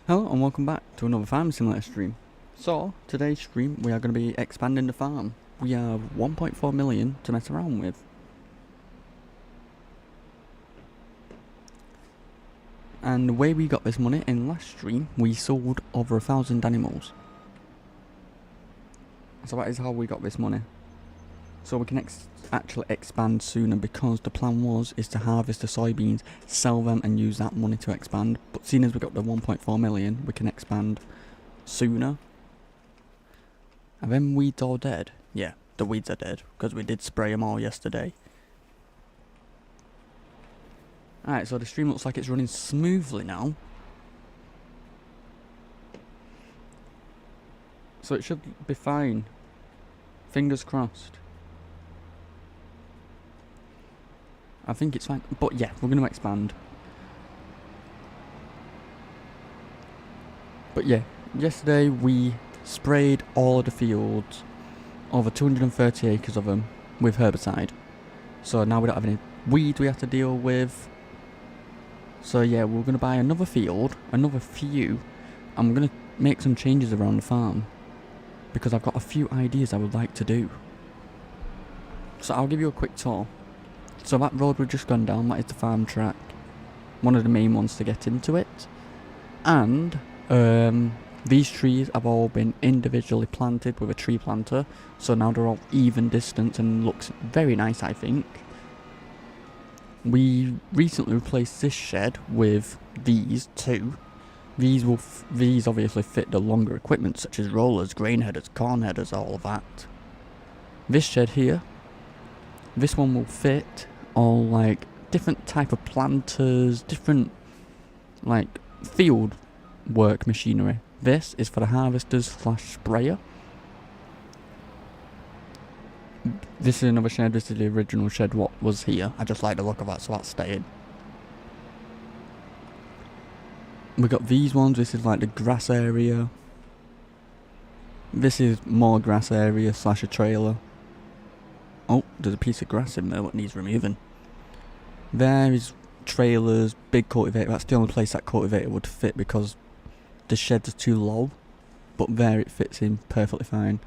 Hello and welcome back to another farm simulator stream. So, today's stream we are going to be expanding the farm. We have 1.4 million to mess around with. And the way we got this money in last stream, we sold over 1,000 animals. So that is how we got this money. So we can actually expand sooner, because the plan is to harvest the soybeans, sell them and use that money to expand. But seeing as we got the 1.4 million, we can expand sooner. Are them weeds all dead? Yeah, the weeds are dead, because we did spray them all yesterday. Alright, so the stream looks like it's running smoothly now. So it should be fine. Fingers crossed. I think it's fine, but yeah, we're going to expand. But yeah, yesterday we sprayed all of the fields, over 230 acres of them, with herbicide. So now we don't have any weeds we have to deal with. So yeah, we're going to buy another field, another few. I'm going to make some changes around the farm, because I've got a few ideas I would like to do. So I'll give you a quick tour. So that road we've just gone down, that is the farm track. One of the main ones to get into it. And these trees have all been individually planted with a tree planter. So now they're all even distance and looks very nice, I think. We recently replaced this shed with these two. These obviously fit the longer equipment, such as rollers, grain headers, corn headers, all of that. This shed here, this one will fit all like different type of planters, different like field work machinery. This is for the harvesters / sprayer. This is another shed. This is the original shed what was here. I just like the look of that, so that's staying. We got these ones. This is like the grass area. This is more grass area / a trailer. Oh, there's a piece of grass in there what needs removing. There is trailers, big cultivator. That's the only place that cultivator would fit, because the sheds are too low. But there it fits in perfectly fine.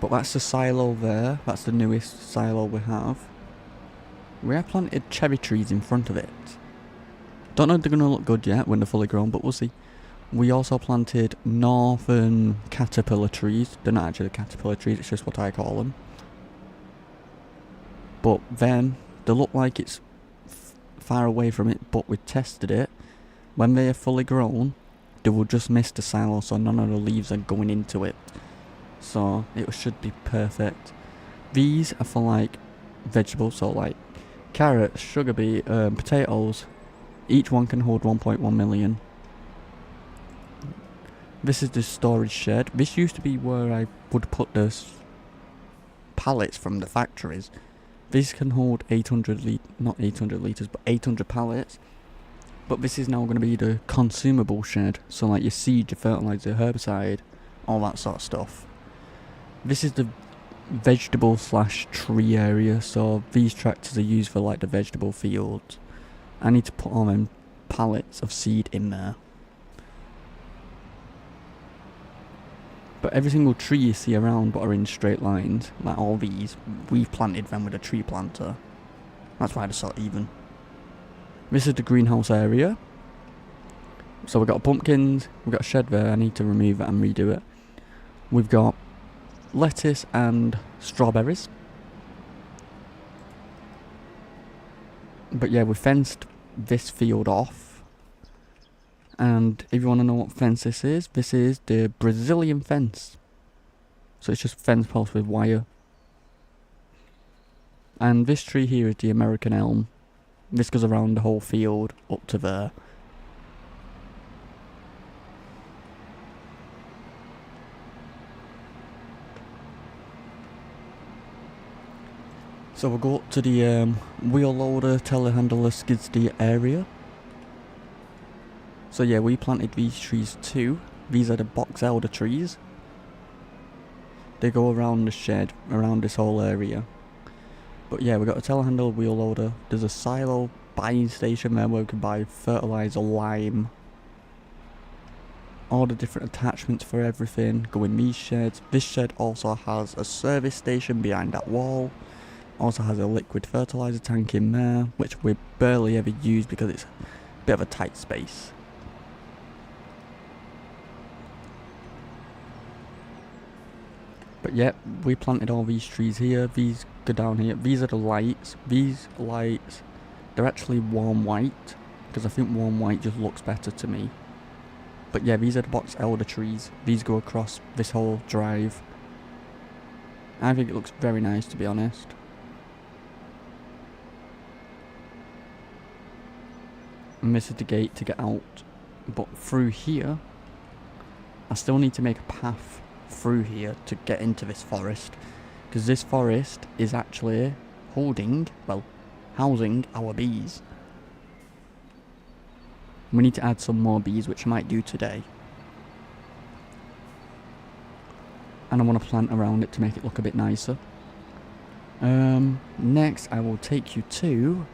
But that's the silo there. That's the newest silo we have. We have planted cherry trees in front of it. Don't know if they're going to look good yet when they're fully grown, but we'll see. We also planted northern caterpillar trees. They're not actually caterpillar trees, it's just what I call them. But then, they look like it's far away from it, but we tested it. When they are fully grown, they will just miss the silo, so none of the leaves are going into it. So, it should be perfect. These are for like vegetables, so like carrots, sugar beet, potatoes. Each one can hold 1.1 million. This is the storage shed. This used to be where I would put the pallets from the factories. This can hold 800 not 800 litres, but 800 pallets. But this is now going to be the consumable shed. So like your seed, your fertiliser, herbicide, all that sort of stuff. This is the vegetable / tree area. So these tractors are used for like the vegetable fields. I need to put all them pallets of seed in there. But every single tree you see around but are in straight lines, like all these, we've planted them with a tree planter. That's why they're so even. This is the greenhouse area. So we've got pumpkins, we've got a shed there, I need to remove it and redo it. We've got lettuce and strawberries. But yeah, we fenced this field off. And if you want to know what fence this is the Brazilian fence. So it's just fence posts with wire. And this tree here is the American elm. This goes around the whole field up to there. So we'll go up to the wheel loader, telehandler, skid steer area. So yeah, we planted these trees too. These are the box elder trees. They go around the shed, around this whole area. But yeah, we've got a telehandler wheel loader. There's a silo buying station there where we can buy fertiliser, lime, all the different attachments for everything go in these sheds. This shed also has a service station behind that wall. Also has a liquid fertiliser tank in there, which we barely ever use because it's a bit of a tight space. But yep, we planted all these trees here. These go down here. These are the lights. These lights, they're actually warm white because I think warm white just looks better to me. But yeah, these are the box elder trees. These go across this whole drive. I think it looks very nice, to be honest. And this is the gate to get out. But through here, I still need to make a path through here to get into this forest. Because this forest is actually housing our bees. We need to add some more bees, which I might do today. And I want to plant around it to make it look a bit nicer. Next, I will take you to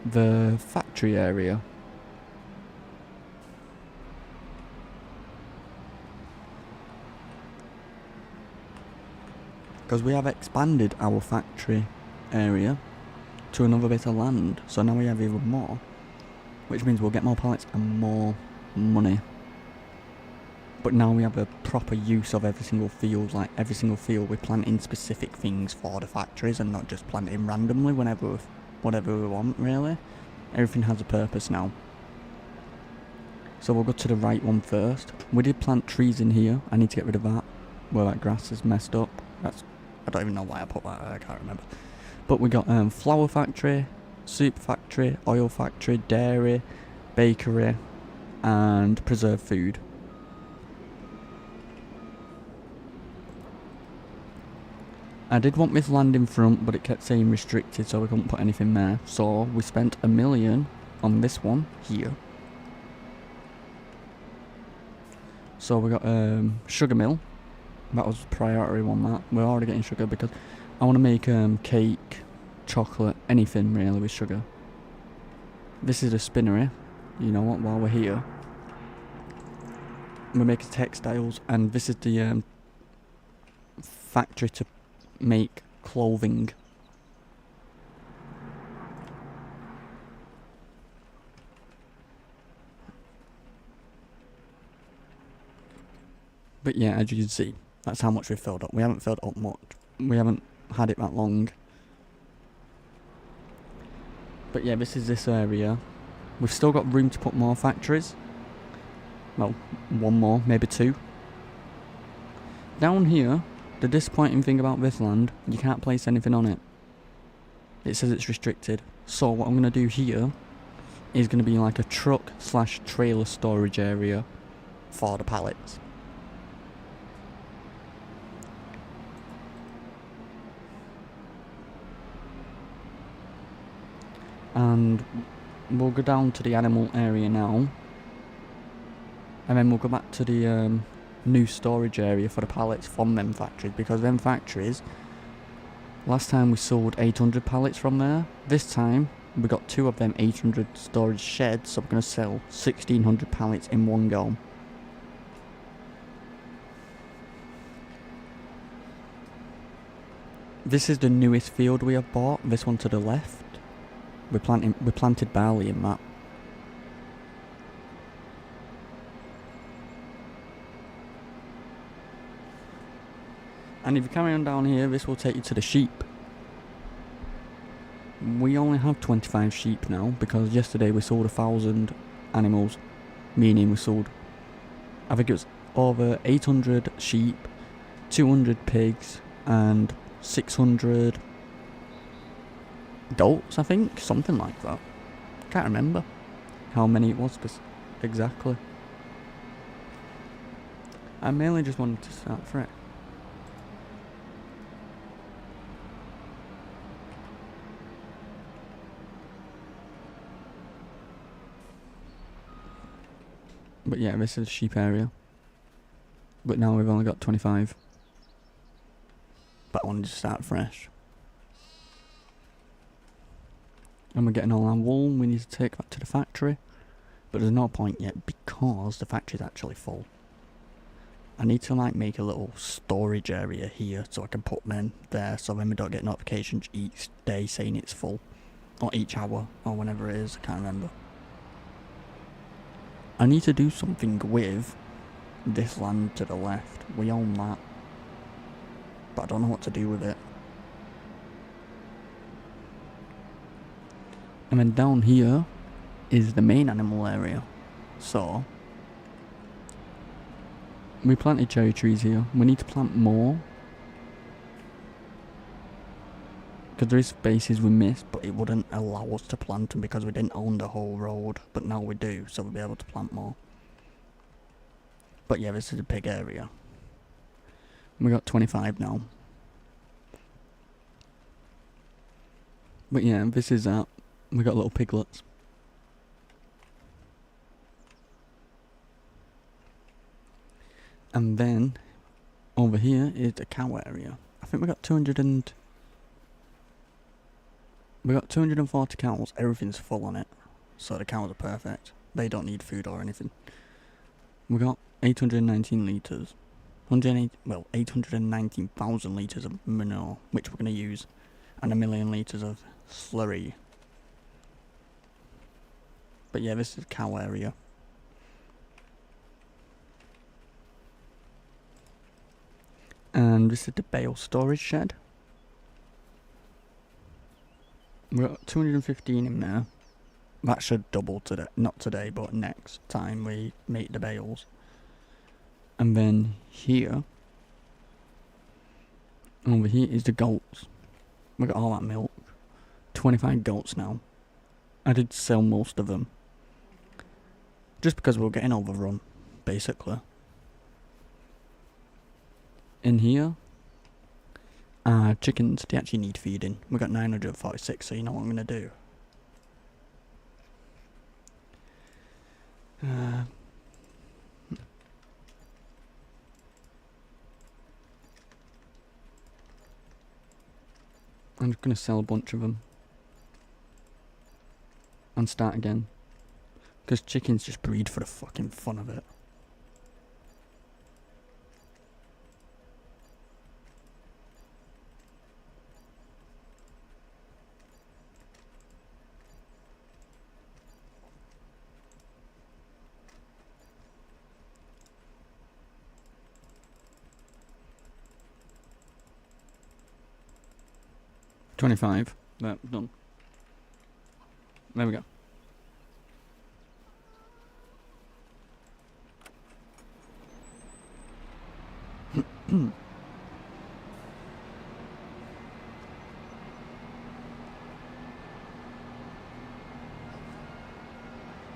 the factory area. Because we have expanded our factory area to another bit of land. So now we have even more. Which means we'll get more pallets and more money. But now we have a proper use of every single field. Like every single field we're planting specific things for the factories and not just planting randomly whatever we want really. Everything has a purpose now. So we'll go to the right one first. We did plant trees in here. I need to get rid of that. Where that grass is messed up. I don't even know why I put that there, I can't remember. But we got flour factory, soup factory, oil factory, dairy, bakery, and preserved food. I did want this land in front, but it kept saying restricted, so we couldn't put anything there. So we spent $1 million on this one here. So we got sugar mill. That was priority one. That we're already getting sugar because I want to make cake, chocolate, anything really with sugar. This is a spinnery. You know what? While we're here, we're making textiles, and this is the factory to make clothing. But yeah, as you can see, that's how much we've filled up. We haven't filled up much. We haven't had it that long. But yeah, this is this area. We've still got room to put more factories. Well, one more, maybe two. Down here, the disappointing thing about this land, you can't place anything on it. It says it's restricted. So what I'm going to do here is going to be like a truck/trailer storage area for the pallets. And we'll go down to the animal area now, and then we'll go back to the new storage area for the pallets from them factories, because them factories, last time we sold 800 pallets from there. This time we got 2 of them 800 storage sheds, so we're going to sell 1600 pallets in one go. This is the newest field we have bought, this one to the left. We planted barley in that. And if you carry on down here, this will take you to the sheep. We only have 25 sheep now, because yesterday we sold 1,000 animals. Meaning we sold, I think it was over 800 sheep, 200 pigs, and 600 goats, I think, something like that. Can't remember how many it was exactly. I mainly just wanted to start fresh. But yeah, this is the sheep area. But now we've only got 25. But I wanted to start fresh. And we're getting all our wool, we need to take that to the factory. But there's no point yet because the factory's actually full. I need to like make a little storage area here so I can put them there so then we don't get notifications each day saying it's full. Or each hour, or whenever it is, I can't remember. I need to do something with this land to the left. We own that. But I don't know what to do with it. And then down here is the main animal area. So we planted cherry trees here. We need to plant more. Because there is spaces we missed, but it wouldn't allow us to plant them because we didn't own the whole road. But now we do, so we'll be able to plant more. But yeah, this is a big area. We got 25 now. But yeah, this is that. We got little piglets. And then over here is the cow area. I think we got 240 cows. Everything's full on it, so the cows are perfect. They don't need food or anything. We got 819 litres. 819,000 litres of manure, which we're going to use, and 1 million litres of slurry. But yeah, this is cow area. And this is the bale storage shed. We've got 215 in there. That should double today, not today, but next time we make the bales. And then here, over here is the goats. We got all that milk. 25 goats now. I did sell most of them. Just because we were getting overrun, basically. In here, chickens, they actually need feeding. We got 946, so you know what I'm going to do. I'm just going to sell a bunch of them. And start again. Because chickens just breed for the fucking fun of it. $25. There, done. There we go.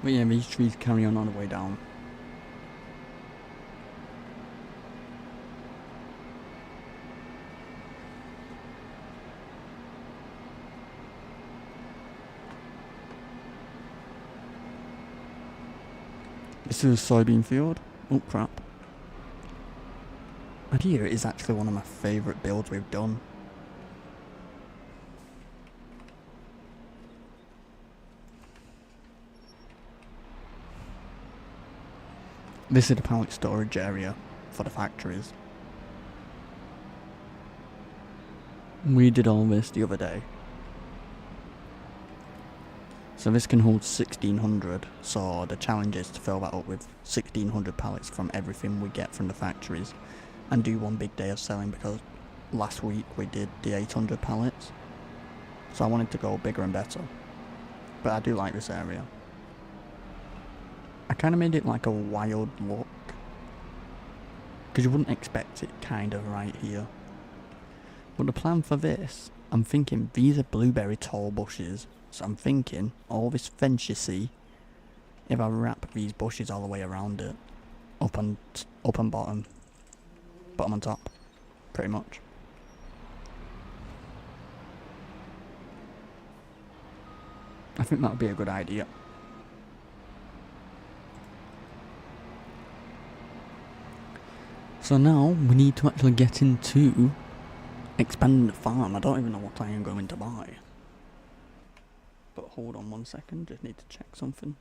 But yeah, these trees carry on all the way down. This is a soybean field. Oh crap. And here is actually one of my favourite builds we've done. This is the pallet storage area for the factories. We did all this the other day. So this can hold 1600, so the challenge is to fill that up with 1600 pallets from everything we get from the factories and do one big day of selling, because last week we did the 800 pallets. So I wanted to go bigger and better. But I do like this area. I kind of made it like a wild look, because you wouldn't expect it kind of right here. But the plan for this, I'm thinking these are blueberry tall bushes. So I'm thinking all this fence you see, if I wrap these bushes all the way around it, up and bottom and top, pretty much. I think that would be a good idea. So now we need to actually get into expanding the farm. I don't even know what I am going to buy. But hold on 1 second, just need to check something.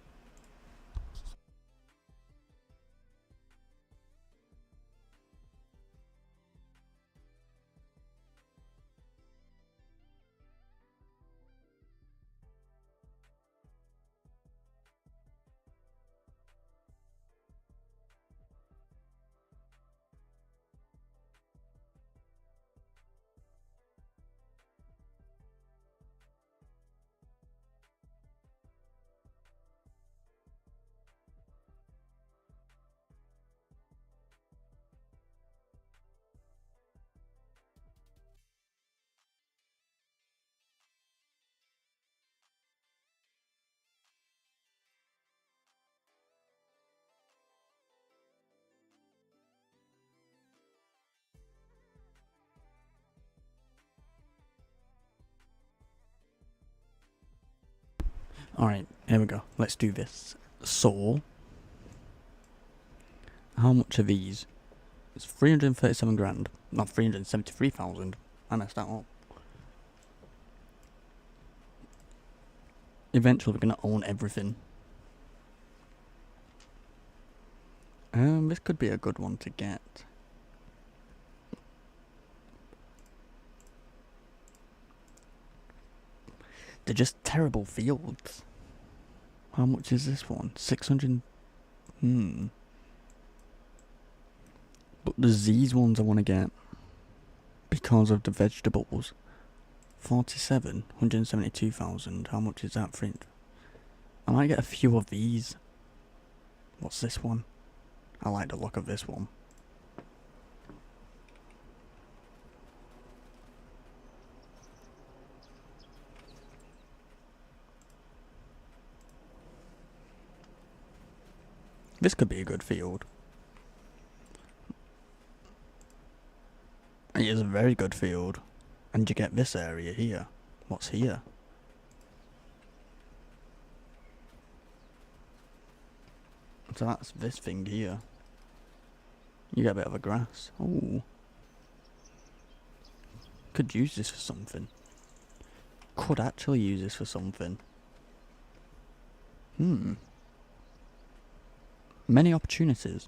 Alright, here we go. Let's do this. So, how much are these? It's 337 grand. Not 373,000. I messed that up. Eventually we're gonna own everything. This could be a good one to get. They're just terrible fields. How much is this one? 600. But there's these ones I want to get because of the vegetables. 47, 172,000. How much is that, friend? I might get a few of these. What's this one? I like the look of this one. This could be a good field. It is a very good field. And you get this area here. What's here? So that's this thing here. You get a bit of a grass. Ooh. Could use this for something. Could actually use this for something. Many opportunities.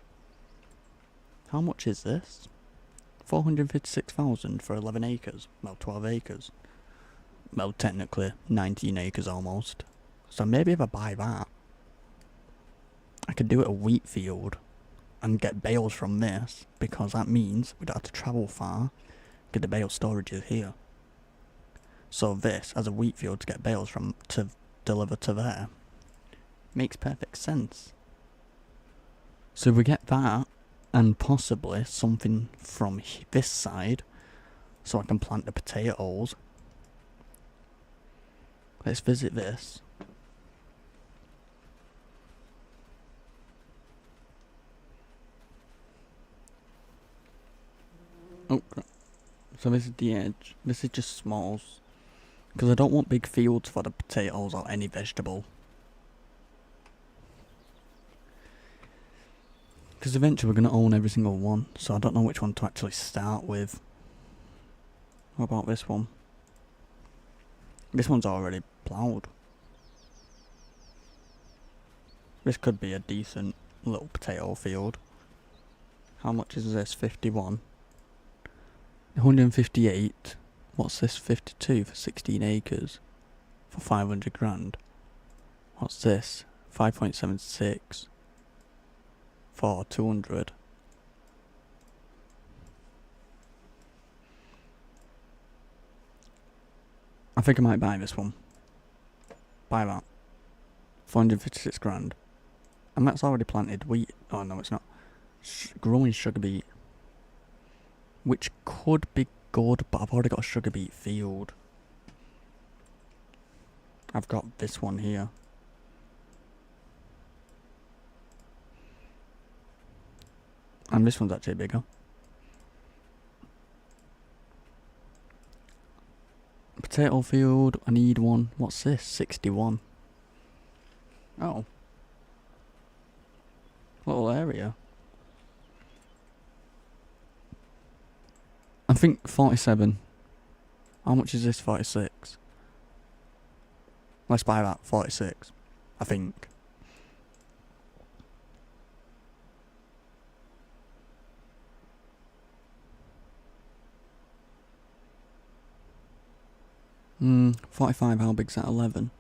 How much is this? 456,000 for 11 acres. Well, 12 acres. Well, technically 19 acres almost. So maybe if I buy that, I could do it a wheat field and get bales from this, because that means we don't have to travel far, because the bale storage is here. So this, as a wheat field to get bales from, to deliver to there, makes perfect sense. So if we get that, and possibly something from this side, so I can plant the potatoes. Let's visit this. Oh, so this is the edge. This is just smalls. Because I don't want big fields for the potatoes or any vegetable. Because eventually we're going to own every single one, so I don't know which one to actually start with. What about this one? This one's already ploughed. This could be a decent little potato field. How much is this? 51. 158. What's this? 52 for 16 acres. For 500 grand. What's this? 5.76. For 200. I think I might buy this one. Buy that. 456 grand. And that's already planted wheat. Oh no, it's not. Growing sugar beet. Which could be good, but I've already got a sugar beet field. I've got this one here. And this one's actually bigger. Potato field, I need one. What's this? 61. Oh. Little area. I think 47. How much is this? 46. Let's buy that 46, I think. Hmm, 45, how big's that? 11.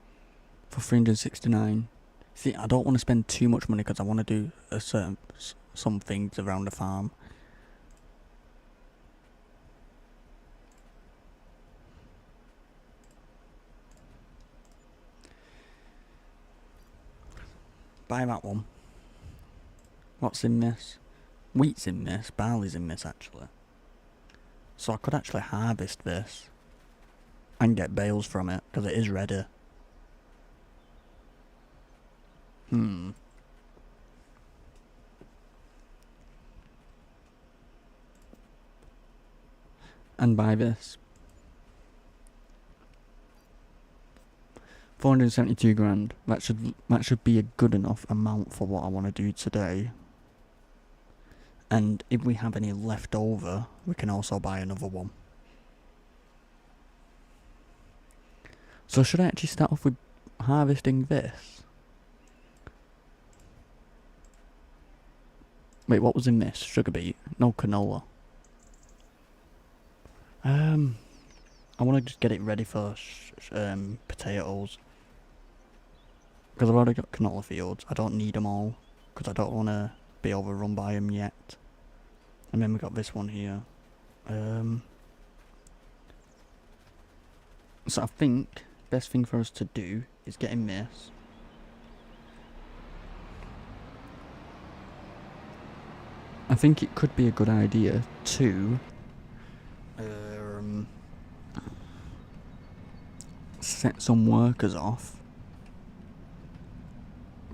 For 369. See, I don't want to spend too much money because I want to do some things around the farm. Buy that one. What's in this? Wheat's in this, barley's in this actually. So I could actually harvest this and get bales from it because it is ready. And buy this. 472 grand. That should be a good enough amount for what I want to do today. And if we have any left over, we can also buy another one. So should I actually start off with harvesting this? Wait, what was in this? Sugar beet? No, canola. I want to just get it ready for potatoes. Because I've already got canola fields. I don't need them all. Because I don't want to be overrun by them yet. And then we got this one here. So I think best thing for us to do is get in this. I think it could be a good idea to set some workers off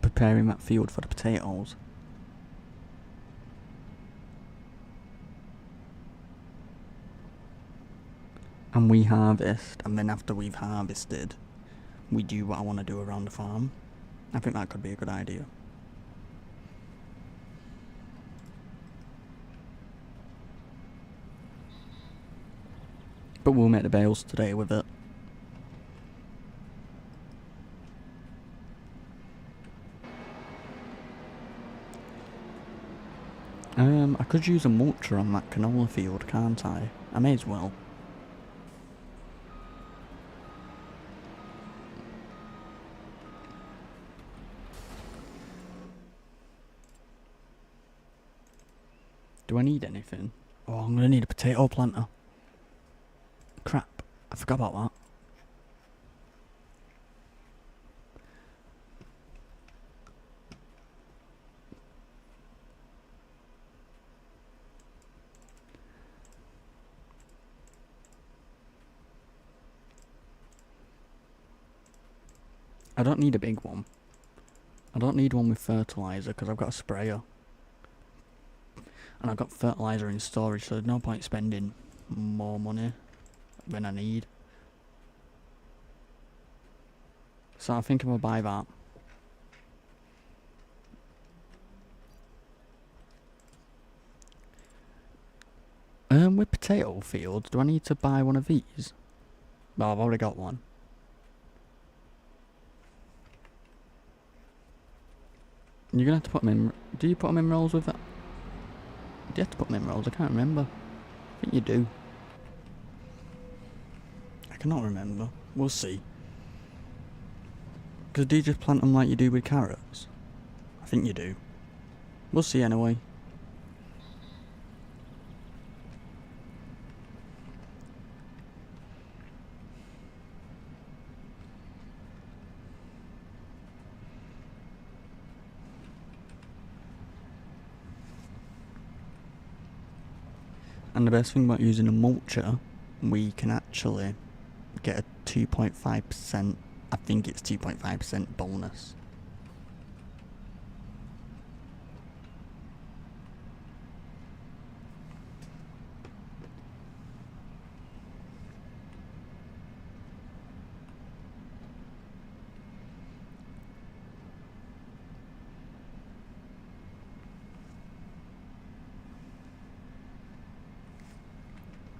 preparing that field for the potatoes. And we harvest, and then after we've harvested, we do what I want to do around the farm. I think that could be a good idea. But we'll make the bales today with it. I could use a mulcher on that canola field, can't I? I may as well. Do I need anything? Oh, I'm gonna need a potato planter. Crap, I forgot about that. I don't need a big one. I don't need one with fertiliser because I've got a sprayer. And I've got fertiliser in storage, so there's no point spending more money than I need. So I think I'm gonna buy that. With potato fields, do I need to buy one of these? Well, I've already got one. You're gonna have to put them in. Do you put them in rolls with that? Do you have to put them in rolls? I can't remember. I think you do. I cannot remember. We'll see. Because do you just plant them like you do with carrots? I think you do. We'll see anyway. And the best thing about using a mulcher, we can actually get a 2.5%, I think it's 2.5% bonus.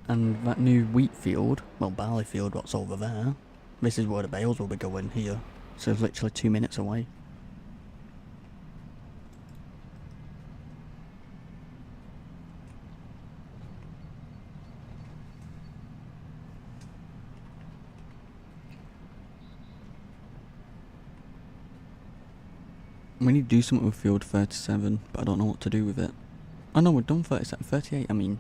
And that new wheat field, well, barley field, what's over there, This is where the bales will be going here. So it's literally 2 minutes away. We need to do something with field 37, but I don't know what to do with it. Oh no, we've done 37, 38, I mean.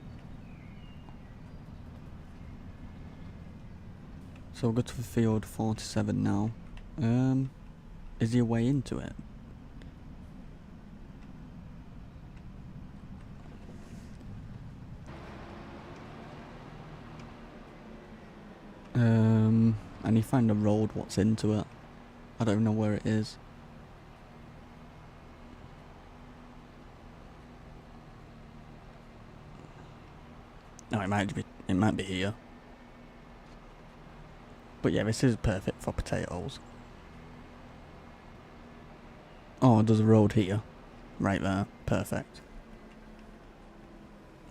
So we'll go to field 47 now. Is there a way into it? I need to find a road what's into it. I don't even know where it is. No, it might be here. But yeah, this is perfect for potatoes. Oh, there's a road here. Right there. Perfect.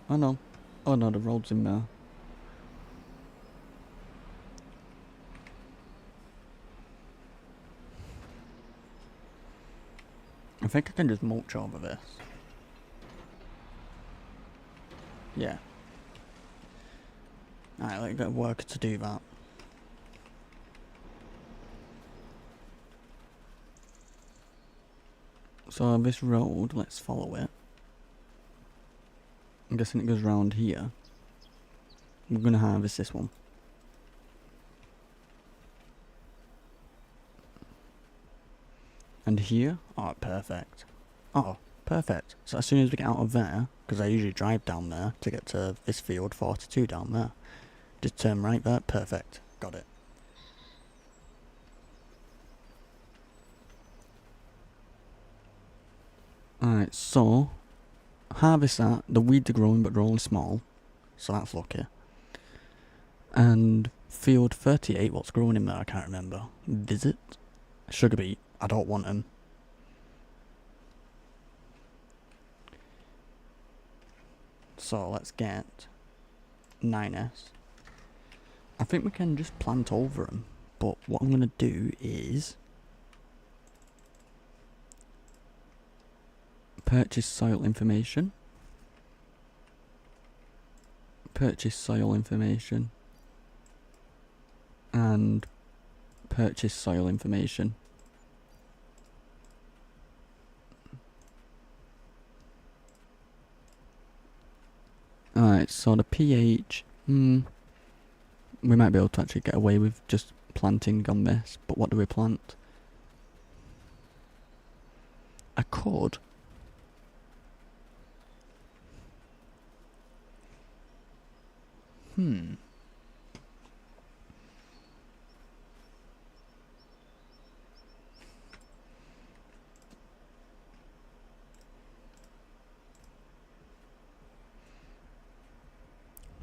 Oh no. Oh no, the road's in there. I think I can just mulch over this. Yeah. Alright, let's get a worker to do that. So this road, let's follow it. I'm guessing it goes round here. We're gonna harvest this one. And here? Oh, perfect. Oh, perfect. So as soon as we get out of there, because I usually drive down there to get to this field 42 down there. Just turn right there, perfect. Got it. Alright, so harvest that. The weeds are growing but they're only small. So that's lucky. And field 38, what's growing in there? I can't remember. Visit? Sugar beet. I don't want them. So let's get 9S. I think we can just plant over them. But what I'm going to do is purchase soil information. Purchase soil information. And purchase soil information. Alright, so the pH, we might be able to actually get away with just planting on this, but what do we plant? I could.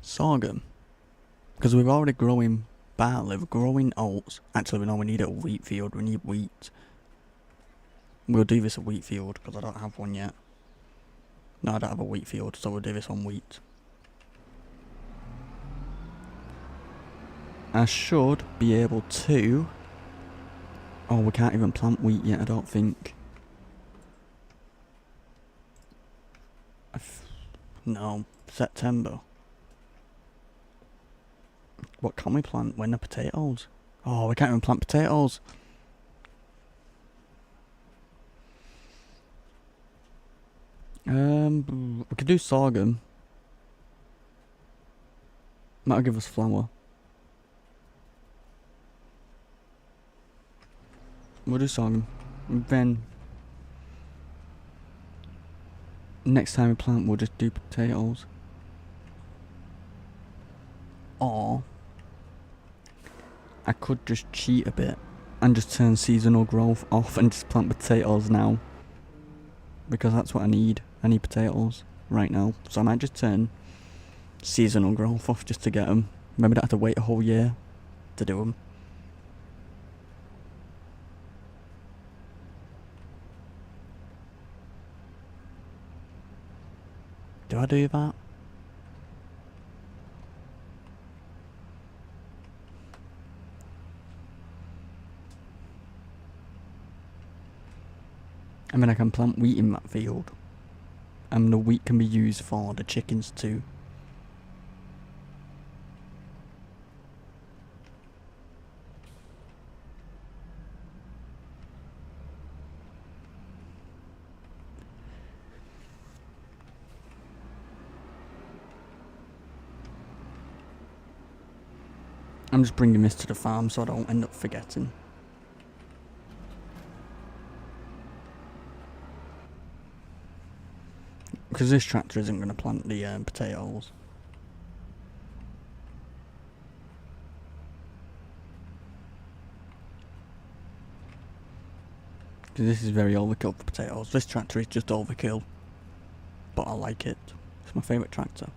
Sorghum. Because we're already growing barley, we're growing oats. Actually, we know we need a wheat field, we need wheat. We'll do this a wheat field, because I don't have one yet. No, I don't have a wheat field, so we'll do this on wheat. I should be able to... Oh, we can't even plant wheat yet, I don't think. No, September. What can we plant? When the potatoes? Oh, we can't even plant potatoes. We could do sorghum. That'll give us flour. We'll do sorghum. Then next time we plant, we'll just do potatoes. Or I could just cheat a bit and just turn seasonal growth off and just plant potatoes now. Because that's what I need. I need potatoes right now. So I might just turn seasonal growth off just to get them. Maybe I don't have to wait a whole year to do them. Do I do that? And then I can plant wheat in that field. And the wheat can be used for the chickens too. I'm just bringing this to the farm so I don't end up forgetting. Because this tractor isn't going to plant the potatoes. Because this is very overkill for potatoes. This tractor is just overkill. But I like it. It's my favourite tractor.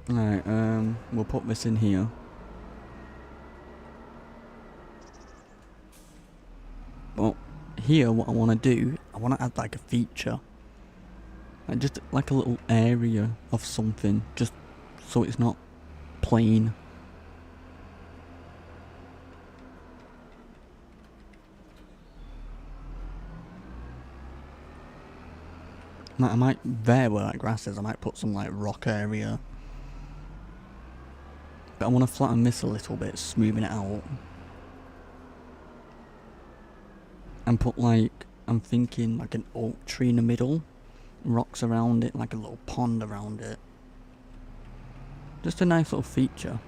Alright, we'll put this in here. But here, what I want to do, I want to add like a feature. Like just like a little area of something, just so it's not plain. Like I might, there where that grass is, I might put some like rock area. But I want to flatten this a little bit, smoothing it out. And put like, I'm thinking like an oak tree in the middle. Rocks around it, like a little pond around it. Just a nice little feature.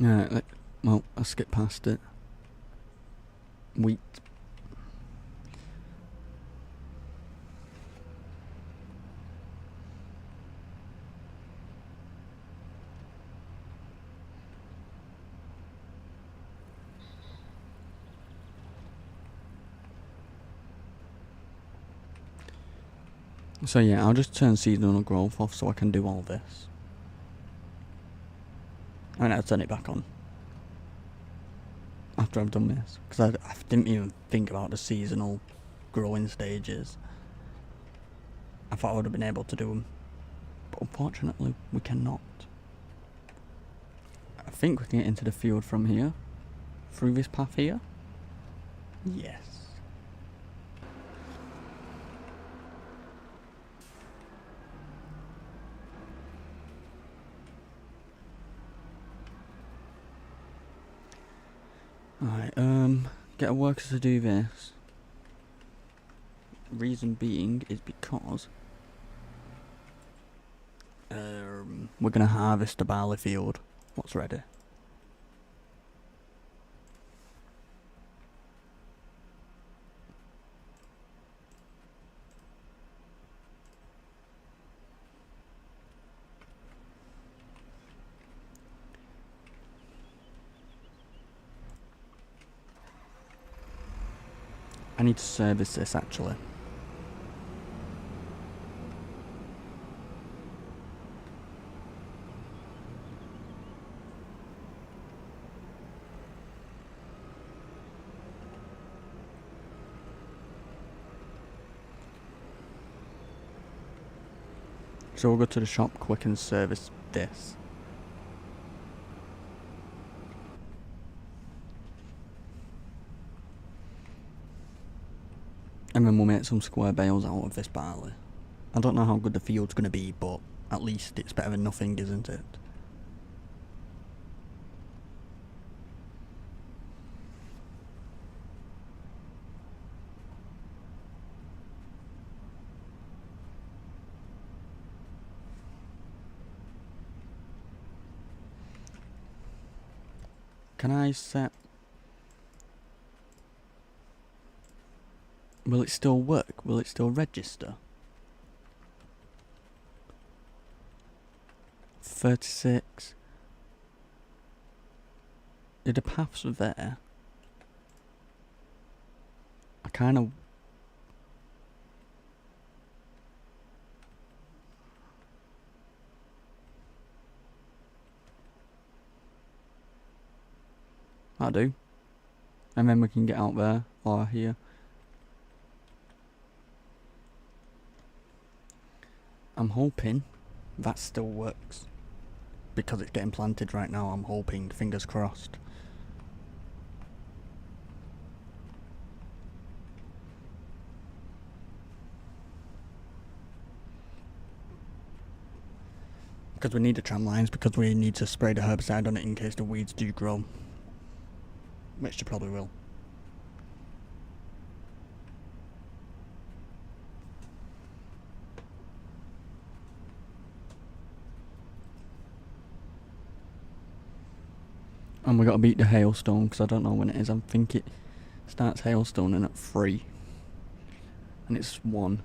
Alright, well, I'll skip past it. Wheat. So yeah, I'll just turn seasonal growth off so I can do all this. And I'll turn it back on after I've done this, because I didn't even think about the seasonal growing stages. I thought I would have been able to do them, but unfortunately we cannot. I think we can get into the field from here, through this path here. Yes. Alright, get a worker to do this. Reason being is because we're gonna harvest the barley field. What's ready? I need to service this actually. So we'll go to the shop quick and service this. And then we'll make some square bales out of this barley. I don't know how good the field's going to be, but at least it's better than nothing, isn't it? Can I set... Will it still work? Will it still register? 36. Did the paths there? I kind of... I do. And then we can get out there, or here. I'm hoping that still works. Because it's getting planted right now, I'm hoping, fingers crossed. Because we need the tram lines, because we need to spray the herbicide on it in case the weeds do grow. Which they probably will. And we got to beat the hailstone, because I don't know when it is. I think it starts hailstoning at 3. And it's 1.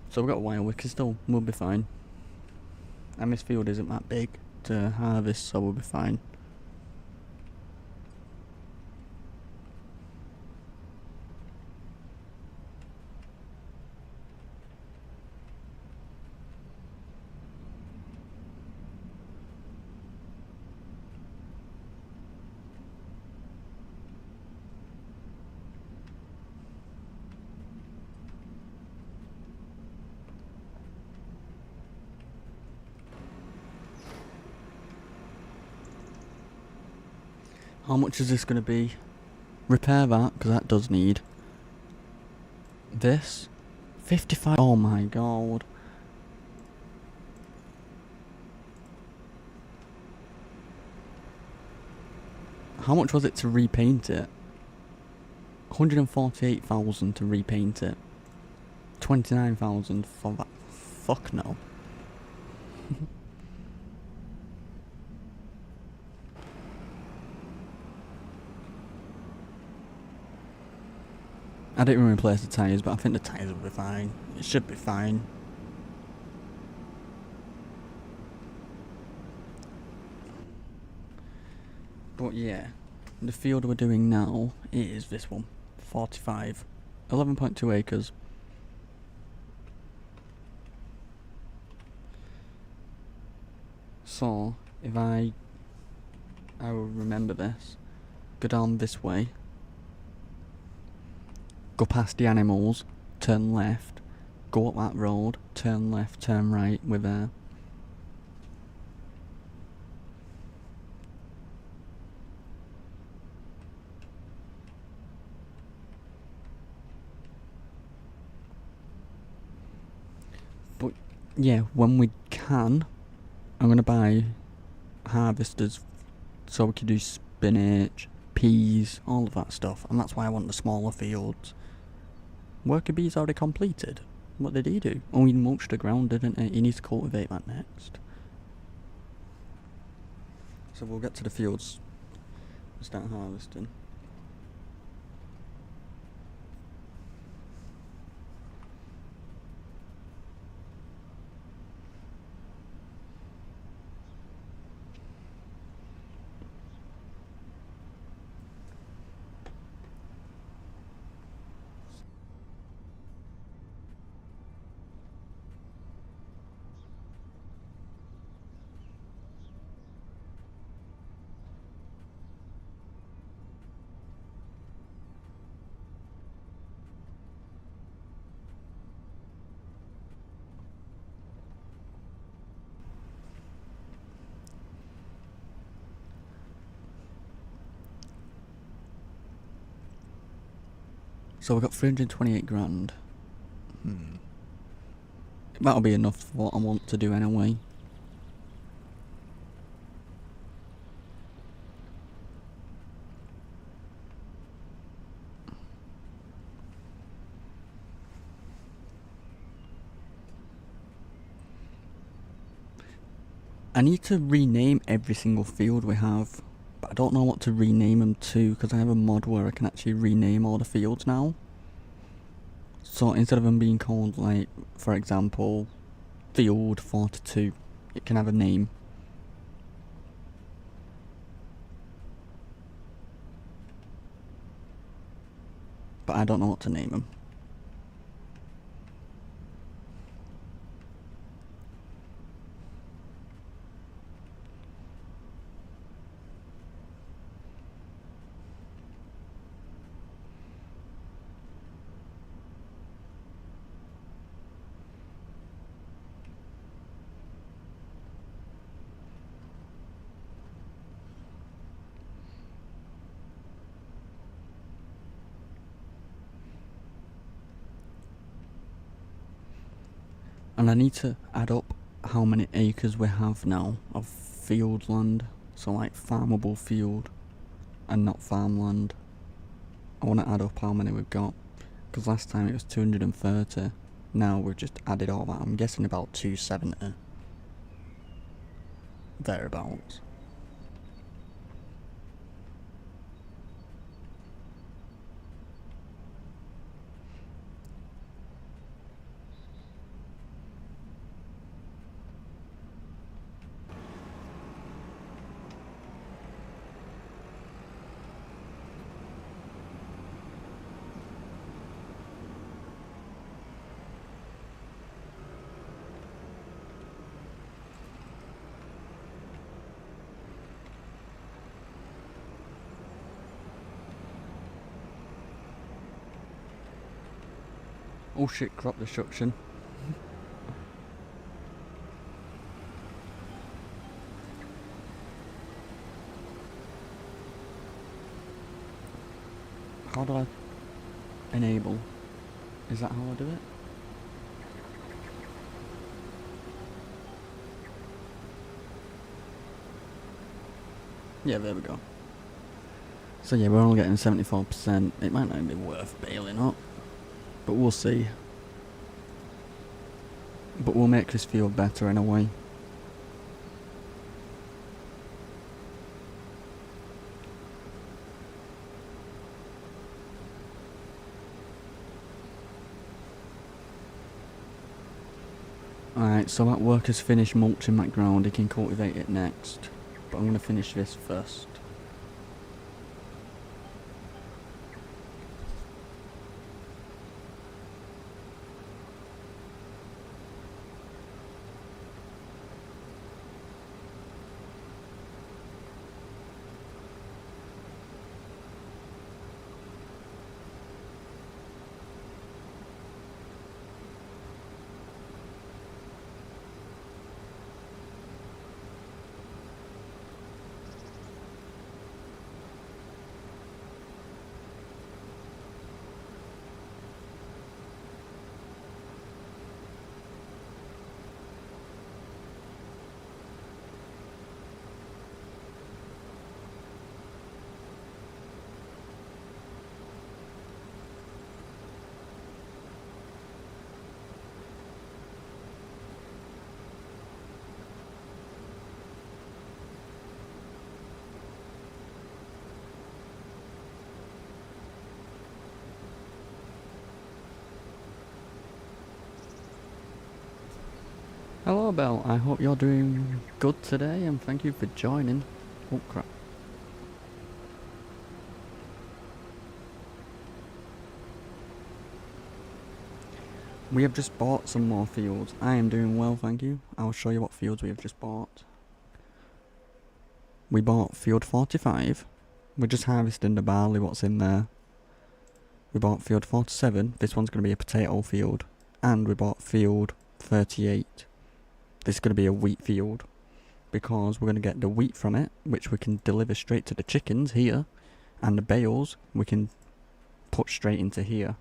So we've got a while, we'll be fine. And this field isn't that big to harvest, so we'll be fine. How much is this going to be? Repair that, because that does need. This? 55. Oh my god. How much was it to repaint it? 148,000 to repaint it. 29,000 for that. Fuck no. I didn't even replace the tyres, but I think the tyres will be fine. It should be fine. But yeah, the field we're doing now is this one. 45. 11.2 acres. So, if I will remember this. Go down this way. Go past the animals, turn left, go up that road, turn left, turn right, we're there. But yeah, when we can, I'm going to buy harvesters so we can do spinach, peas, all of that stuff, and that's why I want the smaller fields. Worker bee's already completed. What did he do? Oh, he mulched the ground, didn't he? He needs to cultivate that next. So we'll get to the fields and start harvesting. So we've got 328 grand. That'll be enough for what I want to do anyway. I need to rename every single field we have, but I don't know what to rename them to because I have a mod where I can actually rename all the fields now. So instead of them being called, like, for example, field 42, it can have a name. But I don't know what to name them. And I need to add up how many acres we have now of field land. So like farmable field and not farmland. I want to add up how many we've got. Because last time it was 230. Now we've just added all that. I'm guessing about 270. Thereabouts. Oh shit, crop destruction. How do I enable? Is that how I do it? Yeah, there we go. So yeah, we're only getting 74%. It might not be worth bailing up, but we'll see. But we'll make this feel better in a way. Alright, so that worker's finished mulching that ground, he can cultivate it next. But I'm going to finish this first. Hello Belle, I hope you're doing good today and thank you for joining. Oh crap. We have just bought some more fields. I am doing well, thank you. I'll show you what fields we have just bought. We bought field 45. We're just harvesting the barley, what's in there. We bought field 47. This one's going to be a potato field. And we bought field 38. This is going to be a wheat field. Because we're going to get the wheat from it, which we can deliver straight to the chickens here. And the bales we can put straight into here.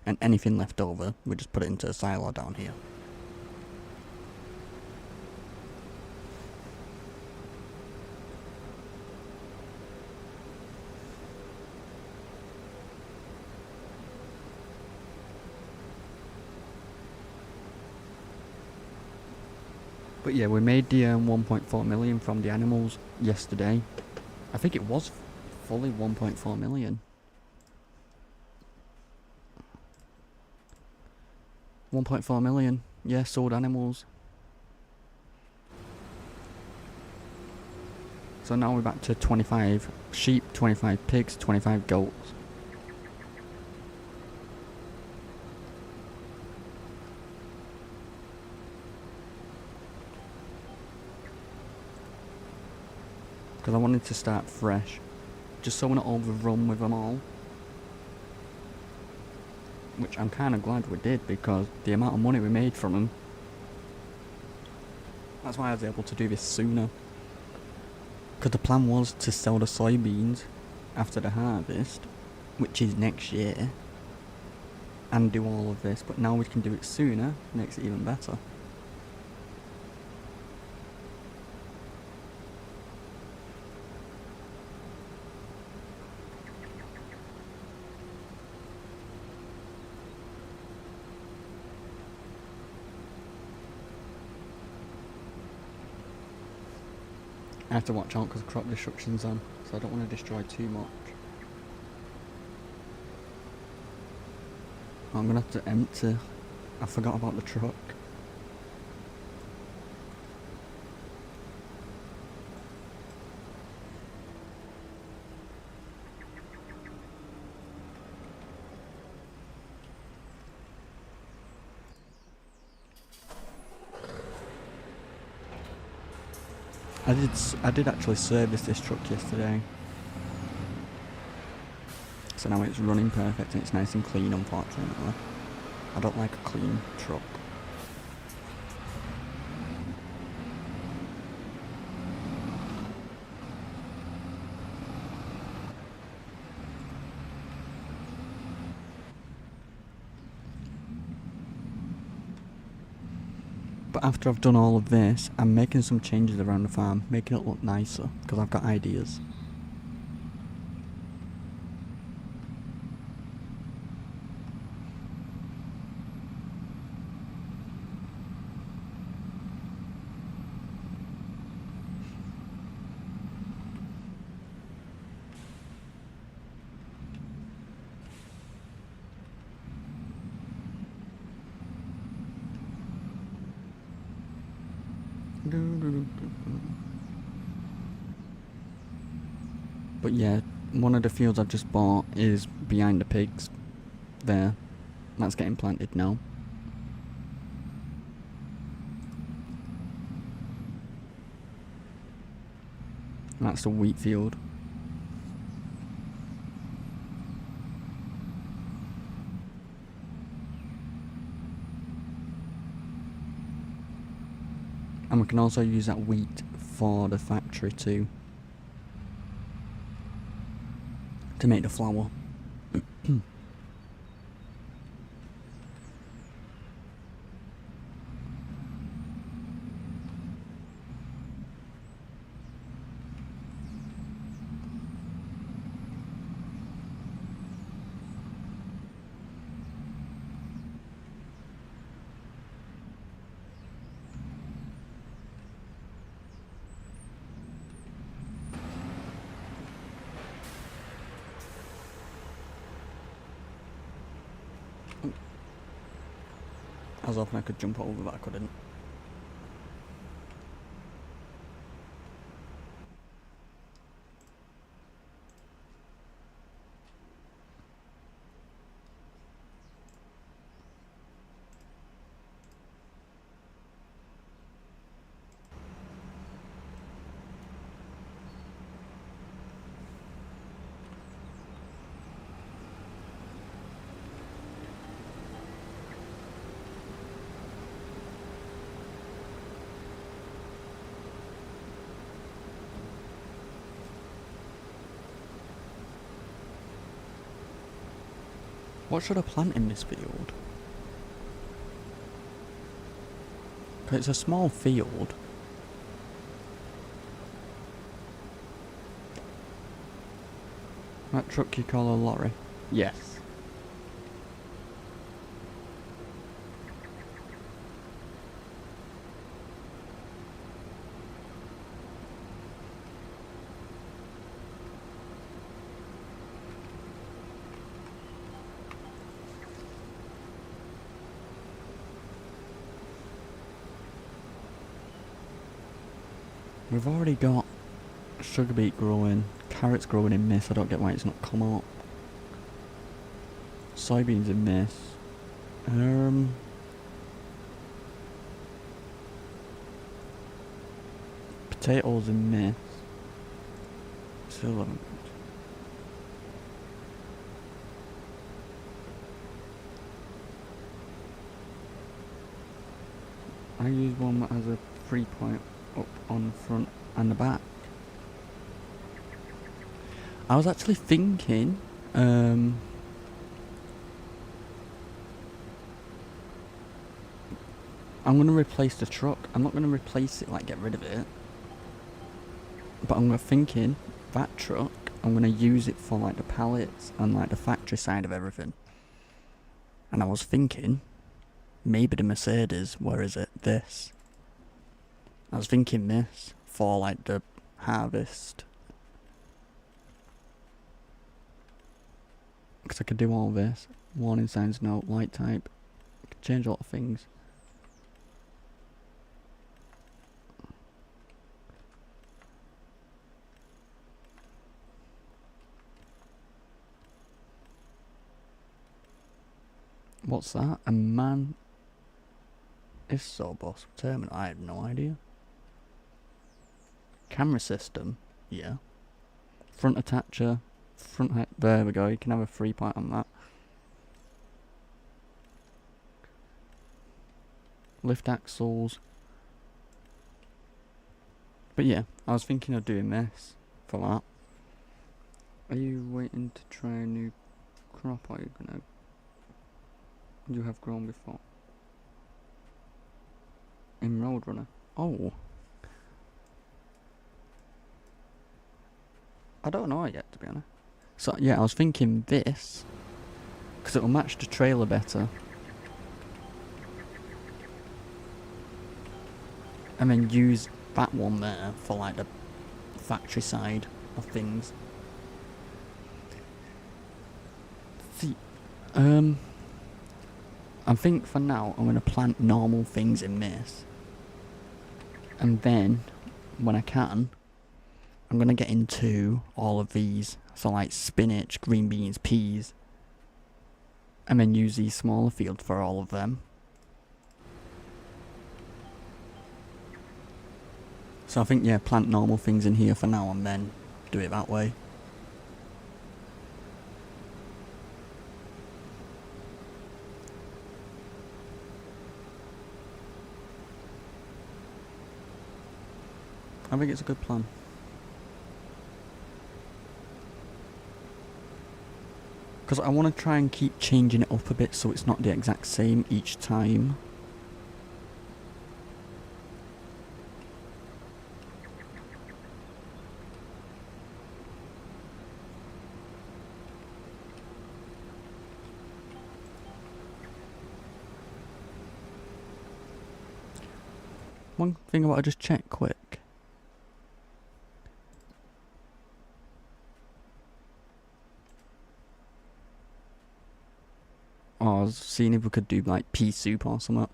And anything left over, we just put it into a silo down here. But yeah, we made the 1.4 million from the animals yesterday. I think it was fully 1.4 million. 1.4 million, yeah, sold animals. So now we're back to 25 sheep, 25 pigs, 25 goats. Because I wanted to start fresh, just so we're not overrun with them all. Which I'm kind of glad we did, because the amount of money we made from them. That's why I was able to do this sooner. Because the plan was to sell the soybeans after the harvest, which is next year, and do all of this. But now we can do it sooner, makes it even better. I have to watch out because crop destruction's on, so I don't want to destroy too much. I'm gonna have to empty. I forgot about the truck. I did actually service this truck yesterday. So now it's running perfect and it's nice and clean, unfortunately. I don't like a clean truck. But after I've done all of this, I'm making some changes around the farm, making it look nicer, because I've got ideas. But yeah, one of the fields I've just bought is behind the pigs. There. That's getting planted now. And that's the wheat field. And we can also use that wheat for the factory too. To make the flour. I was hoping I could jump over, but I couldn't. What should I plant in this field? 'Cause it's a small field. That truck you call a lorry? Yes. We've already got sugar beet growing, carrots growing in this. I don't get why it's not come up. Soybeans in this. Potatoes in this. Still haven't. I use one that has a 3-point up on the front and the back. I was actually thinking, I'm going to replace the truck. I'm not going to replace it, like get rid of it. But I'm thinking, that truck, I'm going to use it for like the pallets and like the factory side of everything. And I was thinking, maybe the Mercedes, where is it? This. I was thinking this for like the harvest. Because I could do all this. Warning signs, no, light type. I could change a lot of things. What's that? A man is so boss terminal. I have no idea. Camera system, yeah. Front attacher, there we go. You can have a 3-point on that. Lift axles. But yeah, I was thinking of doing this for that. Are you waiting to try a new crop, or are you gonna? You have grown before. In Roadrunner. Oh. I don't know yet, to be honest. So yeah, I was thinking this, because it'll match the trailer better. And then use that one there for like the factory side of things. See, I think for now I'm going to plant normal things in this. And then, when I can, I'm going to get into all of these. So like spinach, green beans, peas. And then use these smaller fields for all of them. So I think, yeah, plant normal things in here for now and then do it that way. I think it's a good plan. Because I want to try and keep changing it up a bit so it's not the exact same each time. One thing I want to just check quick. Oh, I was seeing if we could do like pea soup or something.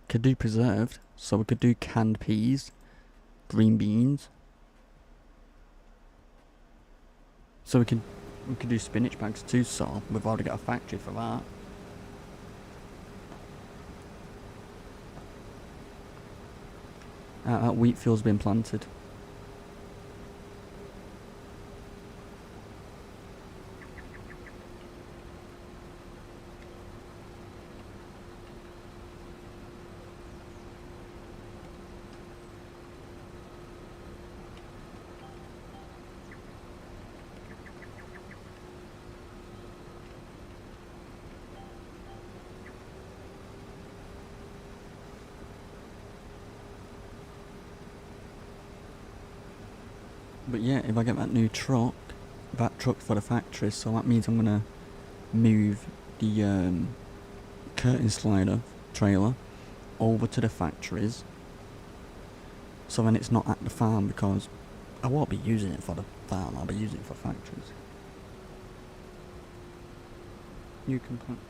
Could do preserved, so we could do canned peas, green beans. So we could do spinach bags too, so we've already got a factory for that. That wheat field's been planted. But yeah, if I get that new truck, that truck for the factory, so that means I'm gonna move the curtain slider trailer over to the factories. So then it's not at the farm, because I won't be using it for the farm, I'll be using it for factories. You can plant.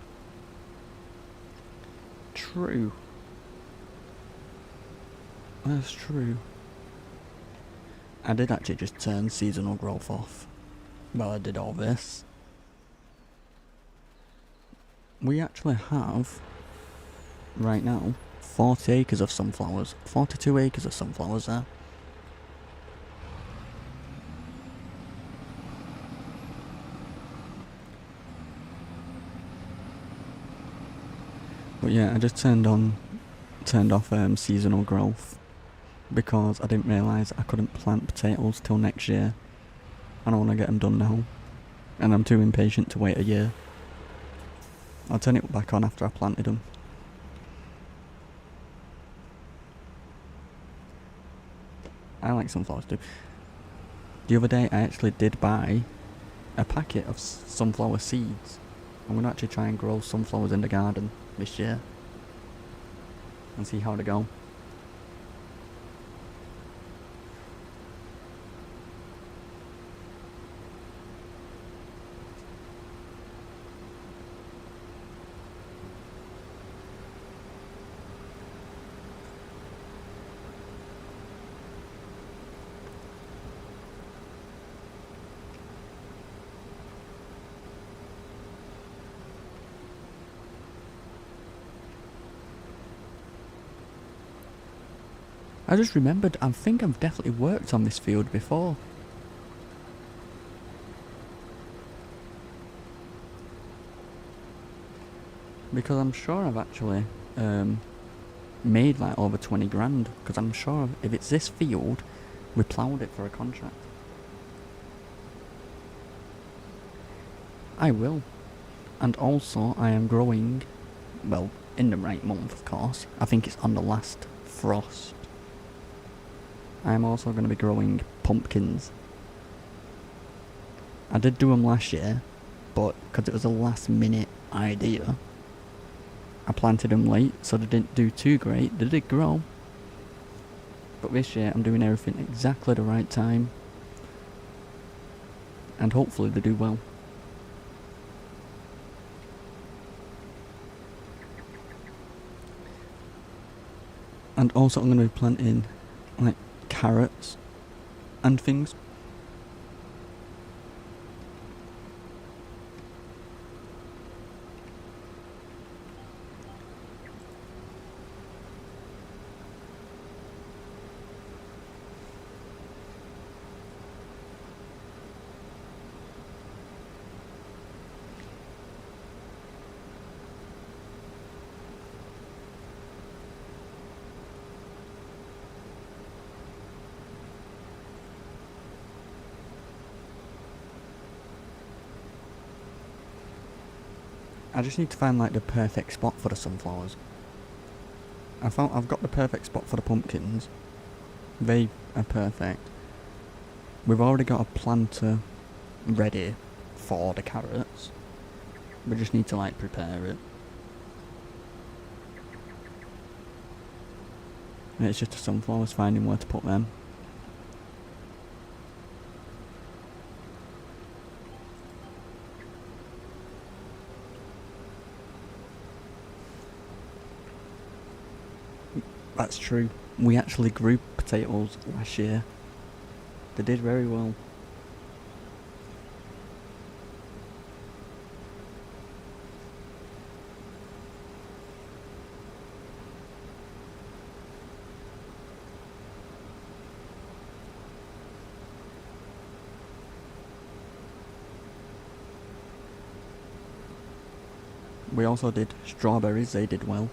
True. That's true. I did actually just turn seasonal growth off while I did all this. We actually have, right now, 40 acres of sunflowers. 42 acres of sunflowers there. But yeah, I just turned off seasonal growth because I didn't realise I couldn't plant potatoes till next year, and I want to get them done now, and I'm too impatient to wait a year. I'll turn it back on after I planted them. I like sunflowers too. The other day I actually did buy a packet of sunflower seeds. I'm going to actually try and grow sunflowers in the garden this year and see how they go. I just remembered, I think I've definitely worked on this field before. Because I'm sure I've actually made like over 20 grand. Because I'm sure if it's this field, we ploughed it for a contract. I will. And also I am growing, well, in the right month of course. I think it's on the last frost. I am also going to be growing pumpkins. I did do them last year, but because it was a last minute idea, I planted them late, so they didn't do too great. They did grow. But this year I'm doing everything exactly the right time, and hopefully they do well. And also I'm going to be planting like carrots and things. I just need to find like the perfect spot for the sunflowers. I've got the perfect spot for the pumpkins. They are perfect. We've already got a planter ready for the carrots. We just need to like prepare it. And it's just the sunflowers, finding where to put them. That's true. We actually grew potatoes last year. They did very well. We also did strawberries, they did well.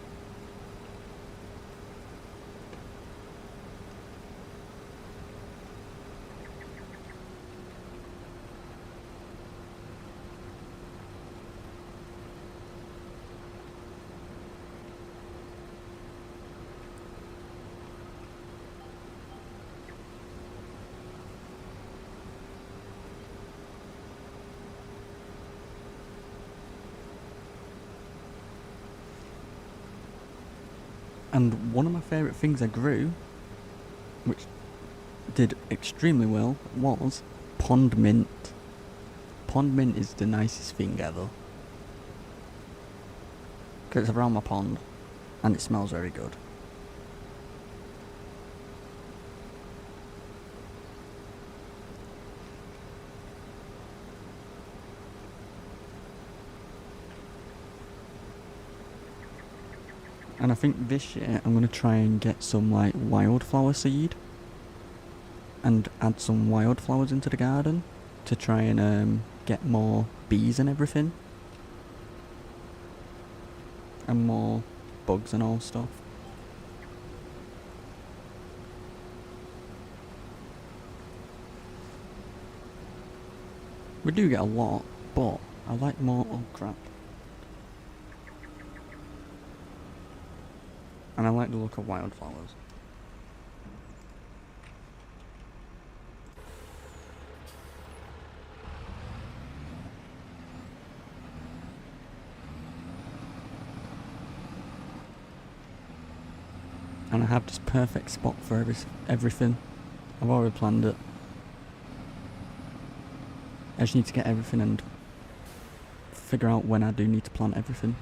And one of my favourite things I grew, which did extremely well, was pond mint. Pond mint is the nicest thing ever. Because it's around my pond, and it smells very good. And I think this year I'm going to try and get some like wildflower seed and add some wildflowers into the garden to try and get more bees and everything. And more bugs and all stuff. We do get a lot, but I like more. Oh crap. And I like the look of wildflowers. And I have this perfect spot for everything. I've already planned it. I just need to get everything and figure out when I do need to plant everything.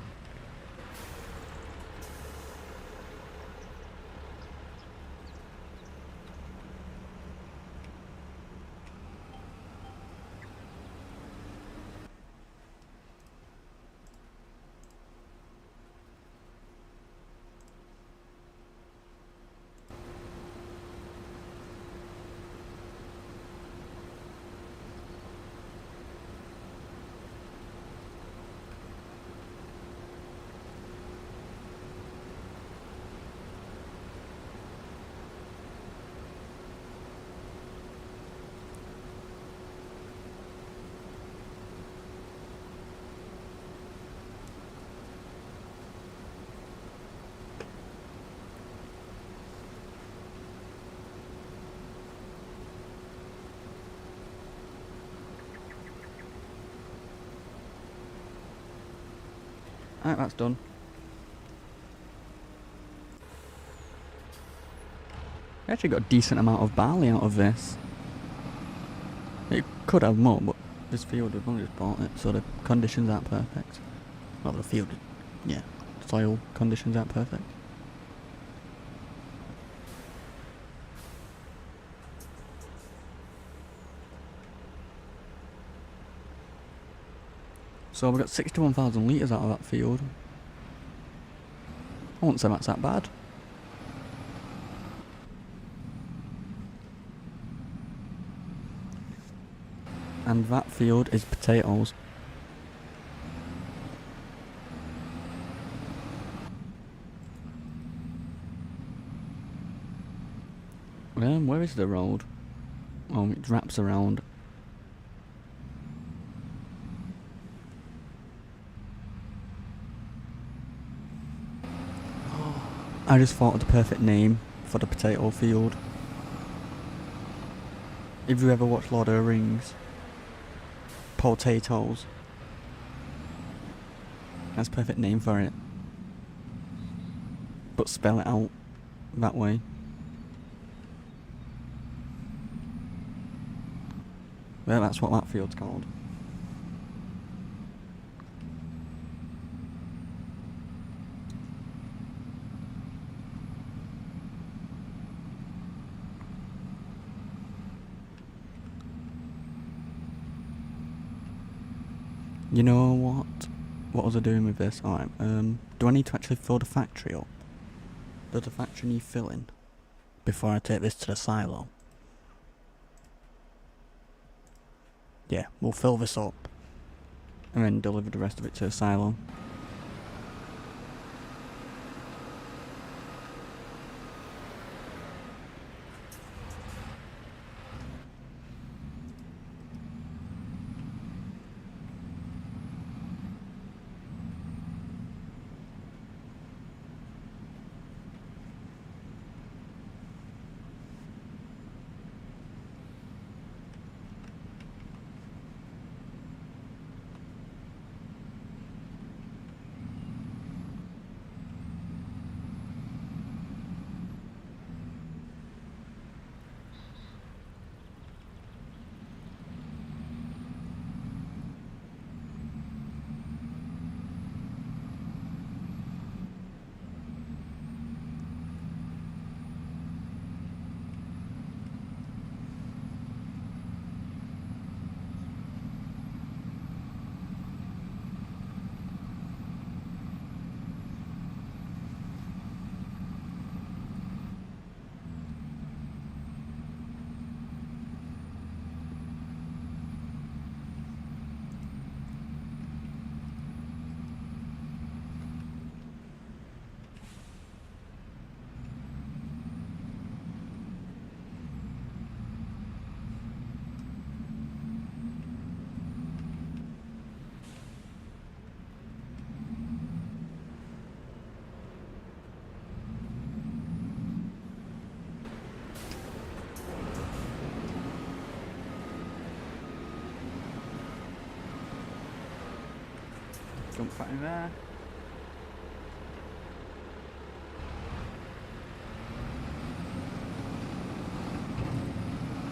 Alright, that's done. I actually got a decent amount of barley out of this. It could have more, but this field, we've only just bought it, so the conditions aren't perfect. Well, the field, yeah, soil conditions aren't perfect. So we got 61,000 litres out of that field. I won't say that's that bad. And that field is potatoes. Where is the road? Oh, it wraps around. I just thought of the perfect name for the potato field. If you ever watched Lord of the Rings, potatoes. That's a perfect name for it. But spell it out that way. Well, that's what that field's called. You know what? What was I doing with this? Alright, do I need to actually fill the factory up? Does the factory need filling before I take this to the silo? Yeah, we'll fill this up and then deliver the rest of it to the silo. Jump right in there.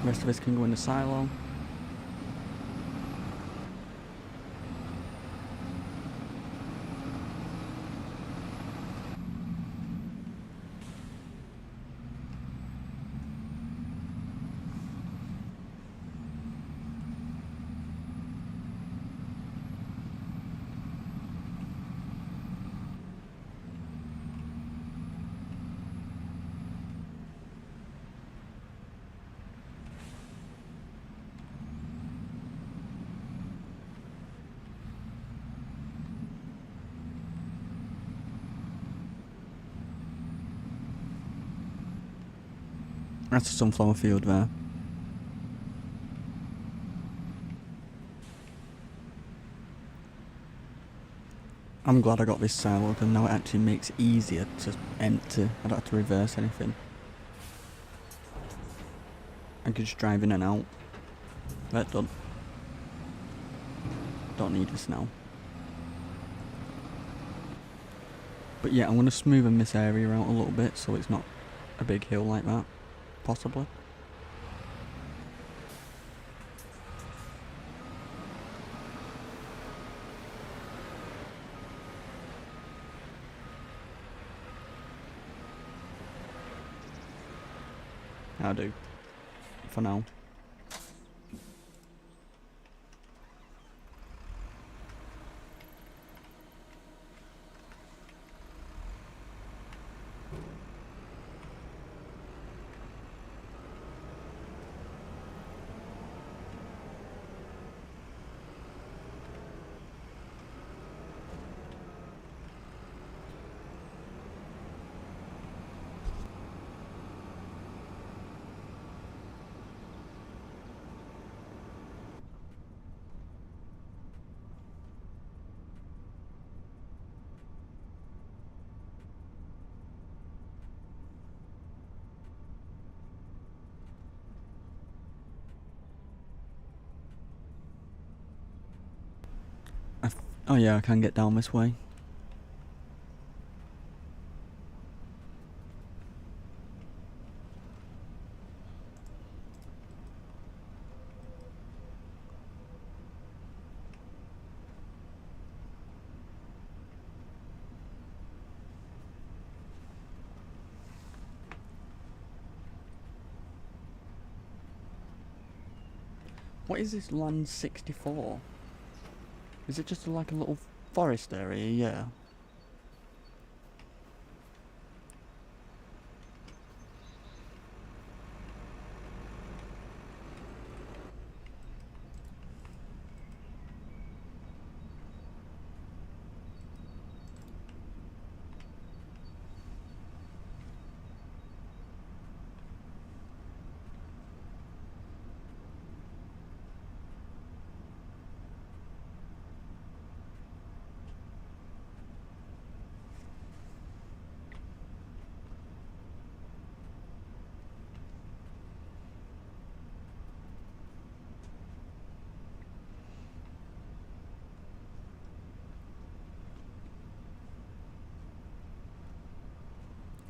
The rest of us can go in the silo. That's a sunflower field there. I'm glad I got this siloed and now it actually makes it easier to empty. I don't have to reverse anything. I can just drive in and out. Right, done. Don't need this now. But yeah, I'm going to smoothen this area out a little bit so it's not a big hill like that. Possibly. I do. For now. Oh yeah, I can get down this way. What is this land 64? Is it just like a little forest area? Yeah.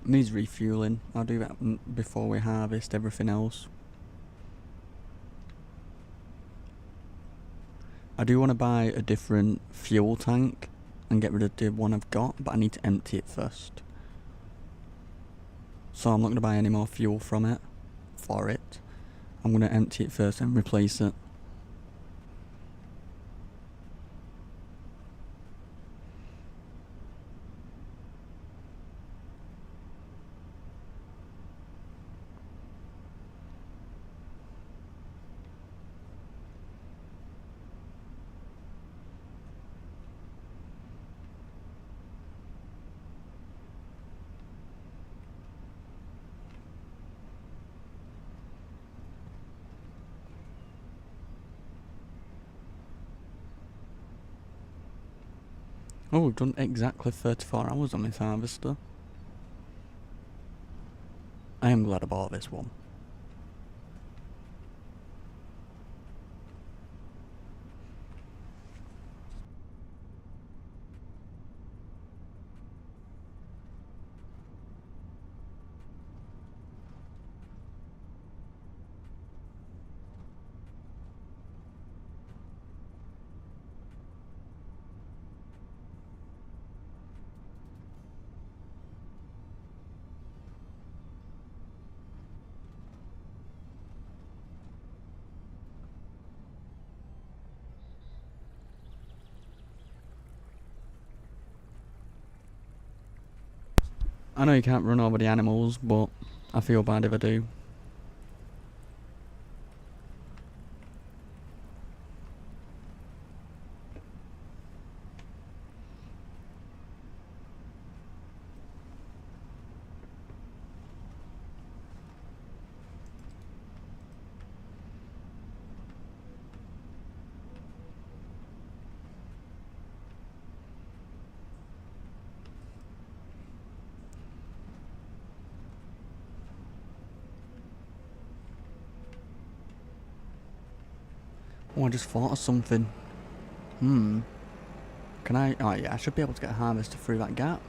Needs refueling. I'll do that before we harvest everything else. I do want to buy a different fuel tank and get rid of the one I've got, but I need to empty it first. So I'm not going to buy any more fuel from it. I'm going to empty it first and replace it. Oh, we've done exactly 34 hours on this harvester. I am glad I bought this one. I know you can't run over the animals, but I feel bad if I do. Oh, I just thought of something. Can I? Oh yeah, I should be able to get a harvester through that gap.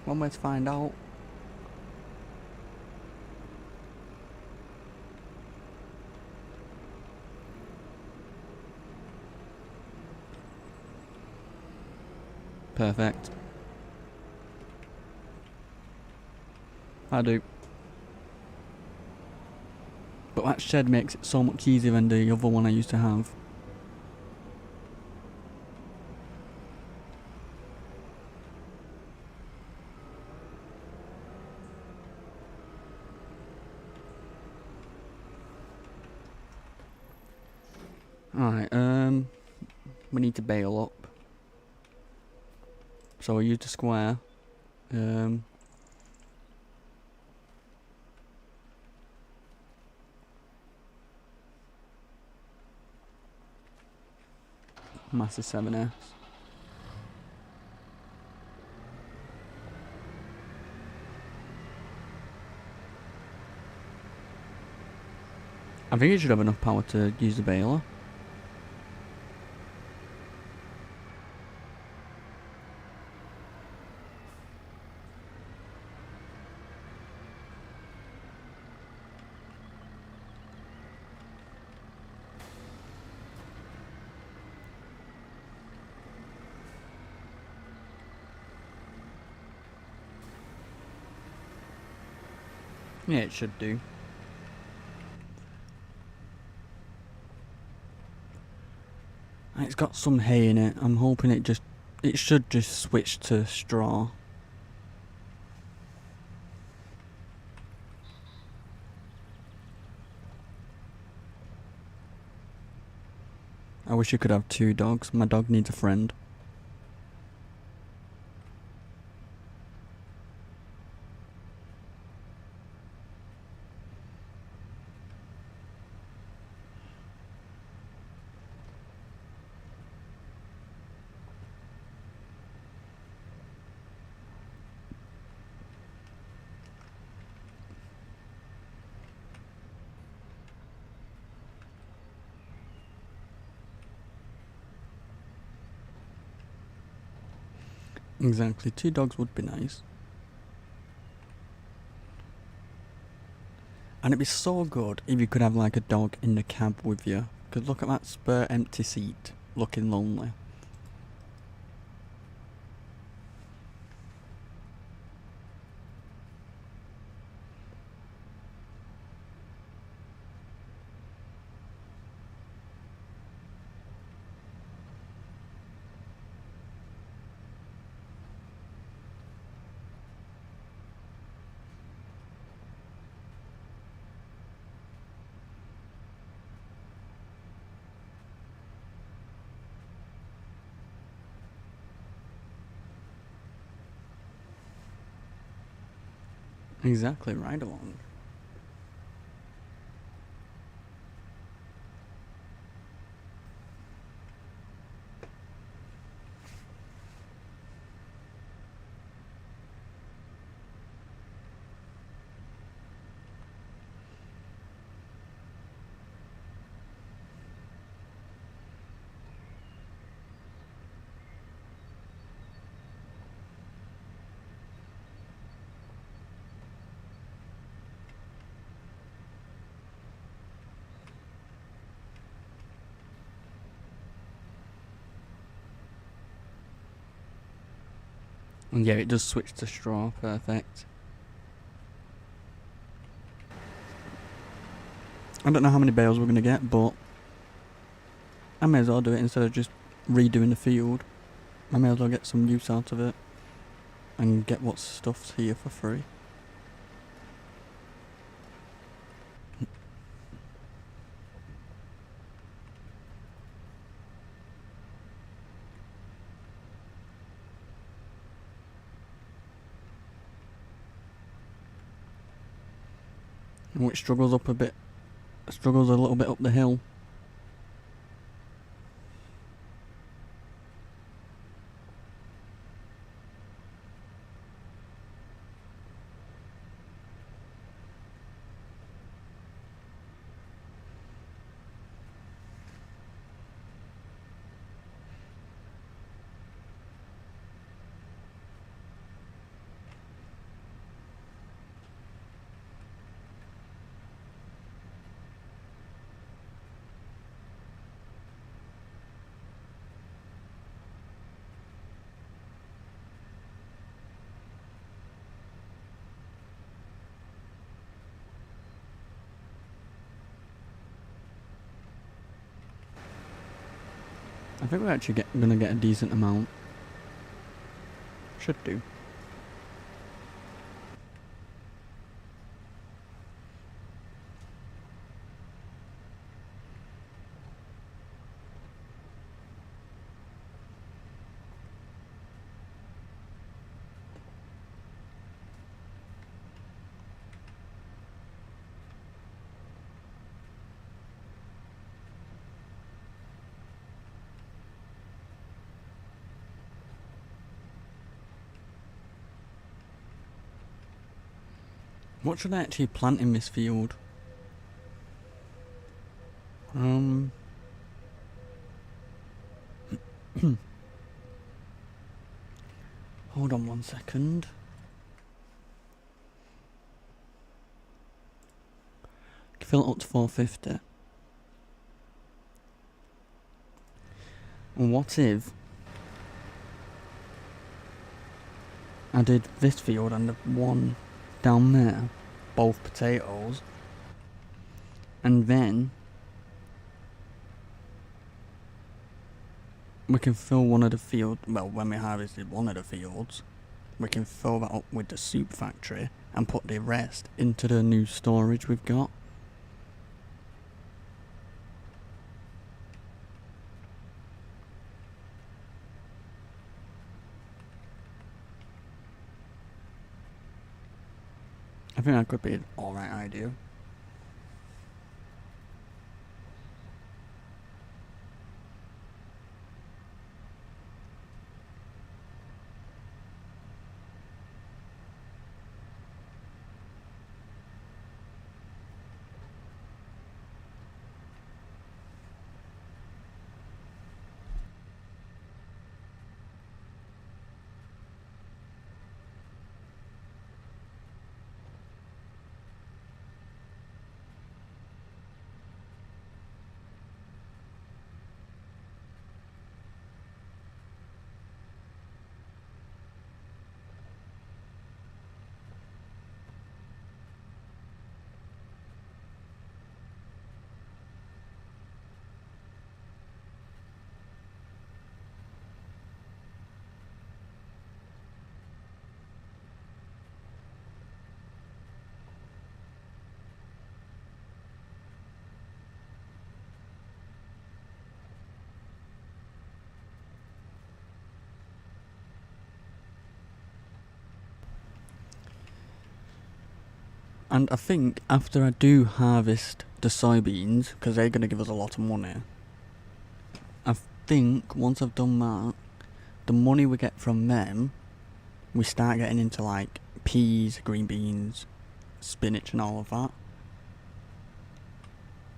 One way to find out. Perfect. I do. But that shed makes it so much easier than the other one I used to have. Alright, we need to bail up. So we use the square. Massive 7S. I think it should have enough power to use the baler. Yeah, it should do. It's got some hay in it. I'm hoping it should just switch to straw. I wish you could have 2 dogs. My dog needs a friend. Exactly, 2 dogs would be nice. And it'd be so good if you could have like a dog in the cab with you. Because look at that spare empty seat, looking lonely. Exactly, right along. And yeah, it does switch to straw, perfect. I don't know how many bales we're going to get, but I may as well do it instead of just redoing the field. I may as well get some use out of it. and get what stuff's here for free. Which struggles a little bit up the hill. I think we're actually gonna get a decent amount. Should do. What should I actually plant in this field? Hold on 1 second. Fill it up to 450. And what if I did this field and the one down there, both potatoes, and then we can fill one of the fields, well, when we harvested one of the fields, we can fill that up with the soup factory and put the rest into the new storage we've got. I think that could be an alright idea. And I think after I do harvest the soybeans, because they're going to give us a lot of money, I think once I've done that, the money we get from them, we start getting into like peas, green beans, spinach and all of that.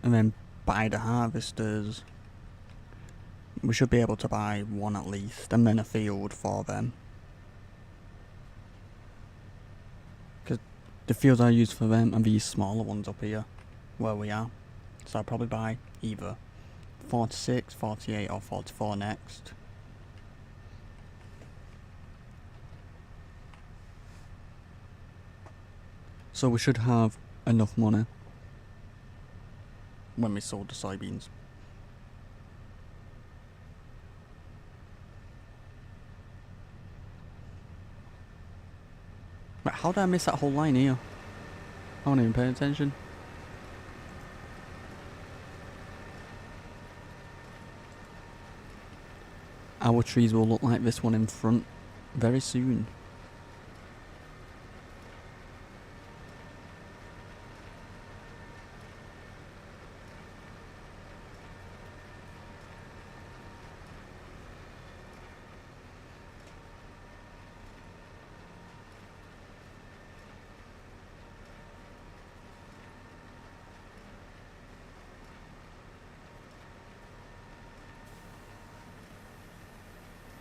And then by the harvesters, we should be able to buy one at least, and then a field for them. Because the fields I use for them are these smaller ones up here, where we are. So I'll probably buy either 46, 48 or 44 next. So we should have enough money when we sold the soybeans. how did I miss that whole line here? I wasn't even paying attention. Our trees will look like this one in front very soon.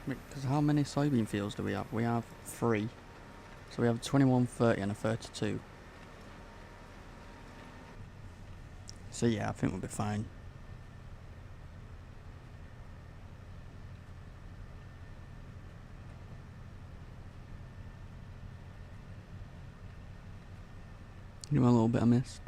Because how many soybean fields do we have? We have 3. So we have 21, 30 and a 32. So yeah, I think we'll be fine. You know, a little bit I missed.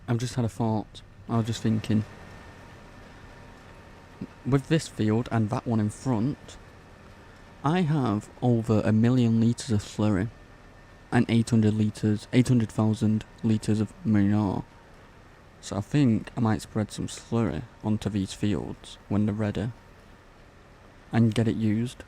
I've just had a thought. I was just thinking, with this field and that one in front, I have over 1 million litres of slurry and 800,000 litres of manure. So I think I might spread some slurry onto these fields when they're ready and get it used.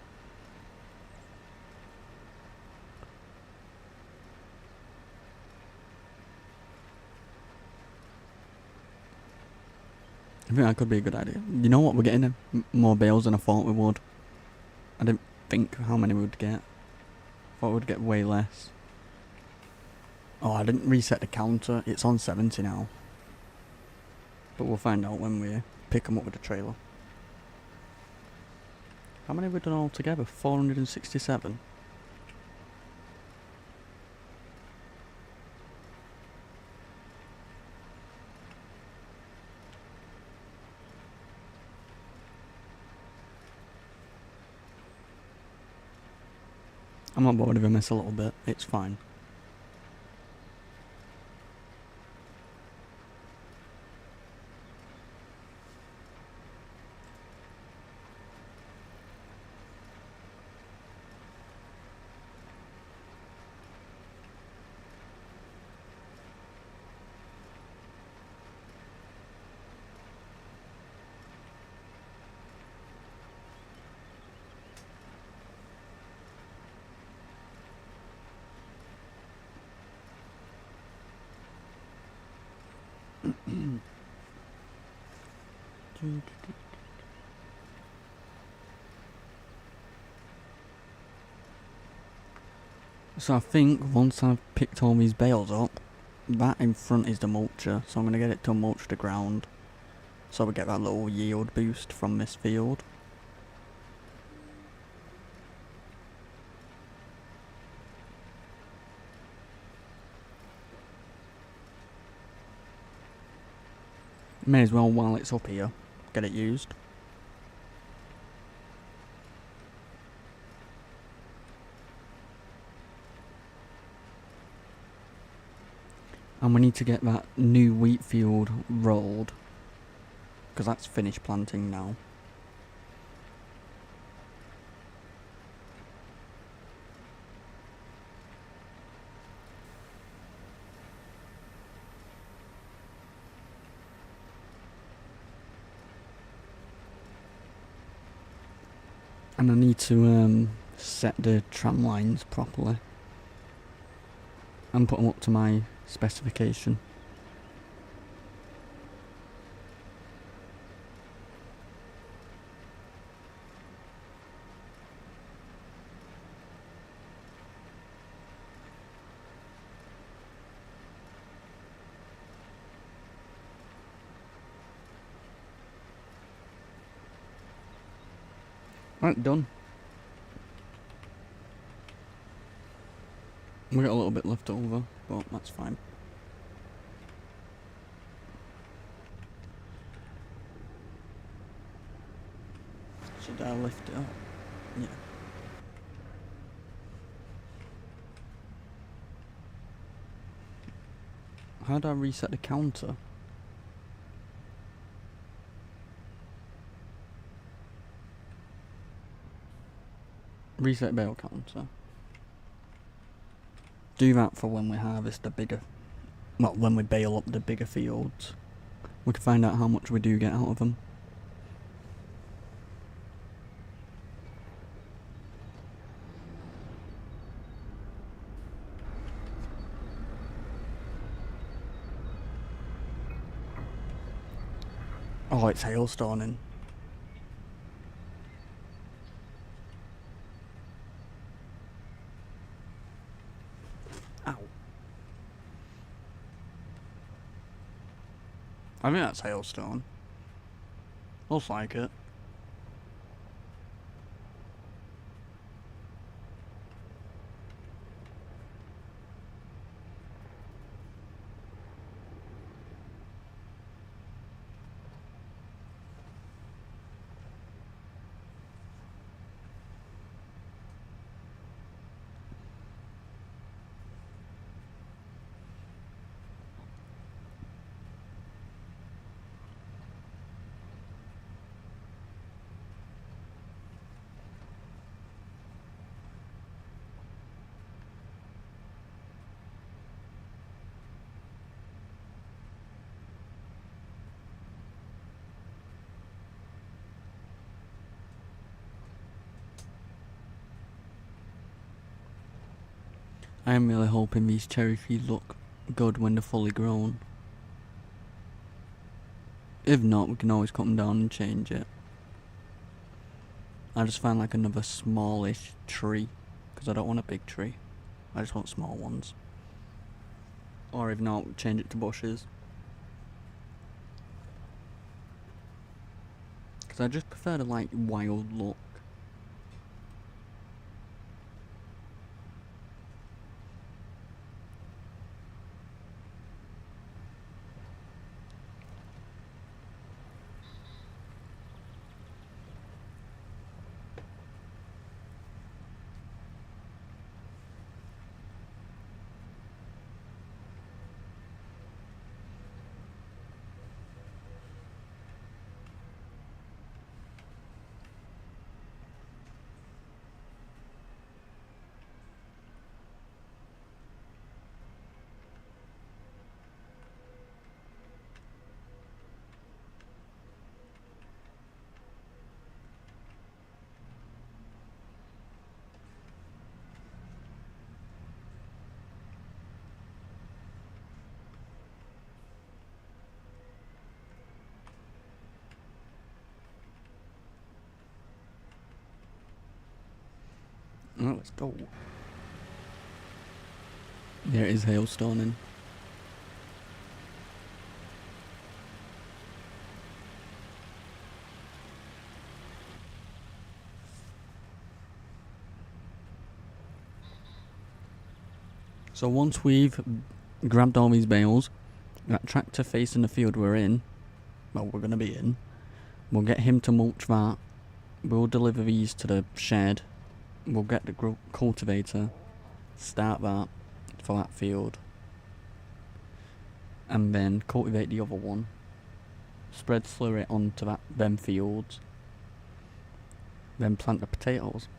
I think that could be a good idea. You know what, we're getting more bales than I thought we would. I didn't think how many we would get. Thought we would get way less. Oh, I didn't reset the counter. It's on 70 now. But we'll find out when we pick them up with the trailer. How many have we done all together? 467. I'm not bothered if I miss a little bit, it's fine. So I think once I've picked all these bales up, that in front is the mulcher, so I'm going to get it to mulch the ground, so we get that little yield boost from this field. May as well, while it's up here, get it used. And we need to get that new wheat field rolled, because that's finished planting now. And I need to set the tram lines properly and put them up to my specification. Right, done. We got a little bit left over, but that's fine. Should I lift it up? Yeah. How do I reset the counter? Reset bale counter. Do that for when we harvest the bigger, well, when we bale up the bigger fields. We can find out how much we do get out of them. Oh, it's hailstorming. Ow. I think that's hailstone. Looks like it. I am really hoping these cherry trees look good when they're fully grown. If not, we can always cut them down and change it. I just find like another smallish tree, because I don't want a big tree. I just want small ones. Or if not, change it to bushes. Because I just prefer the like wild look. Right, let's go. Yeah, it is hailstoning. So once we've grabbed all these bales, that tractor facing the field we're in, well, we're going to be in, we'll get him to mulch that, we'll deliver these to the shed, we'll get the cultivator, start that for that field, and then cultivate the other one, spread slurry onto them fields, then plant the potatoes.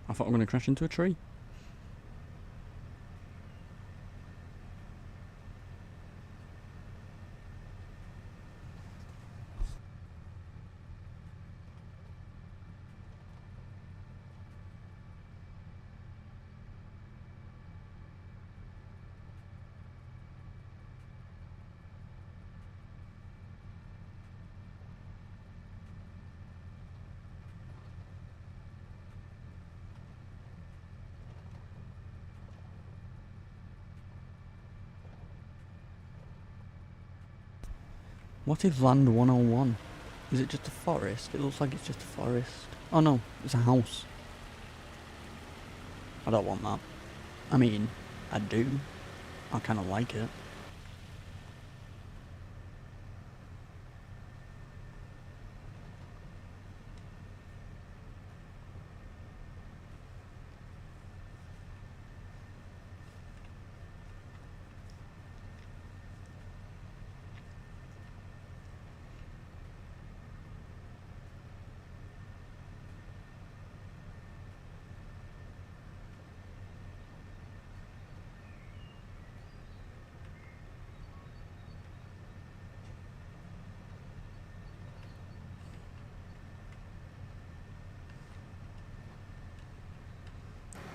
I thought I was going to crash into a tree. What is land 101? Is it just a forest? It looks like it's just a forest. Oh no, it's a house. I don't want that. I mean, I do. I kind of like it.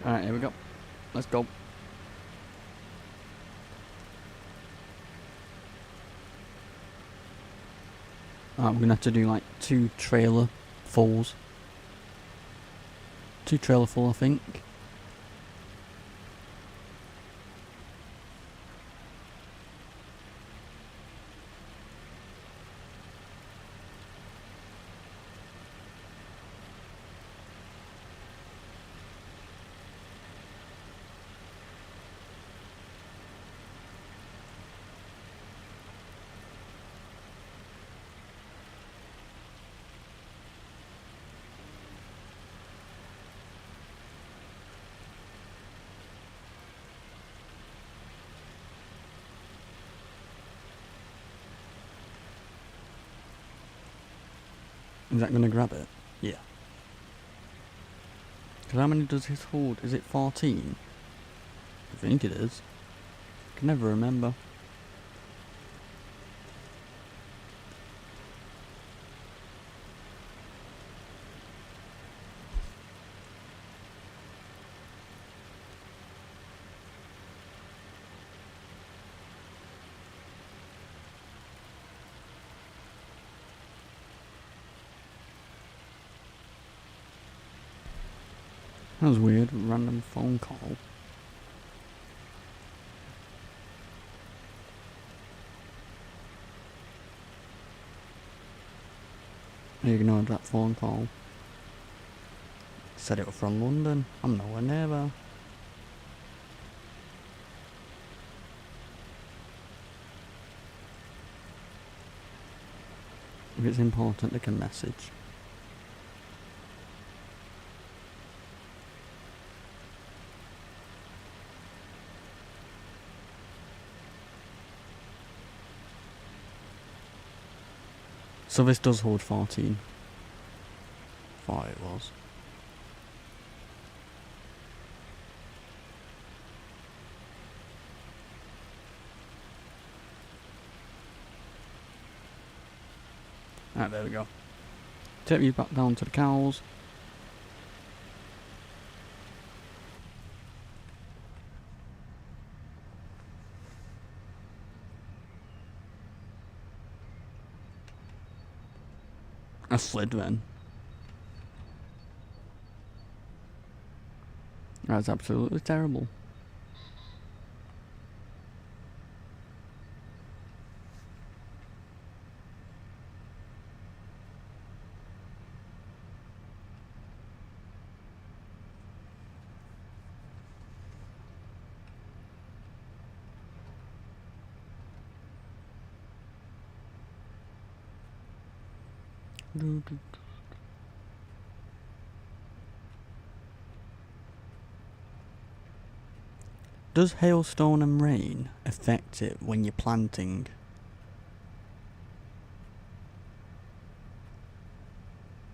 Alright, here we go. Let's go. We're gonna have to do like 2 trailer fulls. 2 trailer full, I think. Is that gonna grab it? Yeah. Because how many does his hold? Is it 14? I think it is. I can never remember. That was weird. Random phone call. I ignored that phone call. Said it was from London. I'm nowhere near there. If it's important, they can message. So this does hold 14. Thought it was. Alright, there we go. Take you back down to the cows. A slid then. That's absolutely terrible. Does hailstone and rain affect it when you're planting?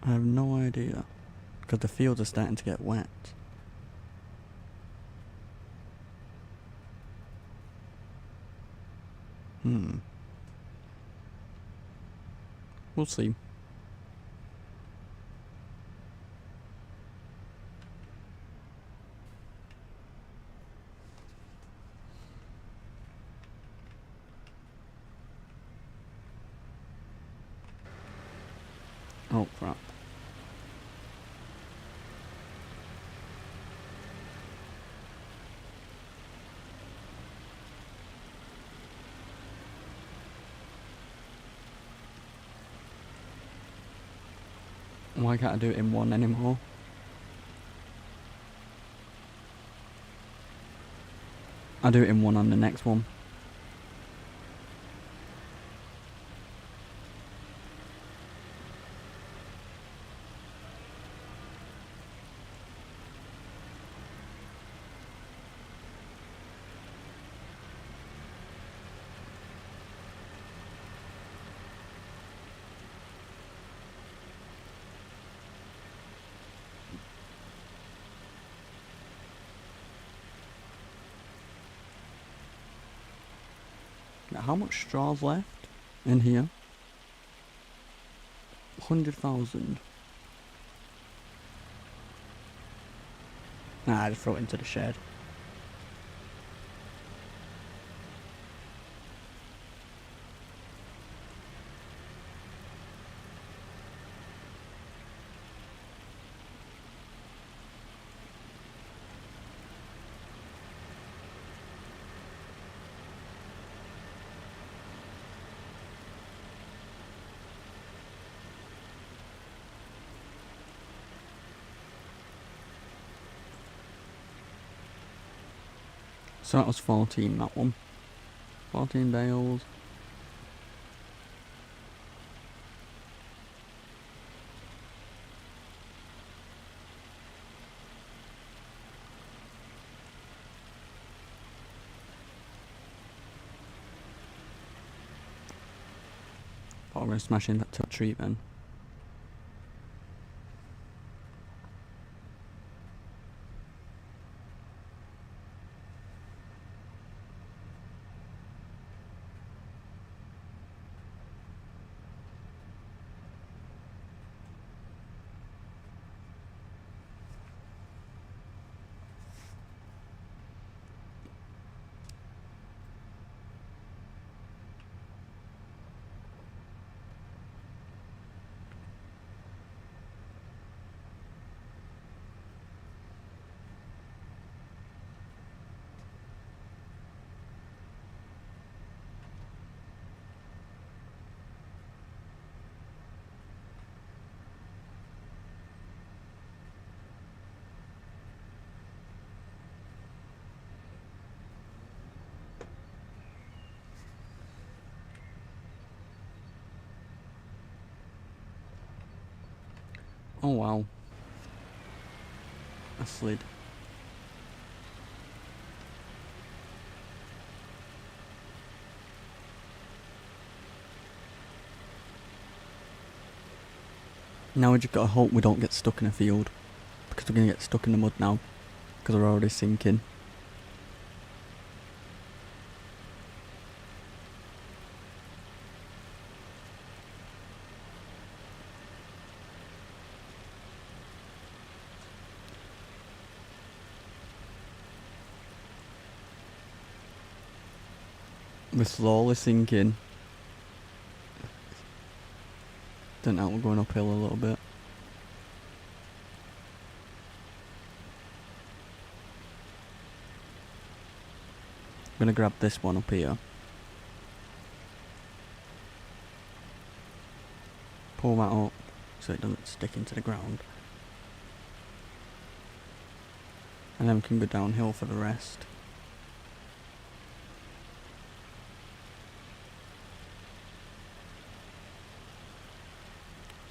I have no idea, because the fields are starting to get wet. We'll see. Oh crap. Why can't I do it in one anymore? I'll do it in one on the next one. Now, how much straw's left in here? 100,000. Nah, I just throw it into the shed. So that was 14, that one. 14 bales. But I'm going to smash in that top tree then. Oh wow. I slid. Now we just gotta hope we don't get stuck in a field. Because we're gonna get stuck in the mud now. Because we're already sinking. We're slowly sinking. Don't know, we're going uphill a little bit. I'm gonna grab this one up here. Pull that up so it doesn't stick into the ground. And then we can go downhill for the rest.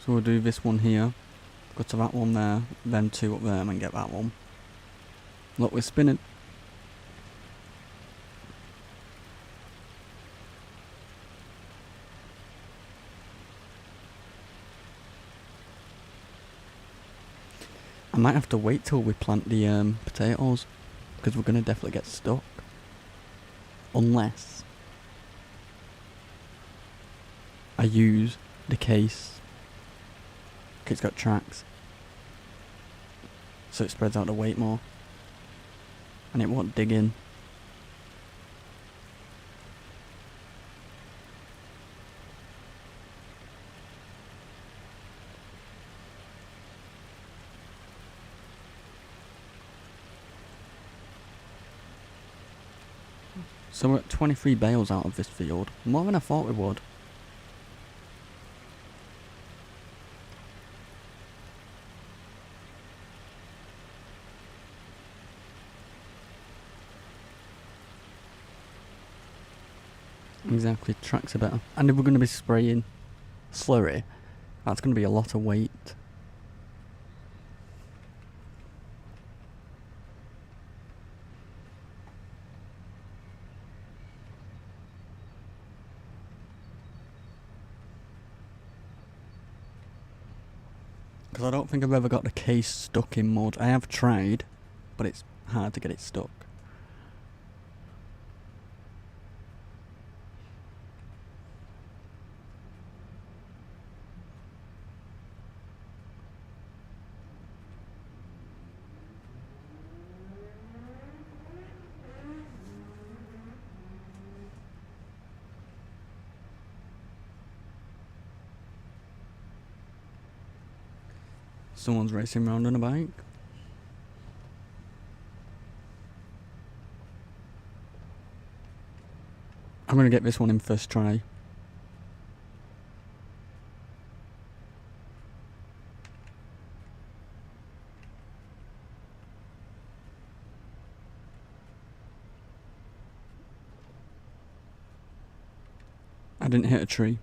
So we'll do this one here, go to that one there, then 2 up there and then get that one. Look, we're spinning. I might have to wait till we plant the potatoes, because we're going to definitely get stuck. Unless I use the case, it's got tracks, so it spreads out the weight more, and it won't dig in. So we're at 23 bales out of this field, more than I thought we would. Exactly, tracks are better. And if we're going to be spraying slurry, that's going to be a lot of weight. Because I don't think I've ever got the case stuck in mud. I have tried, but it's hard to get it stuck. Someone's racing around on a bike. I'm going to get this one in first try. I didn't hit a tree.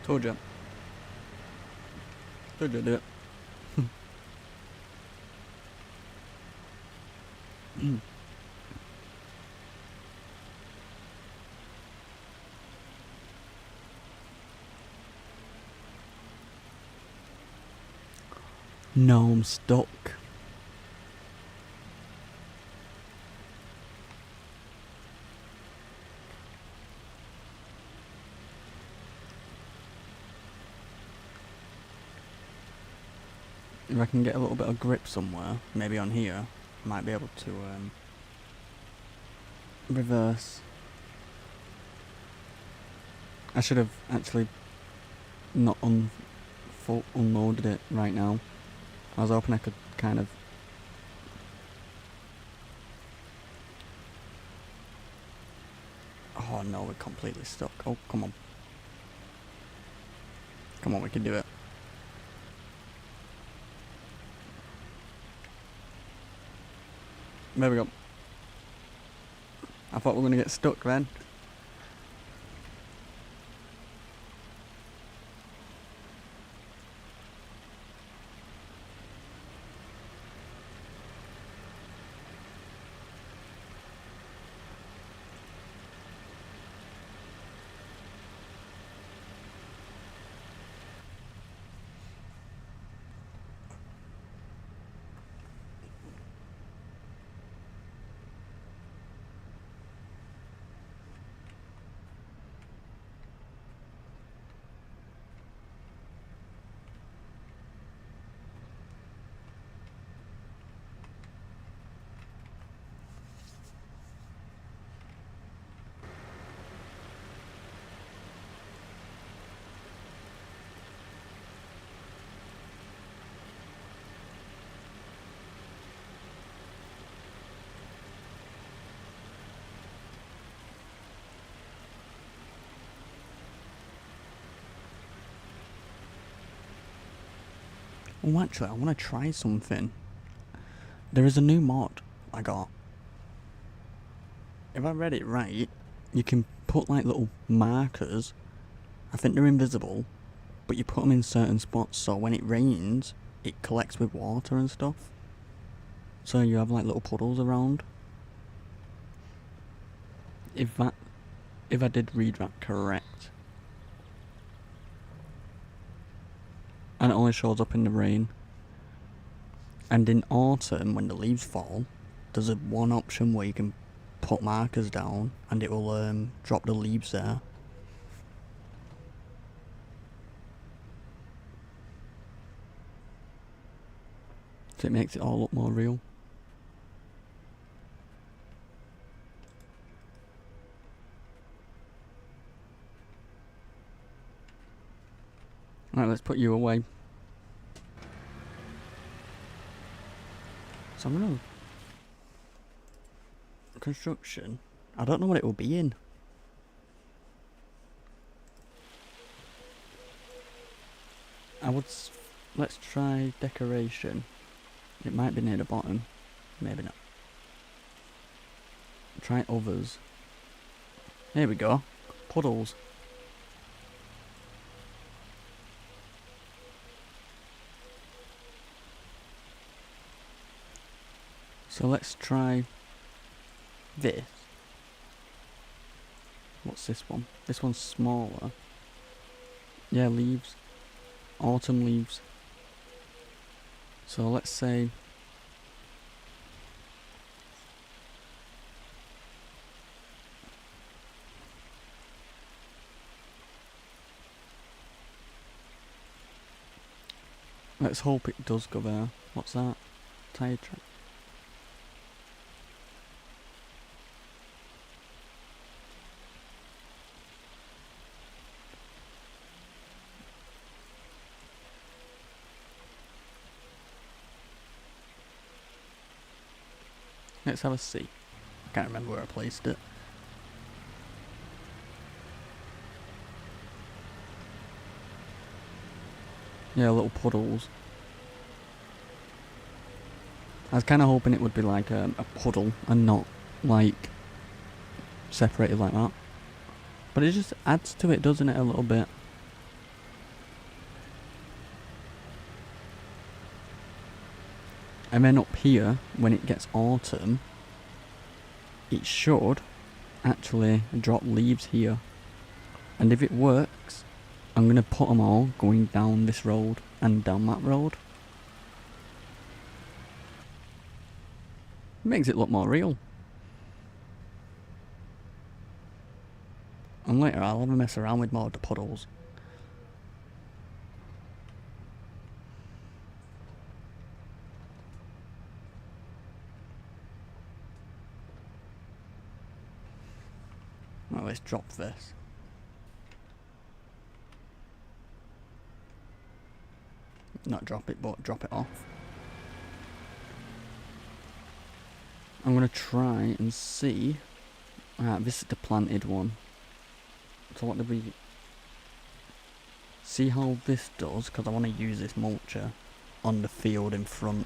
Told you. Told you to do it. No, I'm stuck. If I can get a little bit of grip somewhere, maybe on here, I might be able to reverse. I should have actually not unloaded it right now. I was hoping I could kind of... Oh no, we're completely stuck. Oh, come on. Come on, we can do it. There we go. I thought we were going to get stuck then. Oh, actually, I want to try something. There is a new mod I got. If I read it right, you can put like little markers. I think they're invisible, but you put them in certain spots so when it rains, it collects with water and stuff. So you have like little puddles around. If I did read that correct. And it only shows up in the rain. And in autumn, when the leaves fall, there's a one option where you can put markers down and it will drop the leaves there. So it makes it all look more real. Right, let's put you away. So I'm gonna... Construction. I don't know what it will be in. Let's try decoration. It might be near the bottom. Maybe not. Try others. Here we go. Puddles. So let's try this. What's this one? This one's smaller. Yeah, leaves. Autumn leaves. So let's say... Let's hope it does go there. What's that? Tire track. Let's have a see. I can't remember where I placed it. Yeah, little puddles. I was kind of hoping it would be like a puddle and not like separated like that. But it just adds to it, doesn't it, a little bit? And then up here, when it gets autumn, it should actually drop leaves here. And if it works, I'm going to put them all going down this road and down that road. It makes it look more real. And later I'll have a mess around with more of the puddles. Well, let's drop this. Not drop it, but drop it off. I'm going to try and see... this is the planted one. So what did we... See how this does, because I want to use this mulcher on the field in front.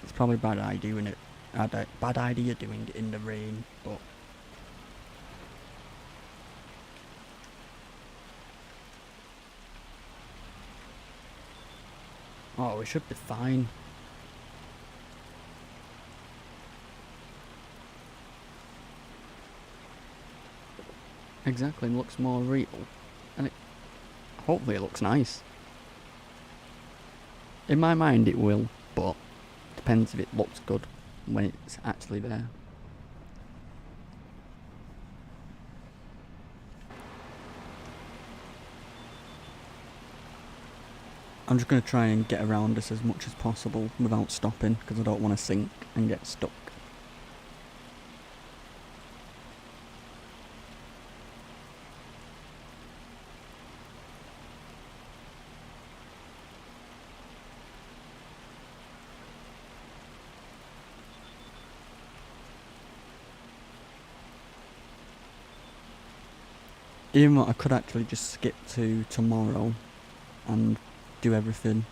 It's probably a bad idea doing it. Bad idea doing it in the rain, but... Oh, we should be fine. Exactly, it looks more real. And hopefully it looks nice. In my mind it will, but depends if it looks good when it's actually there. I'm just going to try and get around this as much as possible without stopping, because I don't want to sink and get stuck. Even though I could actually just skip to tomorrow and do everything.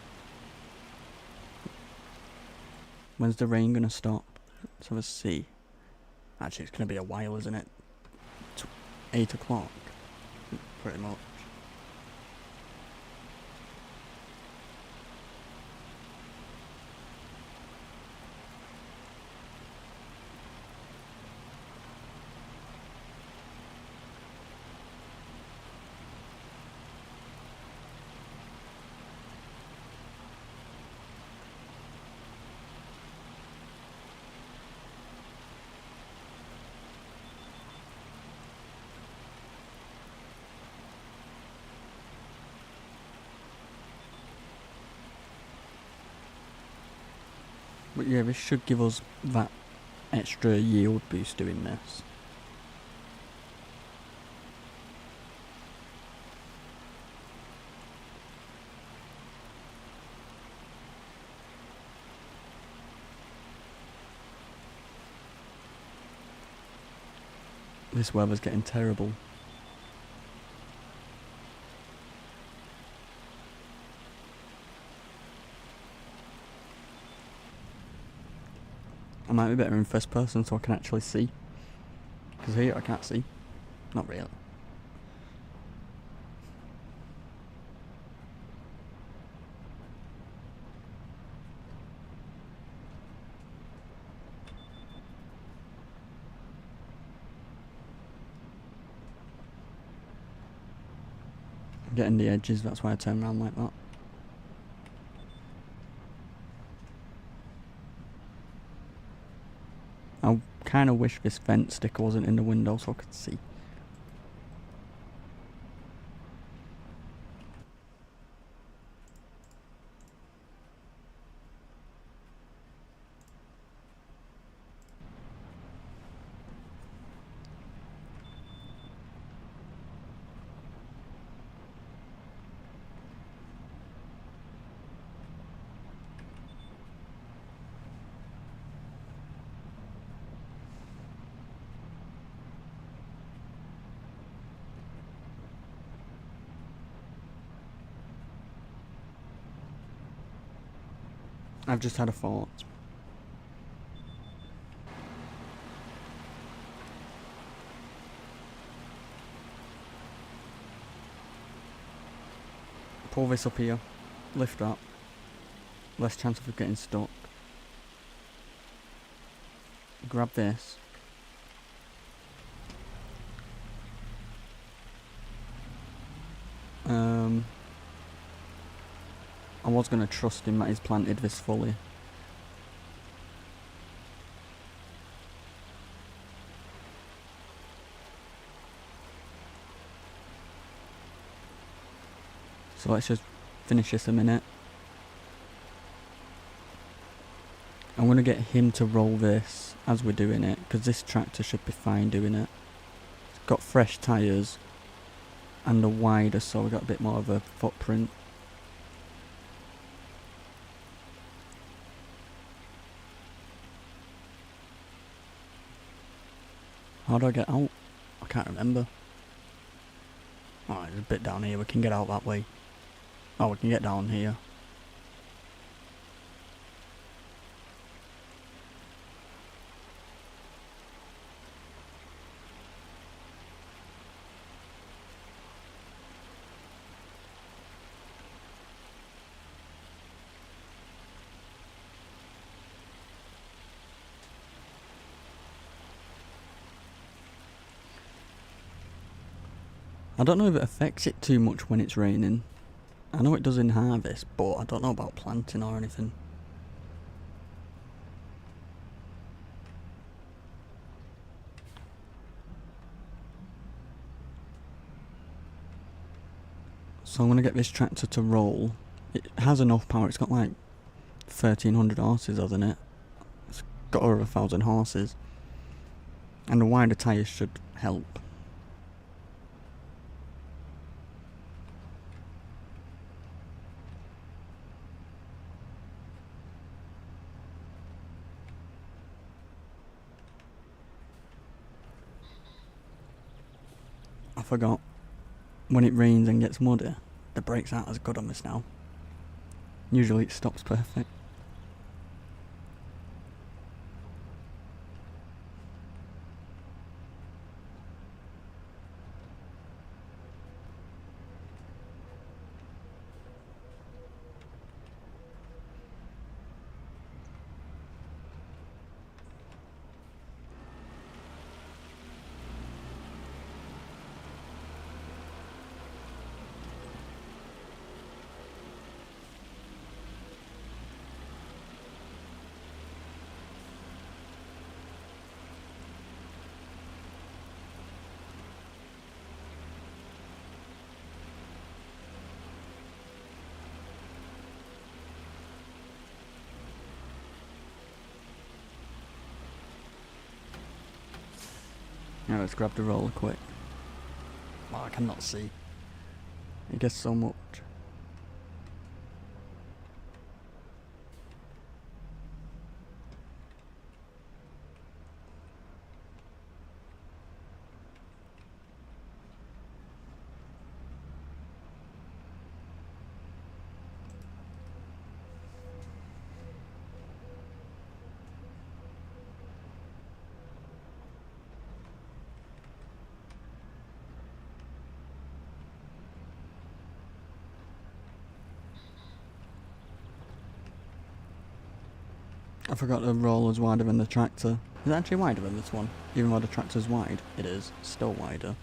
When's the rain gonna stop? Let's have a see. Actually, it's gonna be a while, isn't it? 8 o'clock, pretty much. But yeah, this should give us that extra yield boost doing this. This weather's getting terrible. I might be better in first person so I can actually see. Because here I can't see. Not really. I'm getting the edges, that's why I turn around like that. I kind of wish this vent sticker wasn't in the window so I could see. I've just had a thought. Pull this up here, lift up, less chance of it getting stuck. Grab this. I was going to trust him that he's planted this fully. So let's just finish this a minute. I'm going to get him to roll this as we're doing it, because this tractor should be fine doing it. It's got fresh tyres and a wider, so we've got a bit more of a footprint. How do I get out? I can't remember. Oh, there's a bit down here, we can get out that way. Oh, we can get down here. I don't know if it affects it too much when it's raining. I know it does in harvest, but I don't know about planting or anything. So I'm going to get this tractor to roll. It has enough power, it's got like 1300 horses, hasn't it? It's got over 1000 horses. And the wider tyres should help. I forgot. When it rains and gets muddy, the brakes aren't as good on this now. Usually it stops perfect. Now let's grab the roller quick. Oh, I cannot see. It gets so much. I forgot the roller's wider than the tractor. Is it actually wider than this one? Even though the tractor's wide, it is still wider.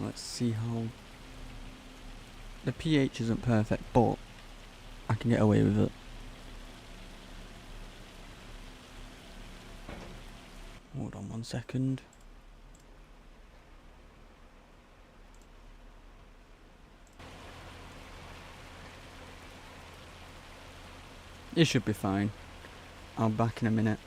Let's see how... The pH isn't perfect, but I can get away with it. Hold on 1 second. It should be fine. I'll be back in a minute.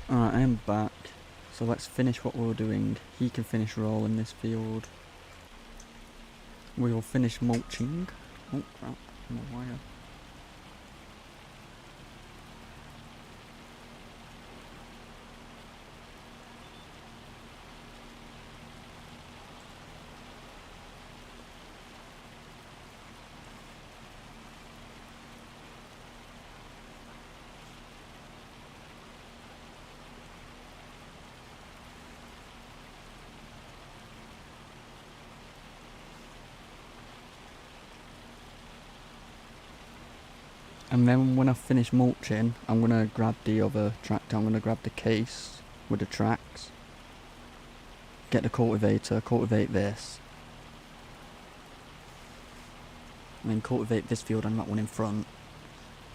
Alright, I am back. So let's finish what we're doing. He can finish rolling this field. We will finish mulching. Oh crap, no wire. And then when I finish mulching, I'm going to grab the other tractor. I'm going to grab the case with the tracks. Get the cultivator, cultivate this. And then cultivate this field and that one in front.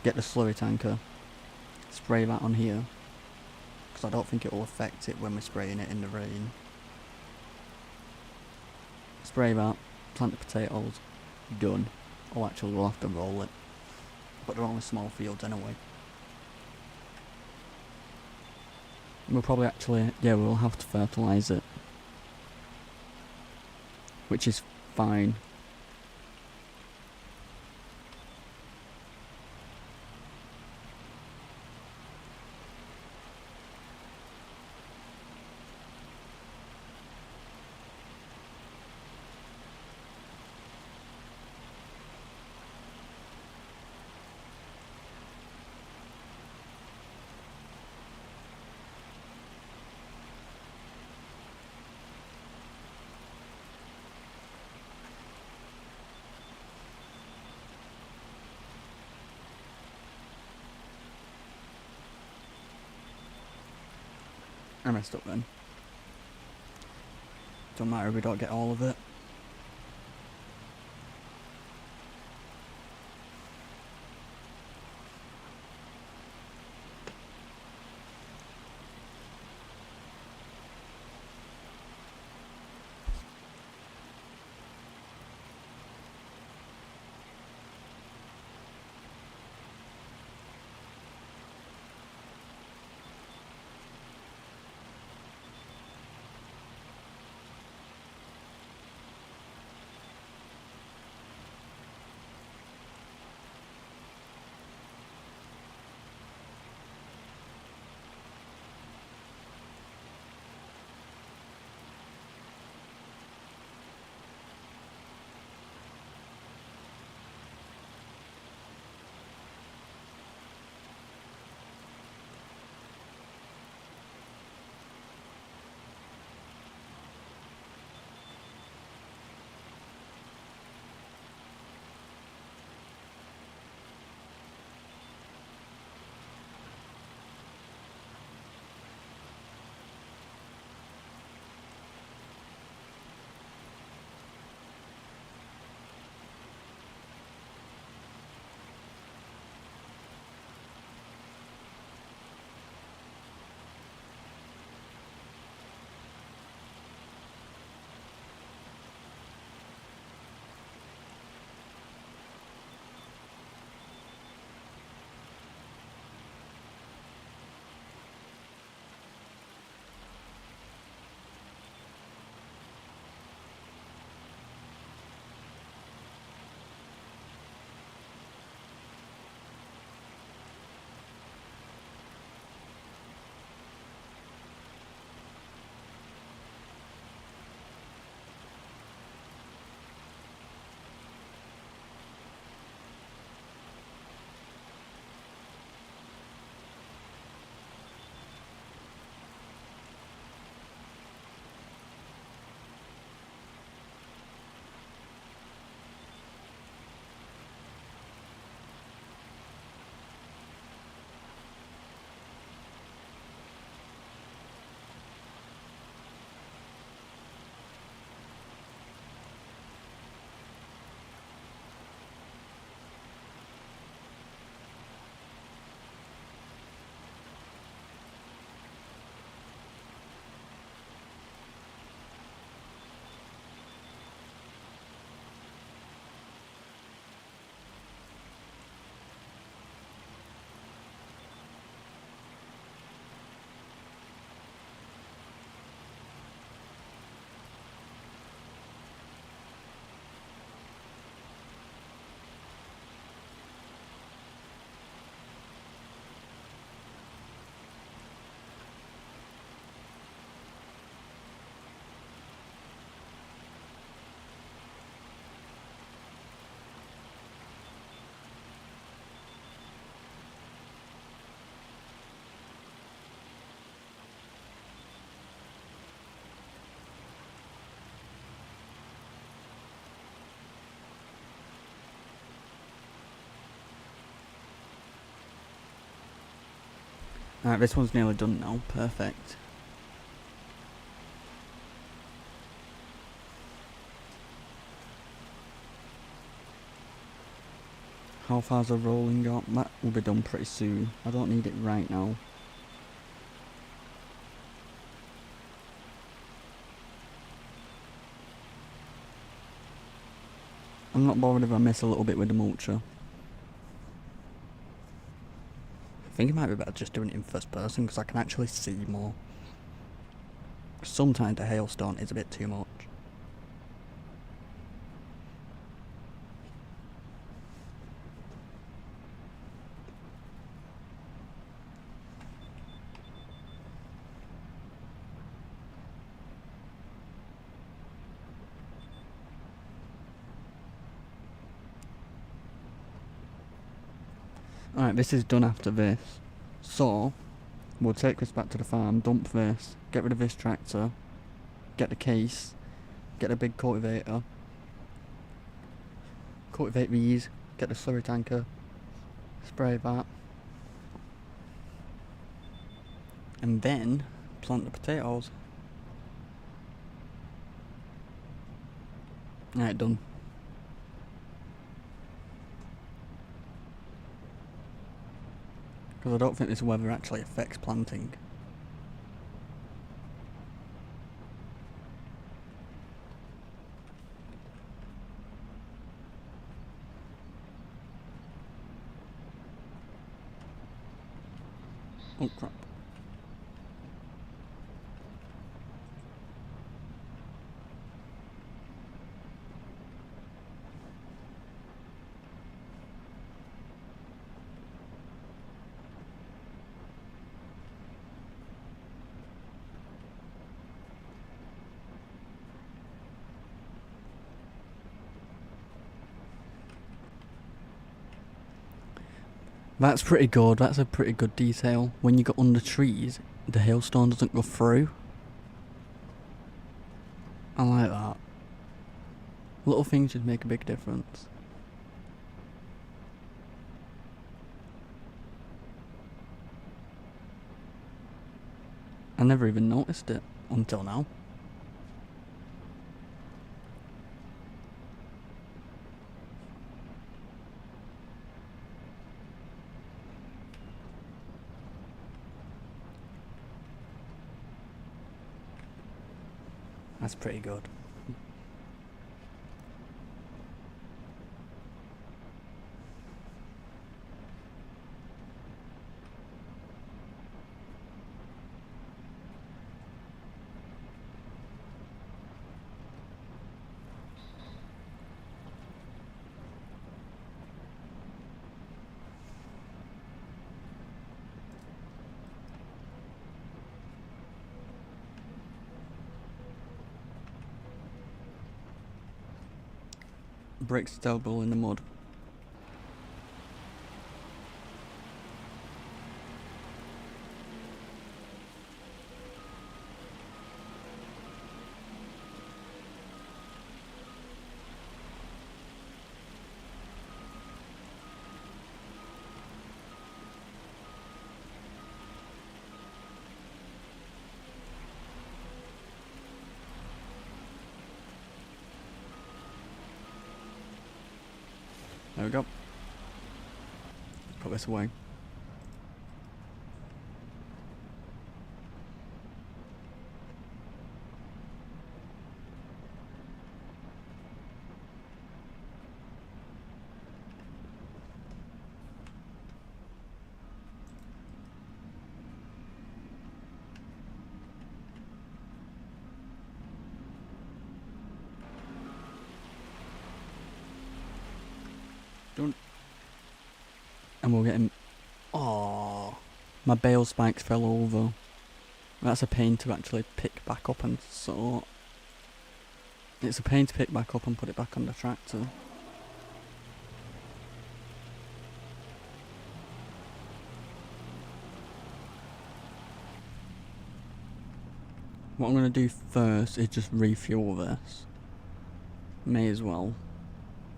Get the slurry tanker. Spray that on here. Because I don't think it will affect it when we're spraying it in the rain. Spray that. Plant the potatoes. Done. Oh, actually we'll have to roll it. But they're only small fields anyway. We'll probably actually, yeah, we'll have to fertilise it. Which is fine. I messed up then. Don't matter if we don't get all of it. Alright, this one's nearly done now. Perfect. How far's the rolling got? That will be done pretty soon. I don't need it right now. I'm not bothered if I miss a little bit with the mulcher. I think it might be better just doing it in first person because I can actually see more. Sometimes the hailstone is a bit too much. Alright, this is done after this. So, we'll take this back to the farm, dump this, get rid of this tractor, get the case, get a big cultivator, cultivate these, get the slurry tanker, spray that, and then plant the potatoes. Alright, done. Because I don't think this weather actually affects planting. Oh crap. That's pretty good, that's a pretty good detail. When you go under trees, the hailstone doesn't go through. I like that. Little things just make a big difference. I never even noticed it until now. That's pretty good. Bricks stable in the mud. There we go. Put this away. Done. And we'll get him. Oh, my bale spikes fell over. That's a pain to actually pick back up and sort. It's a pain to pick back up and put it back on the tractor. What I'm going to do first is just refuel this. May as well.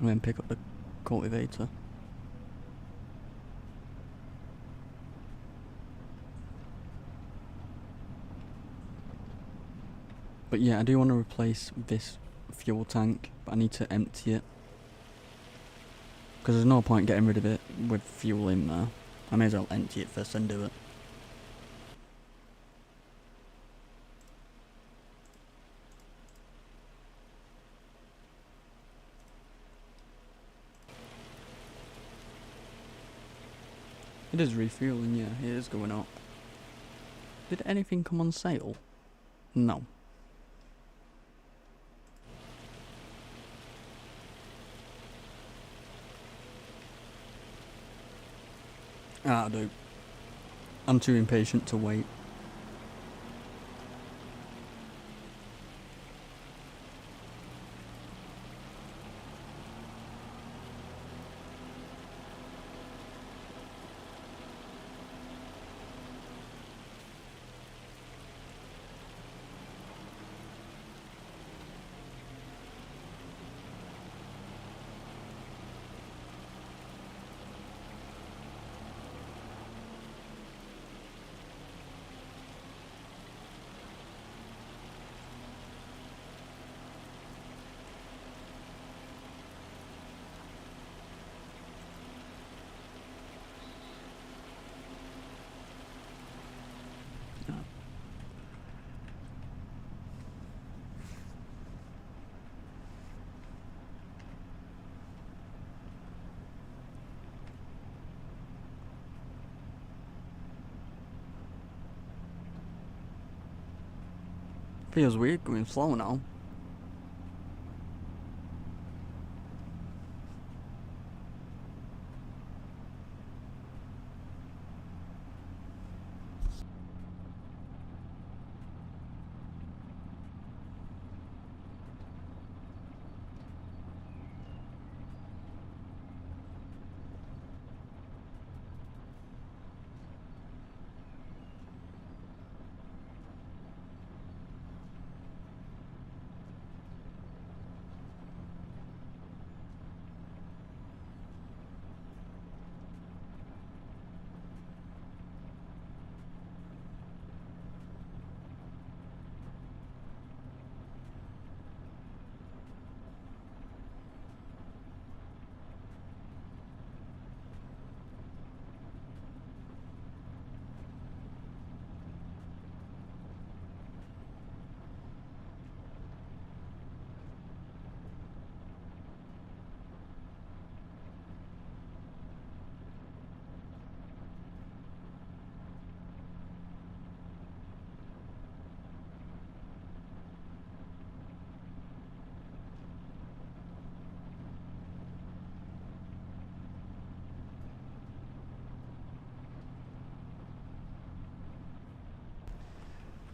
And then pick up the cultivator. But yeah, I do want to replace this fuel tank, but I need to empty it. Because there's no point getting rid of it with fuel in there. I may as well empty it first and do it. It is refueling, yeah, it is going up. Did anything come on sale? No. Ah, I do. I'm too impatient to wait. Feels weird going slow now.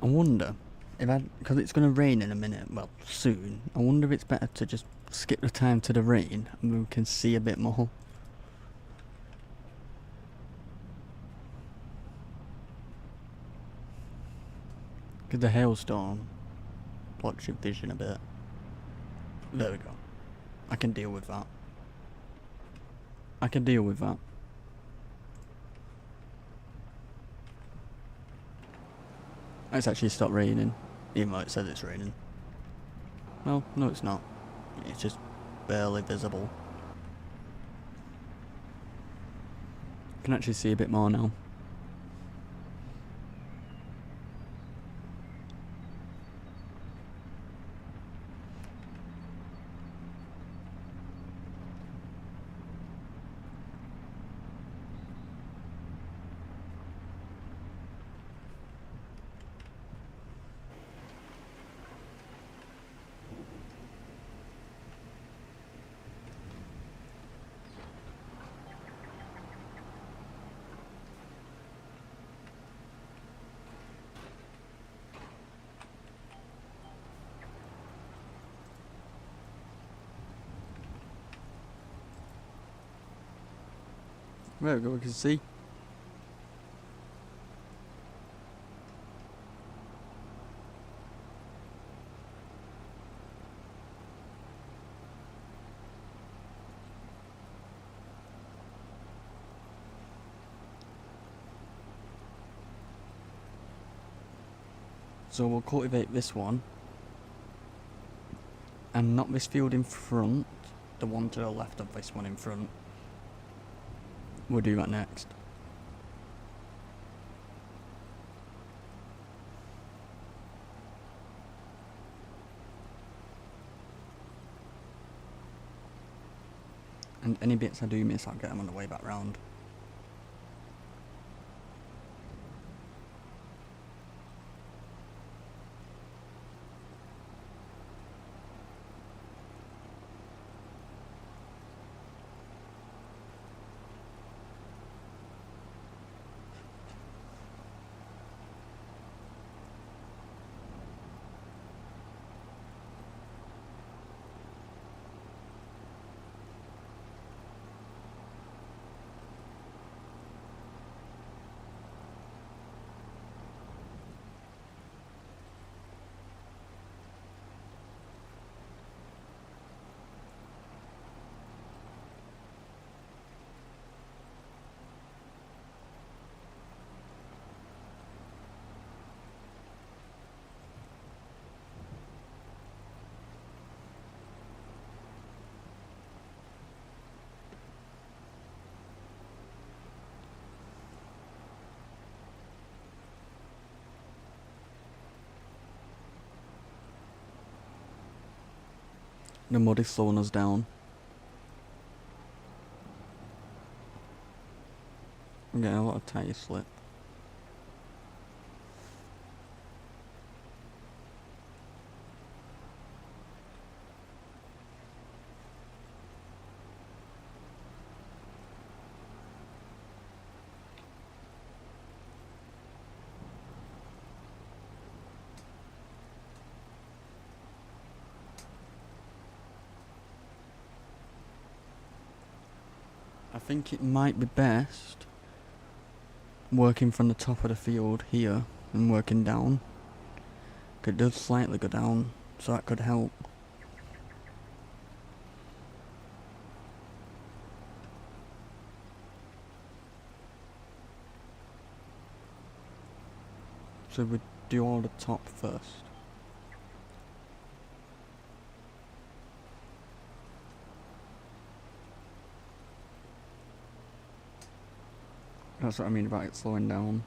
I wonder if because it's going to rain in a minute, well, soon, I wonder if it's better to just skip the time to the rain and we can see a bit more. Because the hailstorm blocks your vision a bit. There we go. I can deal with that. I can deal with that. It's actually stopped raining, even though it says it's raining. Well, no it's not. It's just barely visible. I can actually see a bit more now. There we go, we can see. So we'll cultivate this one And not this field in front, the one to the left of this one in front. We'll do that next. And any bits I do miss, I'll get them on the way back round. The mud is slowing us down. I'm getting a lot of tyre slip. I think it might be best working from the top of the field here and working down. It does slightly go down, so that could help. So we do all the top first. That's what I mean about it slowing down.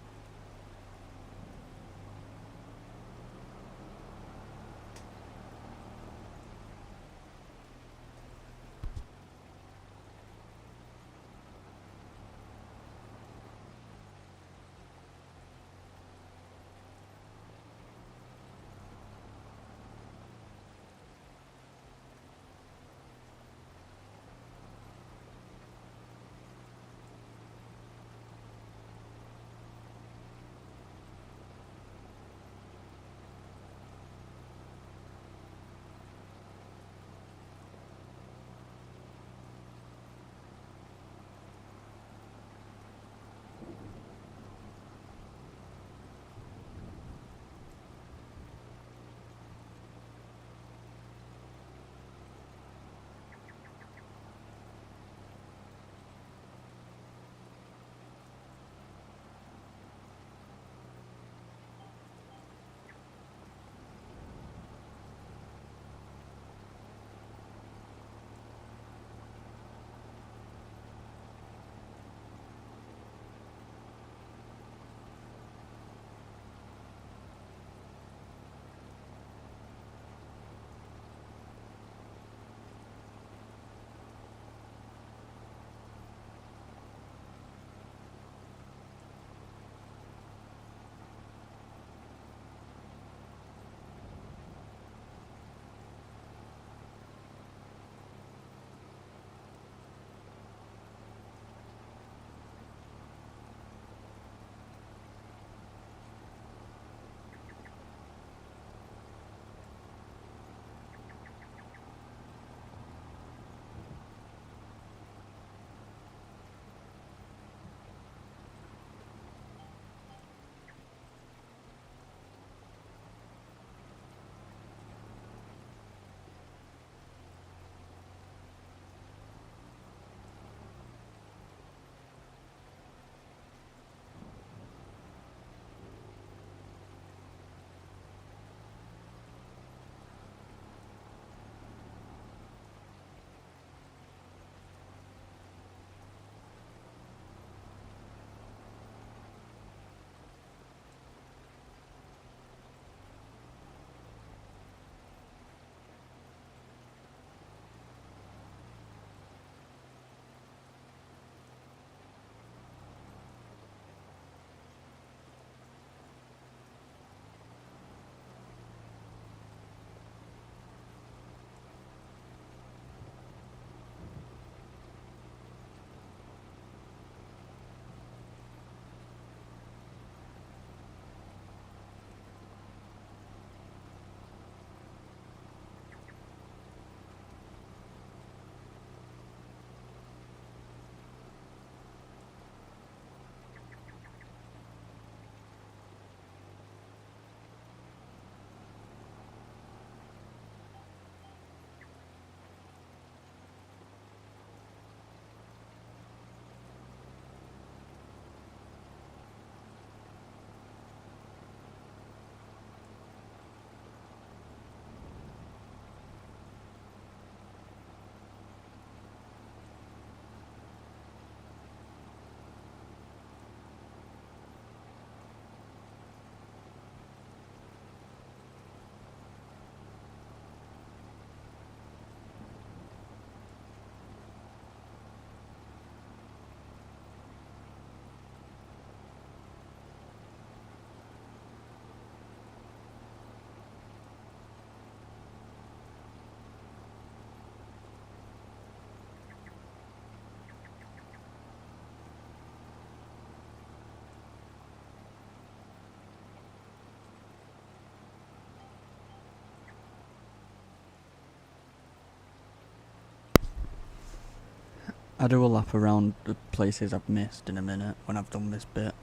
I'll do a lap around the places I've missed in a minute when I've done this bit.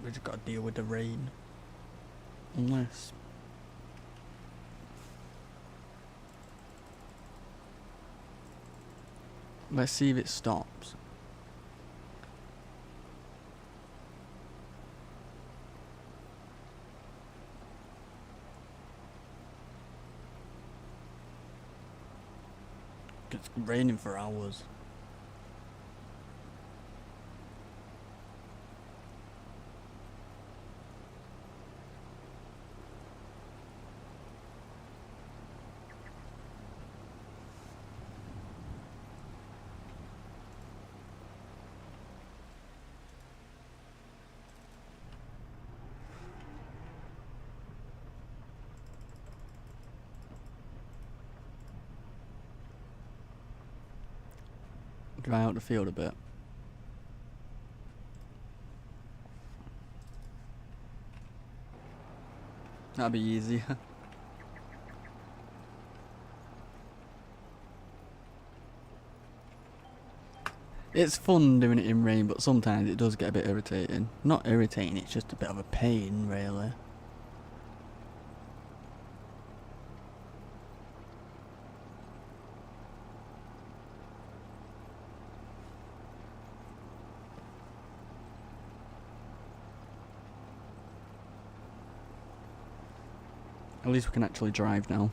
We just gotta deal with the rain. Unless... Let's see if it stops. It's raining for hours. Dry out the field a bit. That'd be easier. It's fun doing it in rain, but sometimes it does get a bit irritating. Not irritating, it's just a bit of a pain, really. At least we can actually drive now.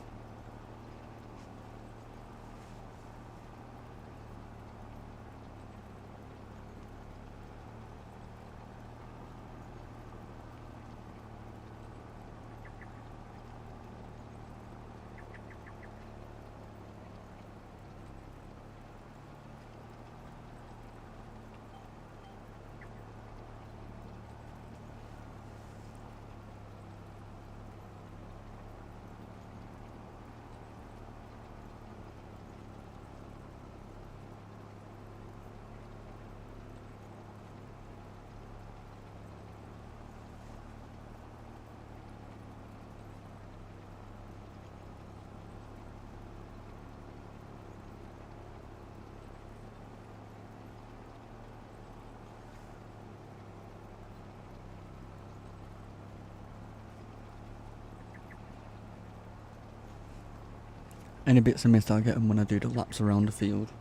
Any bits I missed, I'll get them when I do the laps around the field.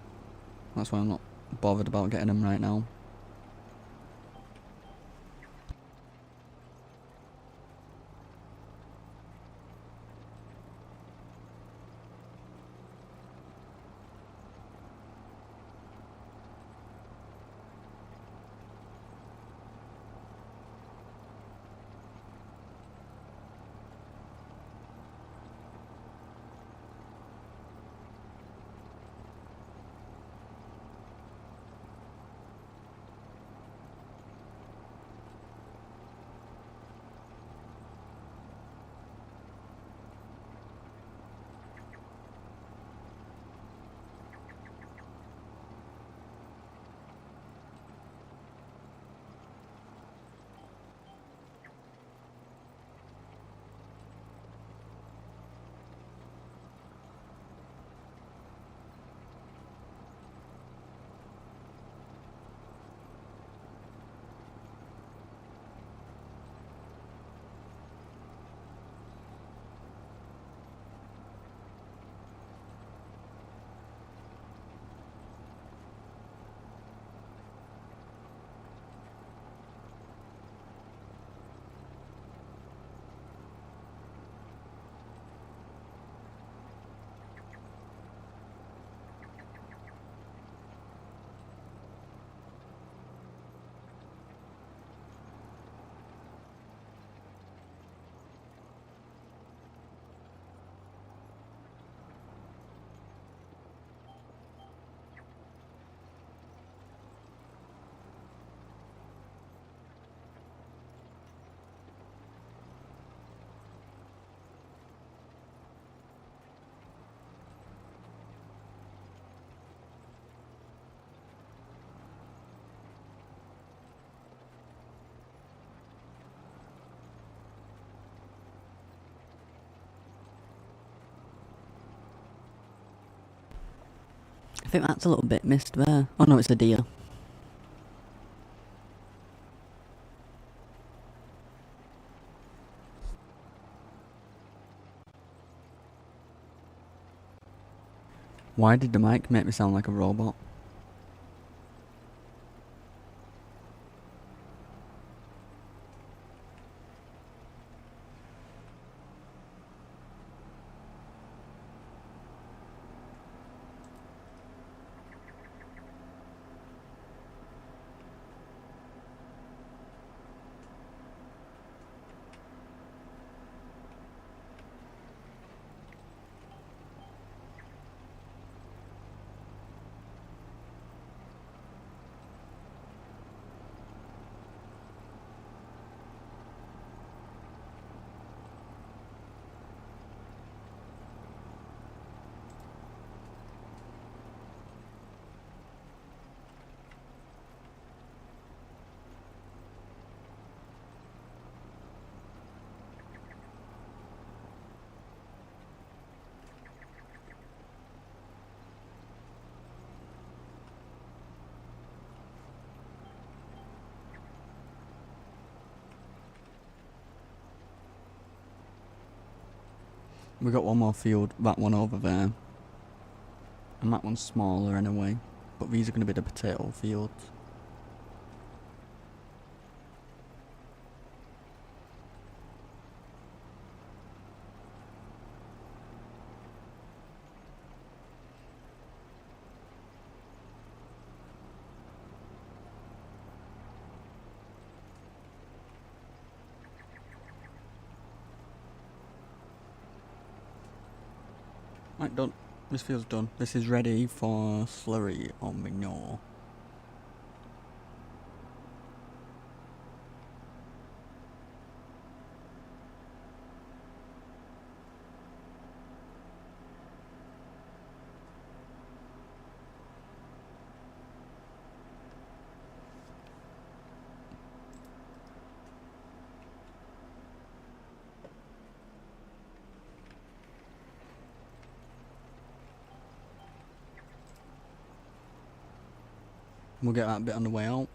That's why I'm not bothered about getting them right now. I think that's a little bit missed there. Oh no, it's a deer. Why did the mic make me sound like a robot? We got one more field, that one over there. And that one's smaller anyway. But these are going to be the potato fields. Right, done. This field's done. This is ready for slurry or manure. We'll get that bit on the way out.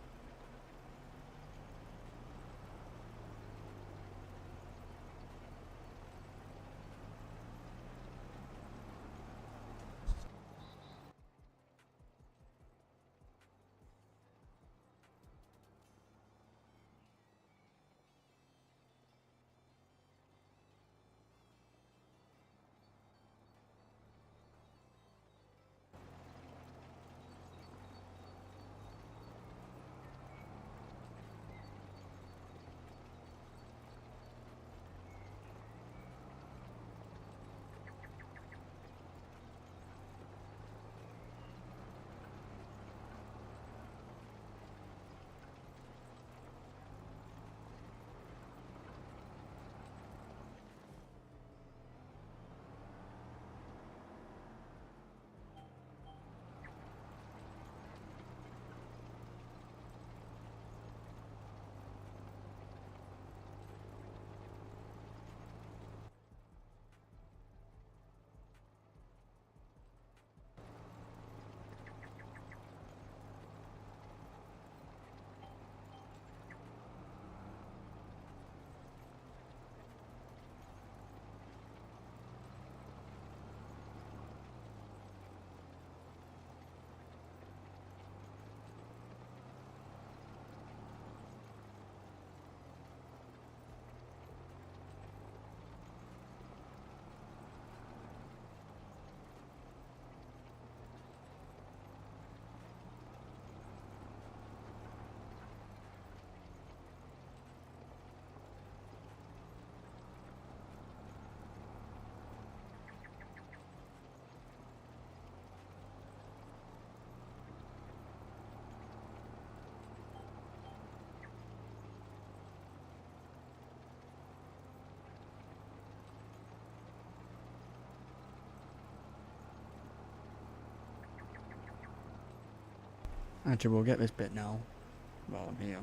Actually, we'll get this bit now while I'm here.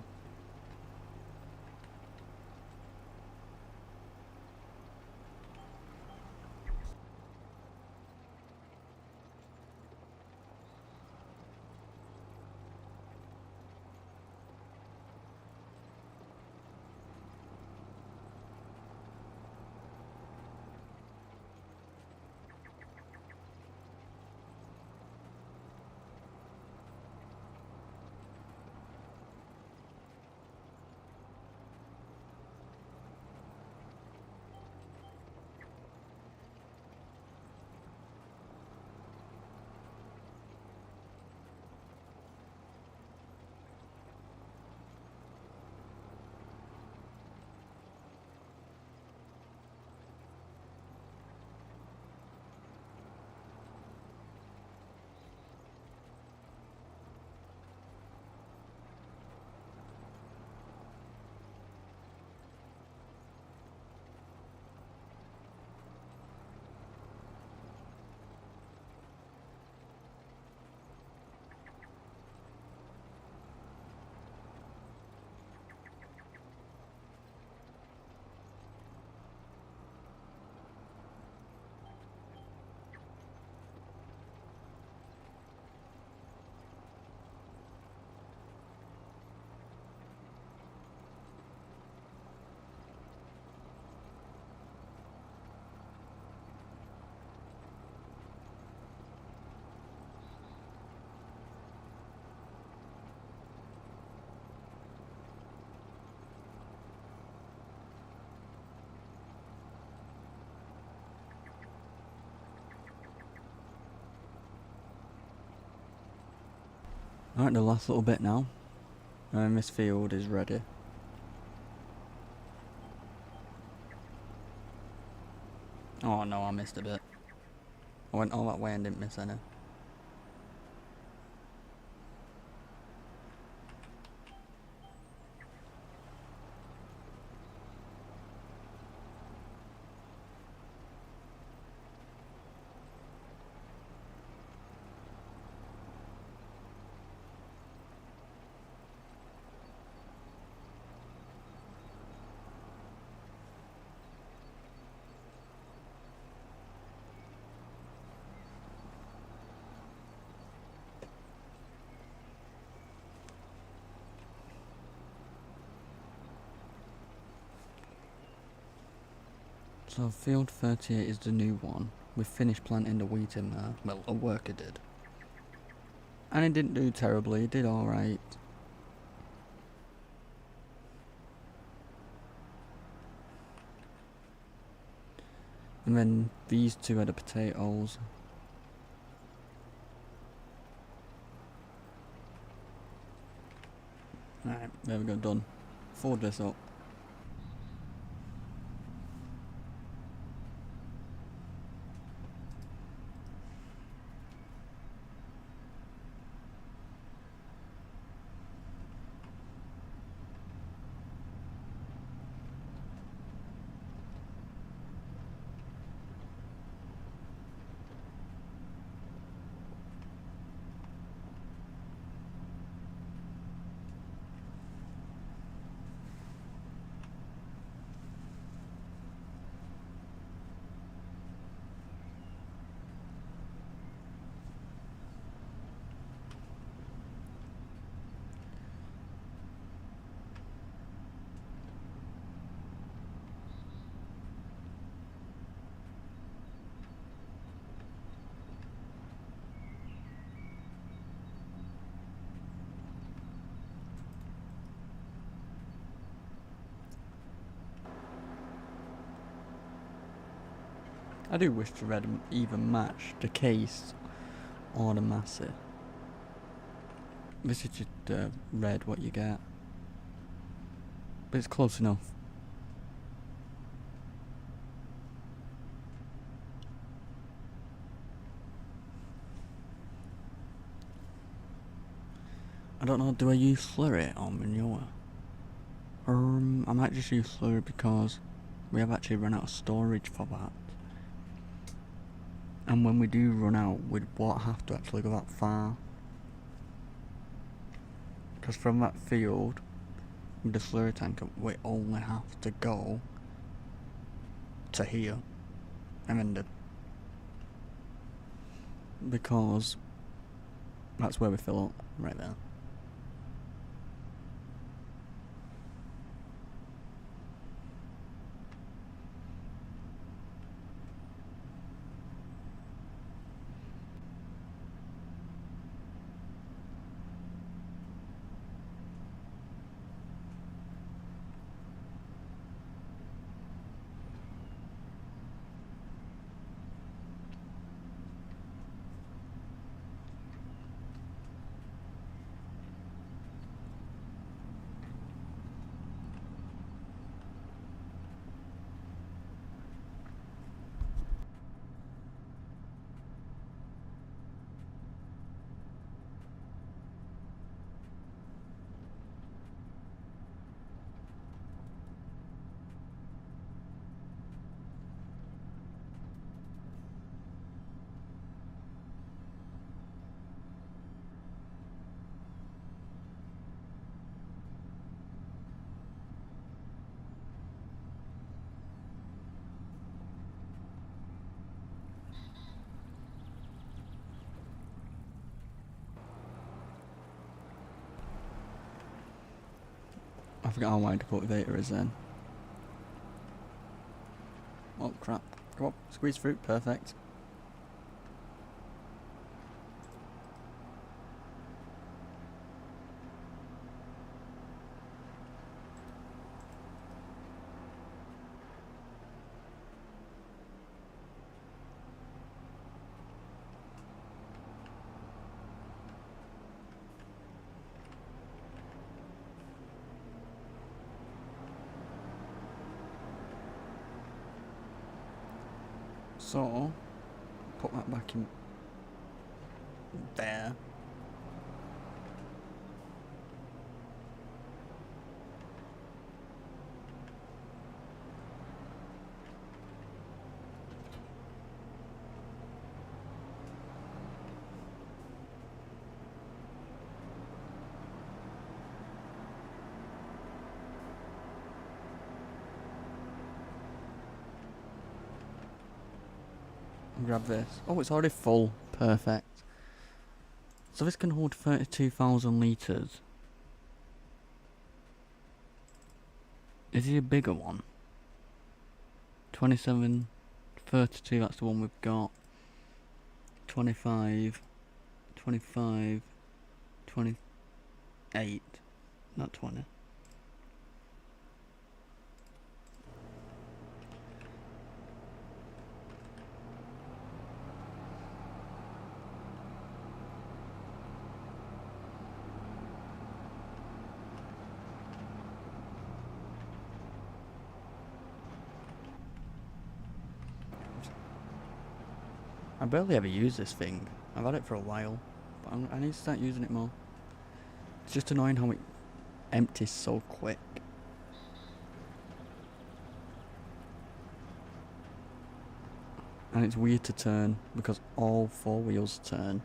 Alright, the last little bit now. And this field is ready. Oh no, I missed a bit. I went all that way and didn't miss any. So field 38 is the new one. We finished planting the wheat in there. Well, a worker did. And it didn't do terribly, it did alright. And then these two are the potatoes. Alright, there we go, done. Forward this up. I do wish the red even match the case or the massey. This is just red what you get. But it's close enough. I don't know, do I use slurry or manure? I might just use slurry because we have actually run out of storage for that. And when we do run out, we won't have to actually go that far. Because from that field, with the slurry tanker, we only have to go to here. And then because that's where we fill up, right there. I forgot how wide the cultivator is then. Oh crap. Come on, squeeze through, perfect. So, put that back in there. Grab this. Oh, it's already full. Perfect. So this can hold 32,000 litres. Is it a bigger one? 27, 32, that's the one we've got. 25, 25, 28, not 20. I barely ever use this thing. I've had it for a while, but I need to start using it more. It's just annoying how it empties so quick. And it's weird to turn because all four wheels turn.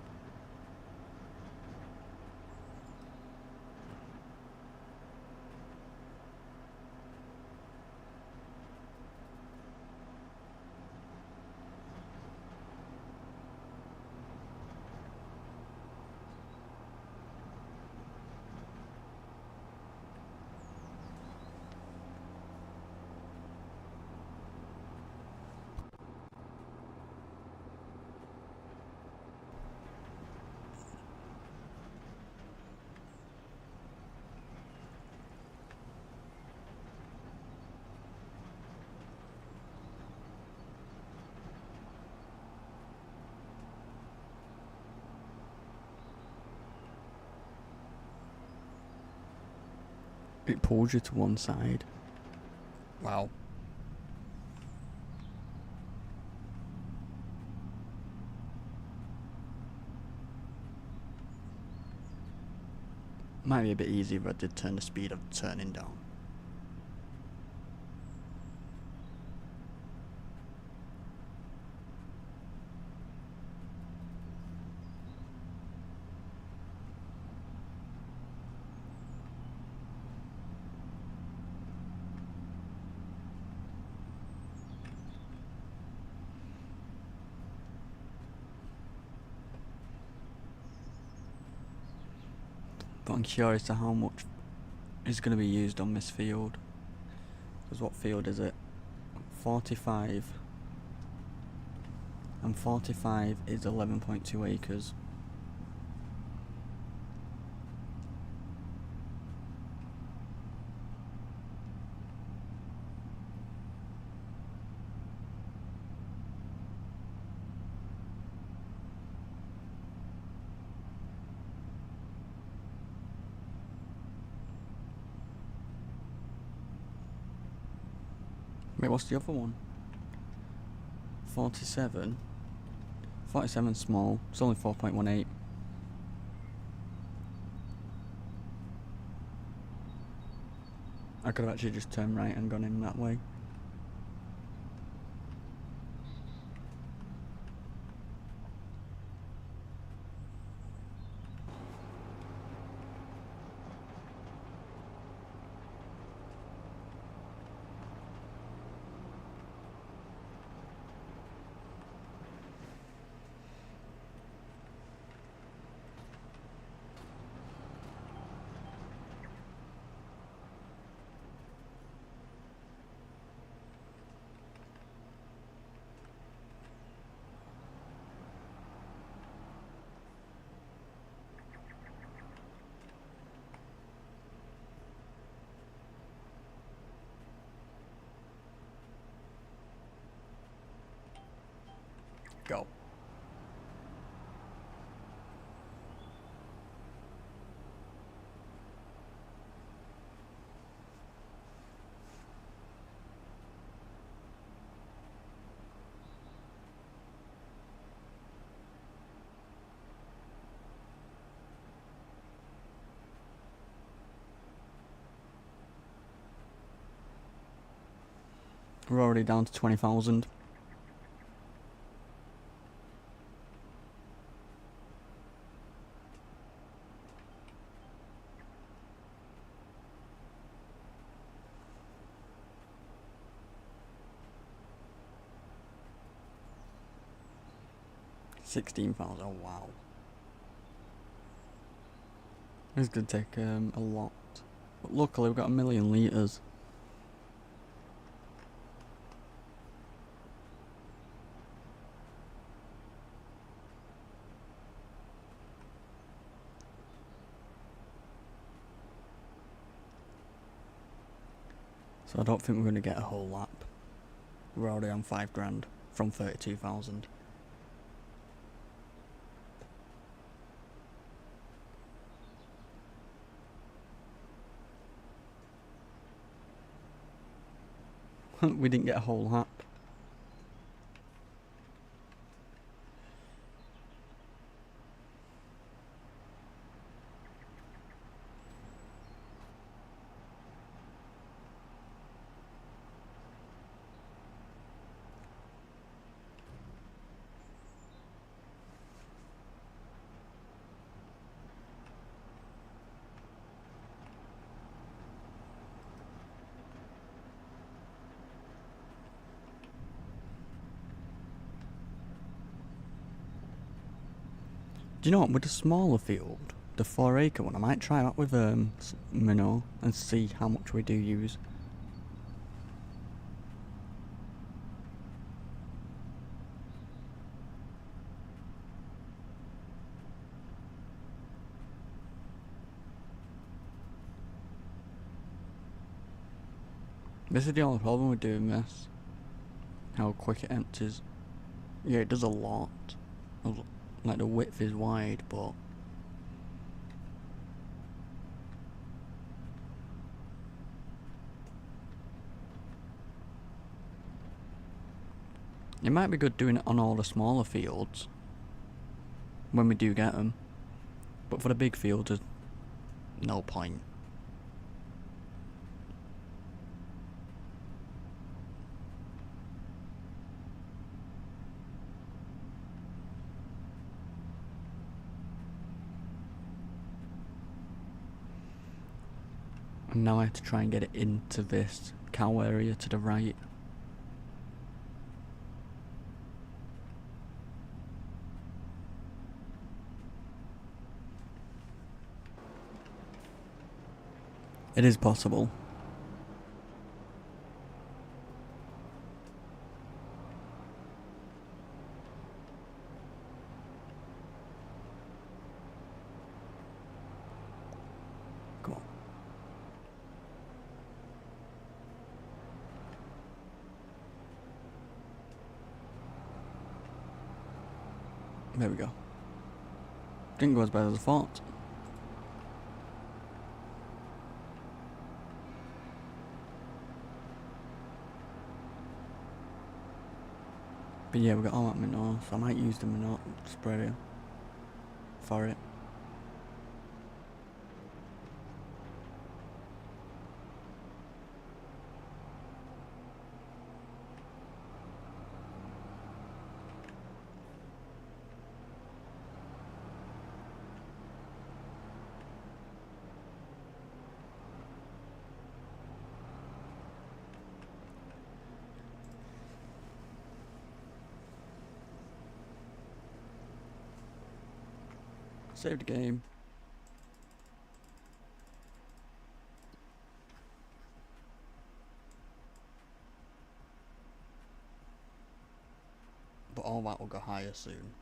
It pulls you to one side. Wow. Might be a bit easier if I did turn the speed of turning down. But I'm curious to how much is going to be used on this field. Because what field is it? 45. And 45 is 11.2 acres. Wait, what's the other one? 47. 47 small. It's only 4.18. I could have actually just turned right and gone in that way. Go. We're already down to 20,000. $16,000. Oh wow. This could take a lot. But luckily we've got 1,000,000 litres. So I don't think we're going to get a whole lap. We're already on 5 grand from 32,000. We didn't get a whole lap. Do you know what, with the smaller field, the 4-acre one, I might try that with manure and see how much we do use. This is the only problem with doing this. How quick it empties. Yeah, it does a lot. Like the width is wide, but it might be good doing it on all the smaller fields when we do get them, but for the big fields there's no point. And now I have to try and get it into this cow area to the right. It is possible. Come on. There we go. Didn't go as bad as I thought. But yeah, we got all that manure, so I might use the manure sprayer for it. Save the game. But all that will go higher soon.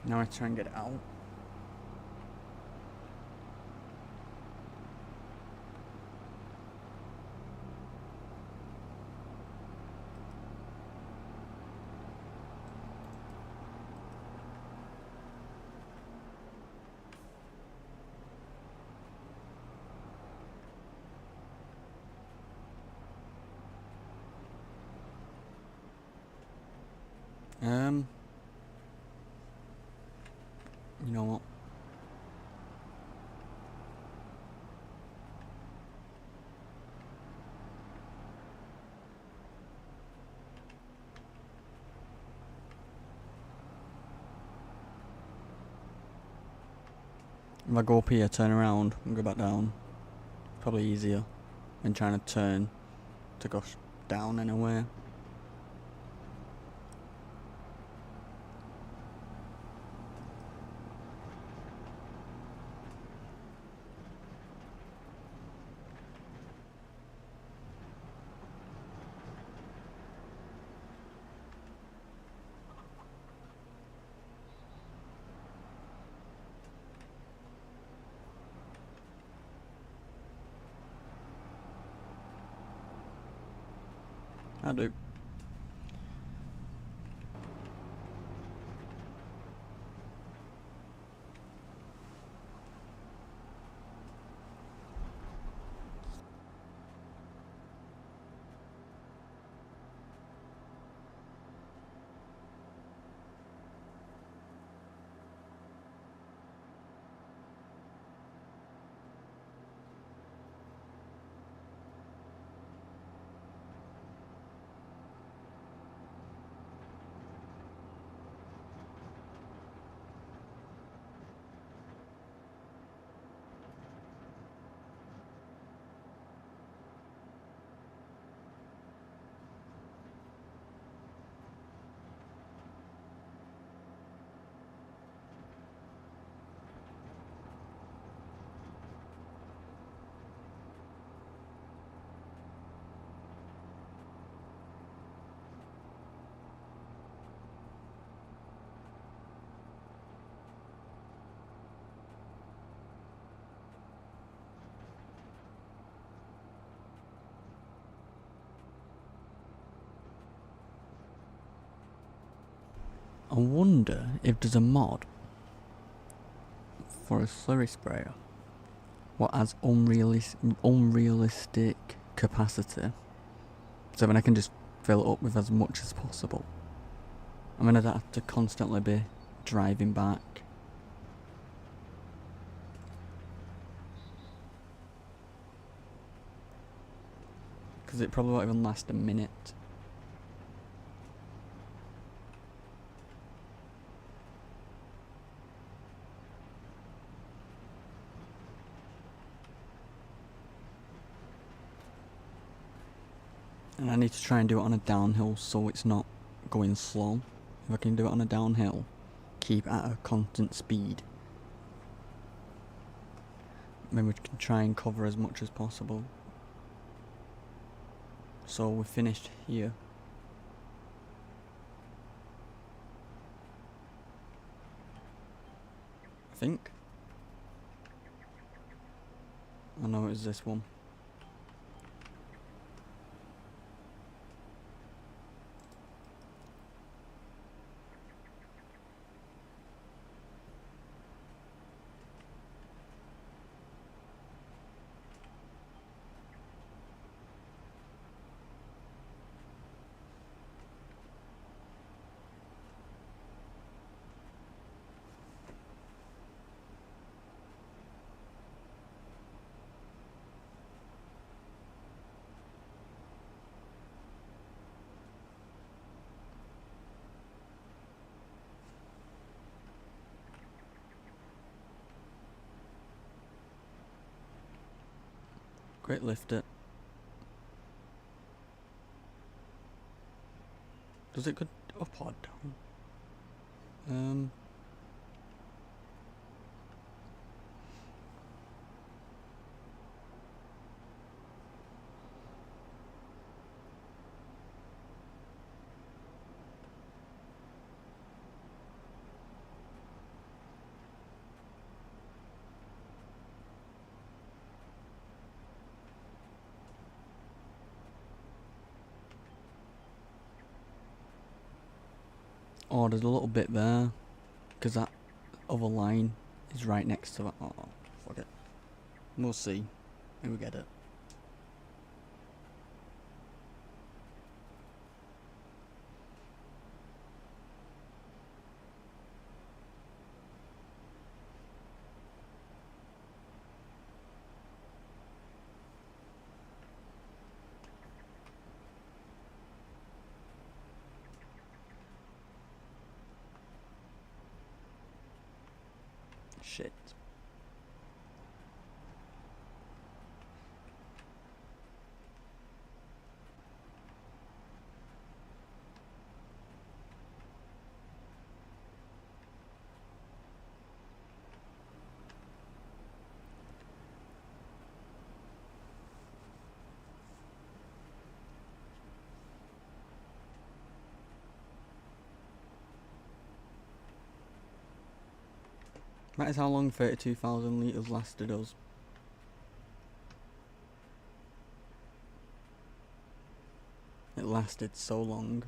Now I try and get it out. You know what? If I go up here, turn around, and go back down, probably easier than trying to turn to go down anyway. I do. I wonder if there's a mod for a slurry sprayer what has unrealistic capacity, so then I can just fill it up with as much as possible. I'm gonna have to constantly be driving back. Because it probably won't even last a minute. And I need to try and do it on a downhill so it's not going slow. If I can do it on a downhill, keep at a constant speed, then we can try and cover as much as possible. So we're finished here. I think. I know it was this one. Great lift it. Does it go up or down? Oh, there's a little bit there, because that other line is right next to it. Oh, fuck it. We'll see. Maybe we get it. Shit. That is how long 32,000 litres lasted us. It lasted so long.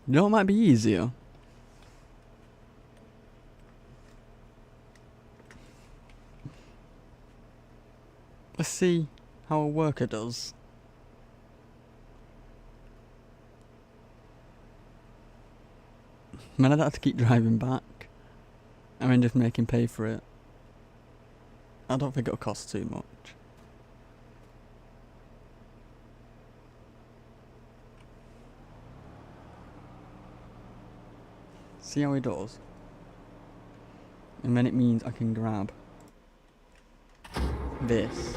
You know what might be easier? Let's see how a worker does. Man, I'd have to keep driving back. I mean, just make him pay for it. I don't think it'll cost too much. See how he does? And then it means I can grab this.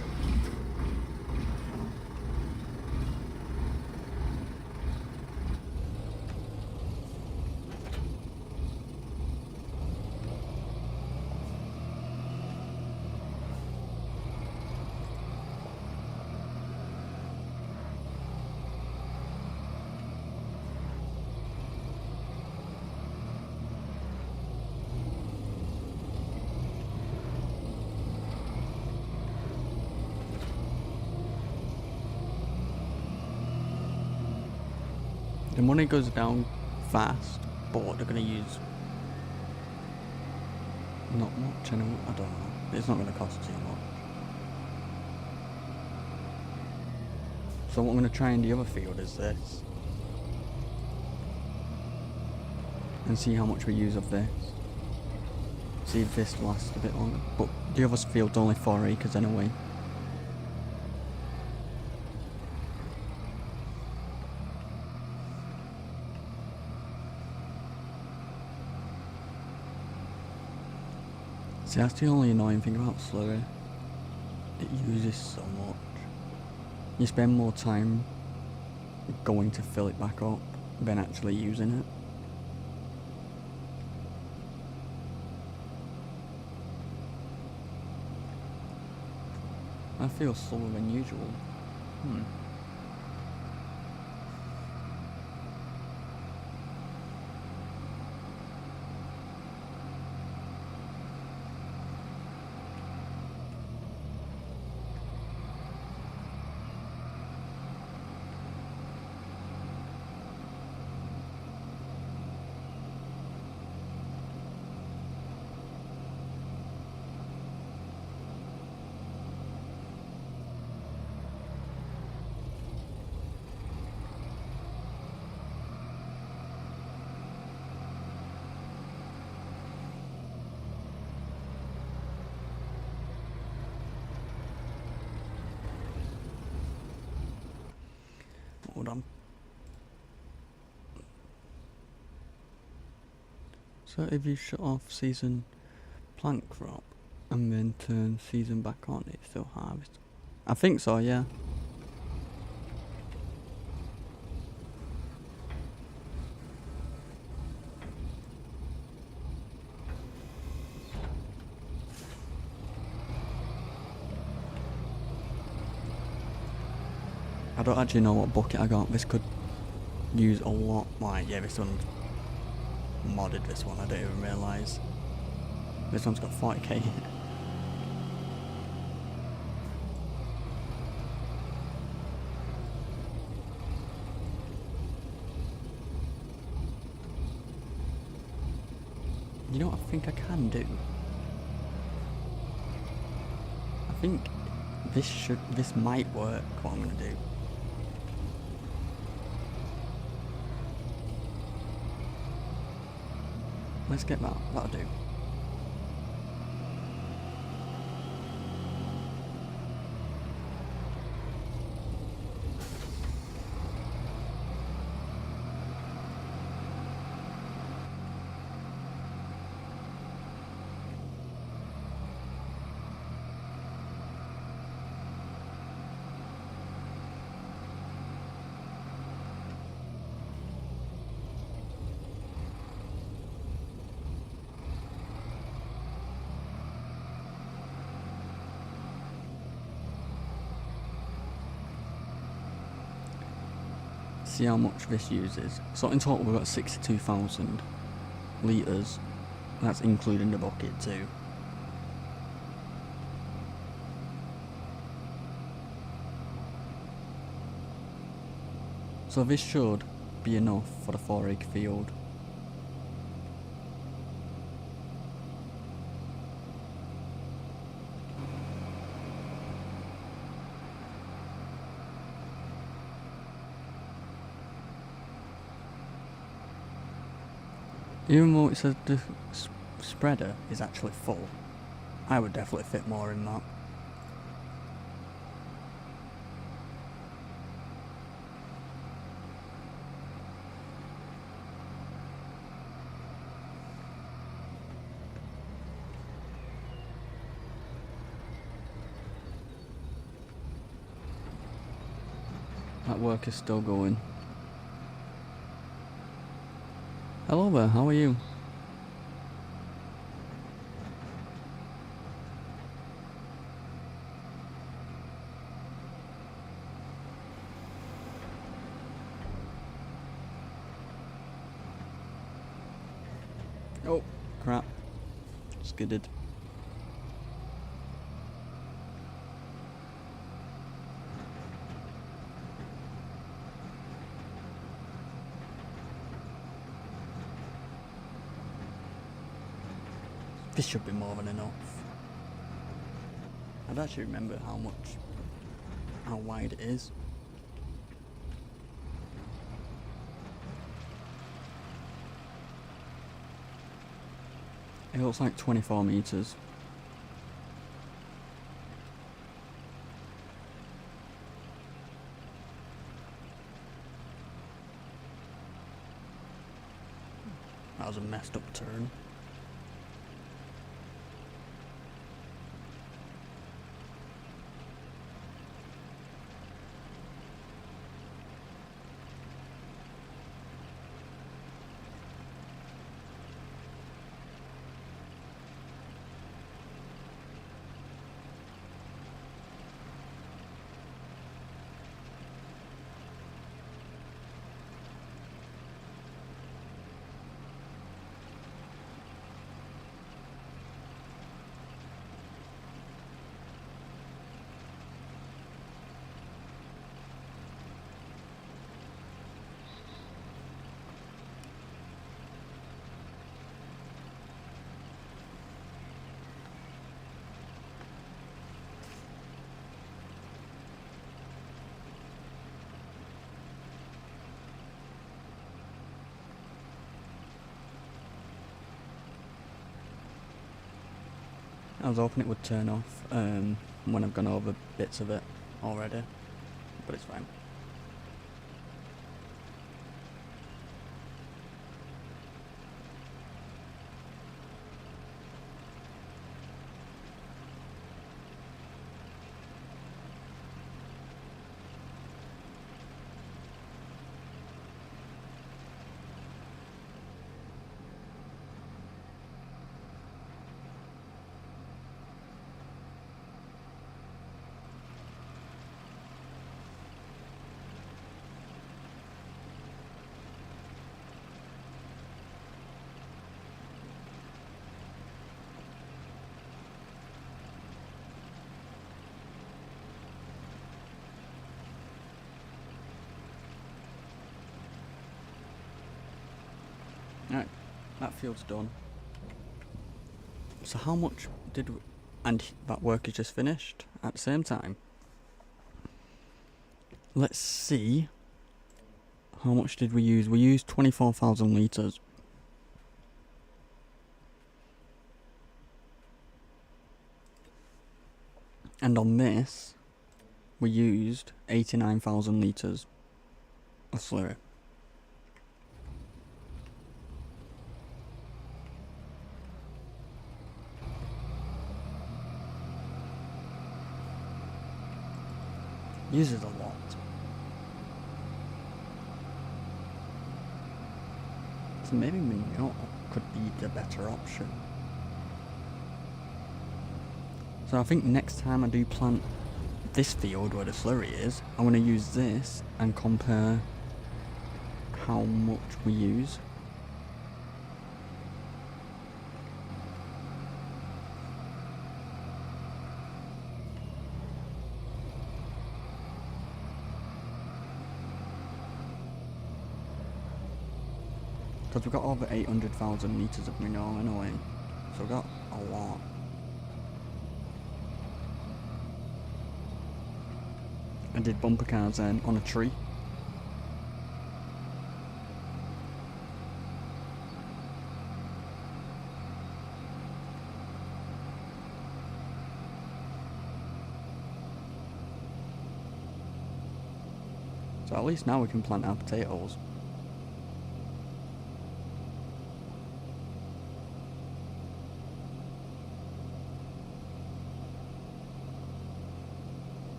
The money goes down fast, but they're going to use not much anyway. I don't know. It's not going to cost too much. So what I'm going to try in the other field is this. And see how much we use of this. See if this lasts a bit longer. But the other field's only 4 acres anyway. See, that's the only annoying thing about slurry. It uses so much. You spend more time going to fill it back up than actually using it. I feel slower than usual. Hold on. So if you shut off season plant crop and then turn season back on, it still harvests. I think so, yeah. I don't actually know what bucket I got. This could use a lot. Like, yeah, this one's modded, this one. I didn't even realise. This one's got 40k in it. You know what I think I can do? think this might work, what I'm gonna do. Let's get that, that'll do. See how much this uses. So in total we've got 62,000 litres. That's including the bucket too. So this should be enough for the 4-acre field. Even though it says the spreader is actually full, I would definitely fit more in that. That work is still going. Hello there, how are you? Oh, crap. Skidded. This should be more than enough. I don't actually remember how wide it is. It looks like 24 meters. That was a messed up turn. I was hoping it would turn off when I've gone over bits of it already, but it's fine. Right, that field's done. So how much did And that work is just finished at the same time. Let's see. How much did we use? We used 24,000 litres. And on this, we used 89,000 litres of slurry. Uses a lot. So maybe manure could be the better option. So I think next time I do plant this field where the slurry is, I'm going to use this and compare how much we use. Because we've got over 800,000 litres of manure anyway, so we've got a lot. I did bumper cars then on a tree. So at least now we can plant our potatoes.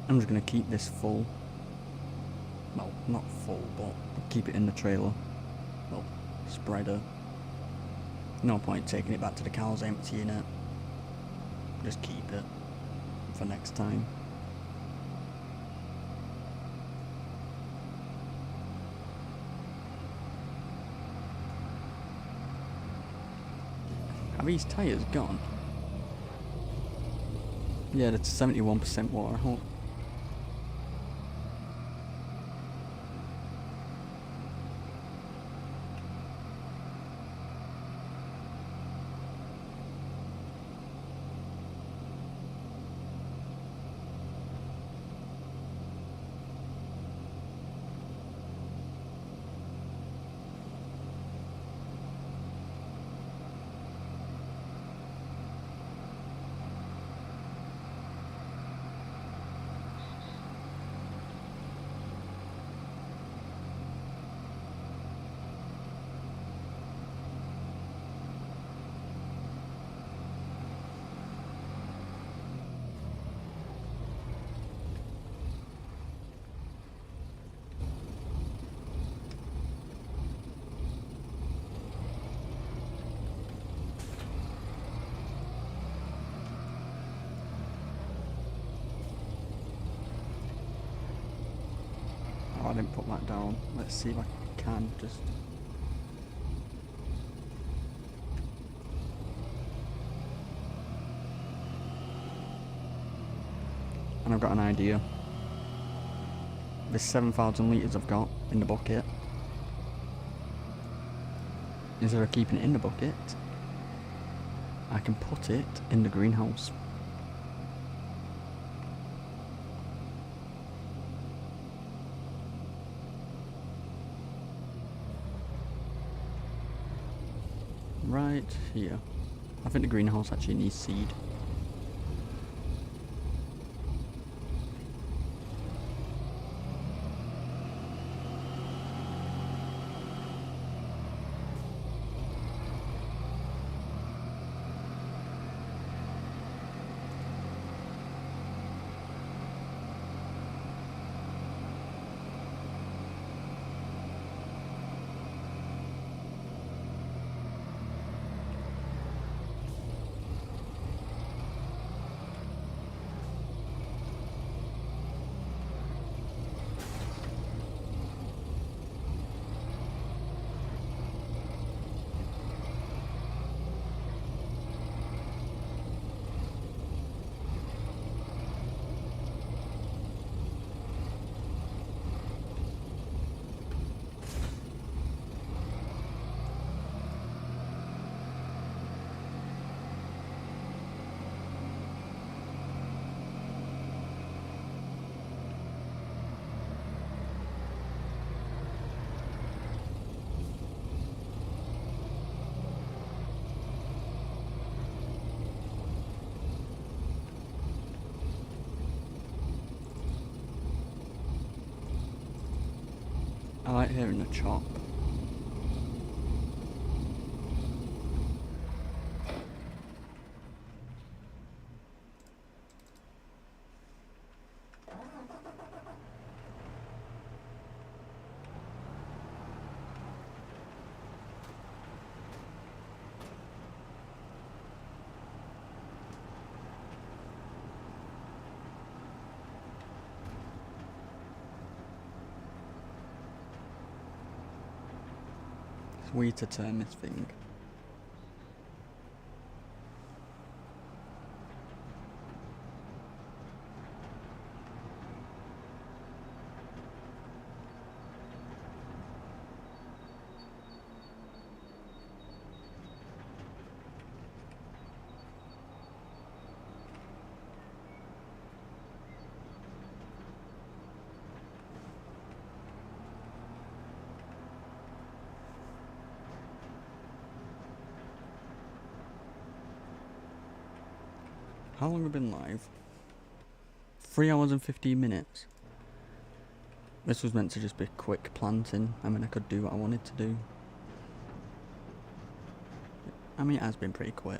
I'm just going to keep this full. Well, not full, but keep it in the trailer. Well, spreader. No point taking it back to the cows, emptying it. Just keep it for next time. Are these tyres gone? Yeah, that's 71% water. Oh, I didn't put that down. Let's see if I can just... And I've got an idea. This 7,000 litres I've got in the bucket, instead of keeping it in the bucket, I can put it in the greenhouse. Right here. I think the greenhouse actually needs seed. right here in the chop. It's weird to turn this thing. How long have we been live? 3 hours and 15 minutes. This was meant to just be quick planting. I mean, I could do what I wanted to do. I mean, it has been pretty quick.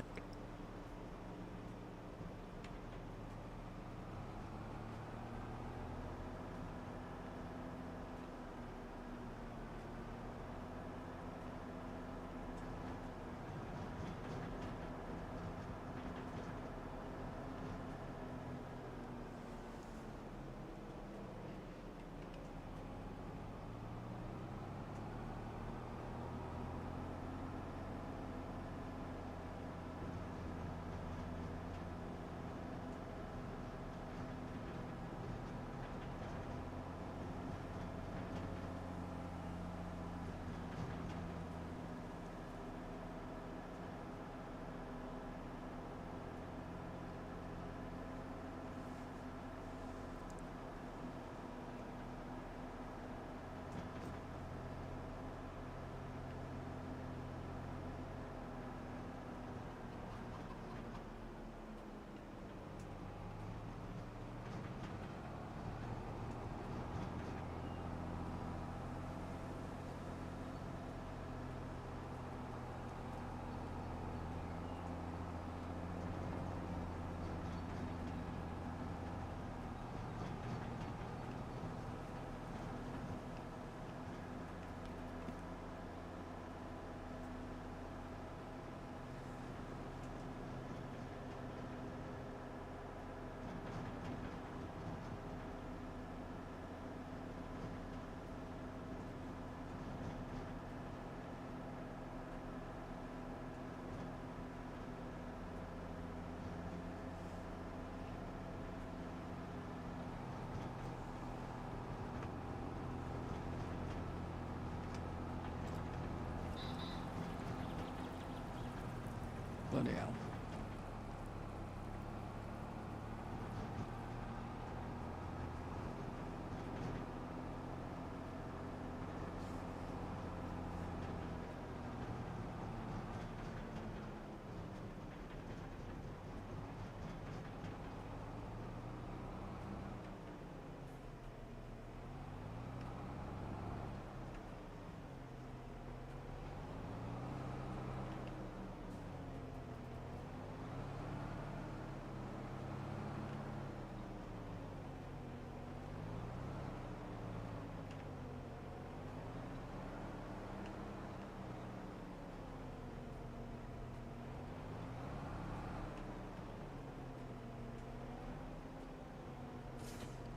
Bloody hell.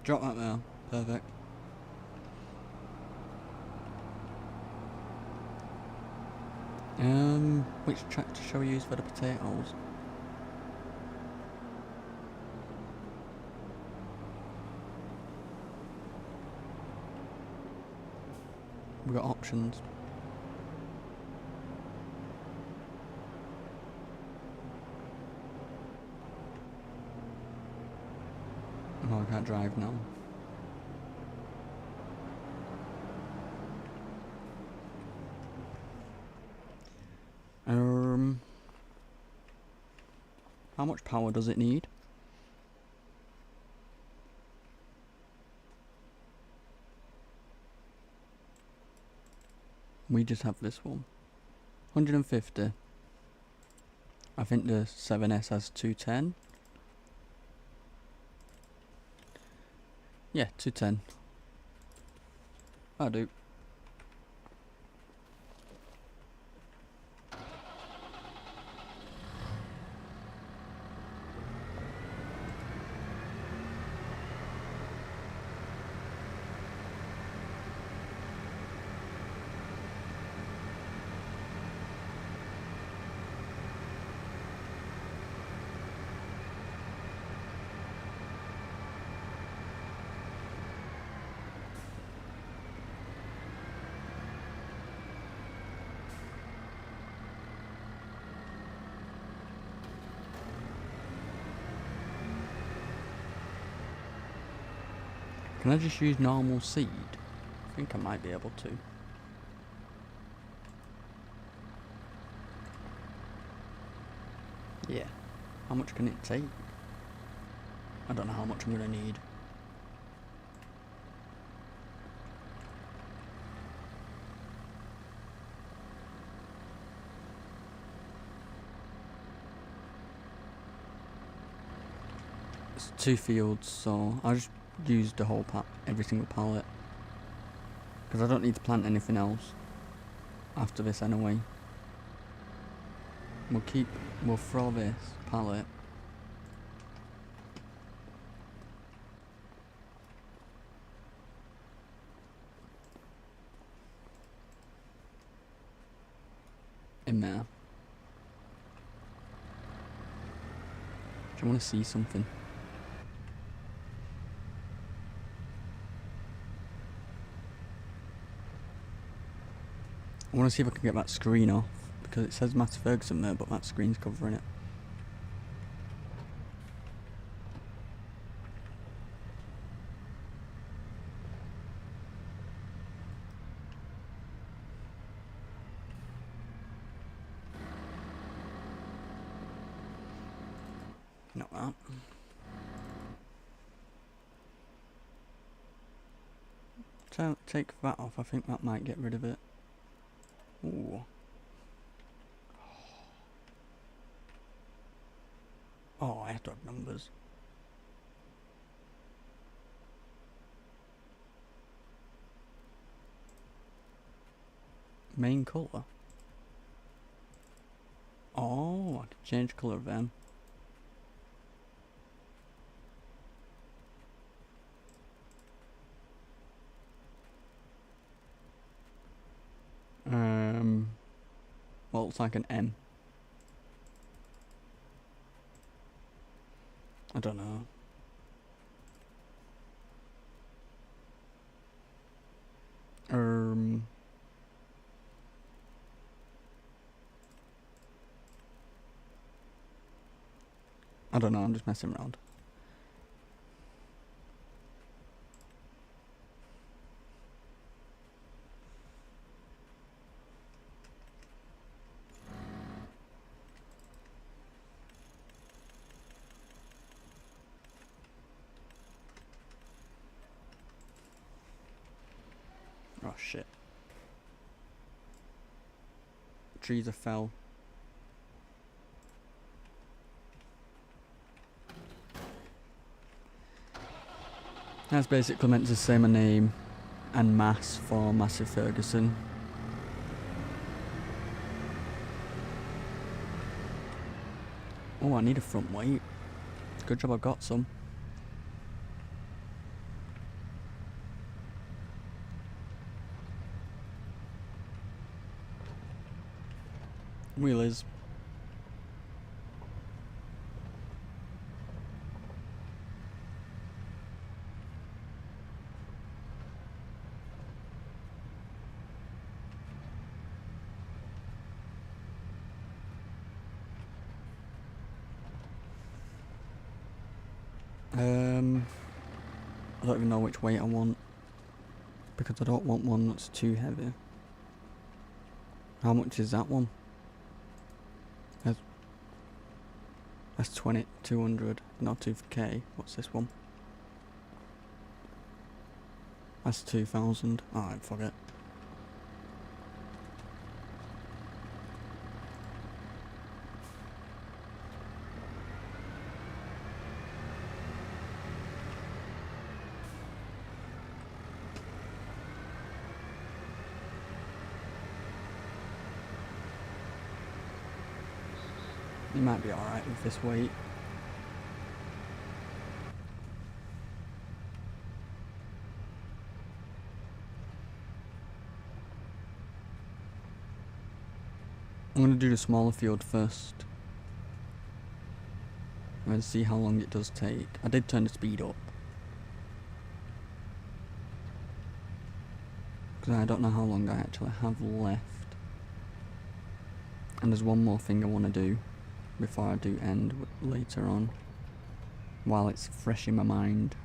Drop that there. Perfect. Which tractor shall we use for the potatoes? We've got options. Oh, I can't drive now. How much power does it need? We just have this one. 150. I think the 7S has 210. Yeah, 210. I do. Can I just use normal seed? I think I might be able to. Yeah. How much can it take? I don't know how much I'm gonna need. It's 2 fields, so I'll just use the whole every single pallet. Because I don't need to plant anything else after this anyway. We'll throw this pallet. In there. Do you want to see something? I want to see if I can get that screen off, because it says Matt Ferguson there, but that screen's covering it. Not that. Take that off, I think that might get rid of it. Ooh. Oh, I have to have numbers. Main colour. Oh, I can change colour of them. Well, it's like an M. I don't know. I don't know, I'm just messing around. Oh shit. Trees are fell. That's basically meant to say my name and mass for Massive Ferguson. Oh, I need a front weight. Good job I got some. Wheelers. I don't even know which weight I want, because I don't want one that's too heavy. How much is that one? That's 200, not 2k. What's this one? That's 2,000. Alright, fuck it. You might be alright with this weight. I'm going to do the smaller field first. And then see how long it does take. I did turn the speed up. Because I don't know how long I actually have left. And there's one more thing I want to do before I do end later on. While it's fresh in my mind.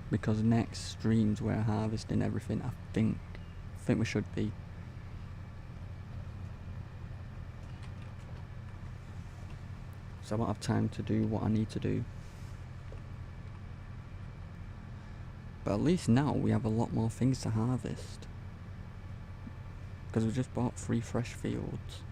Because next streams we're harvesting everything, I think we should be. So I won't have time to do what I need to do. But at least now we have a lot more things to harvest. Because we just bought 3 fresh fields.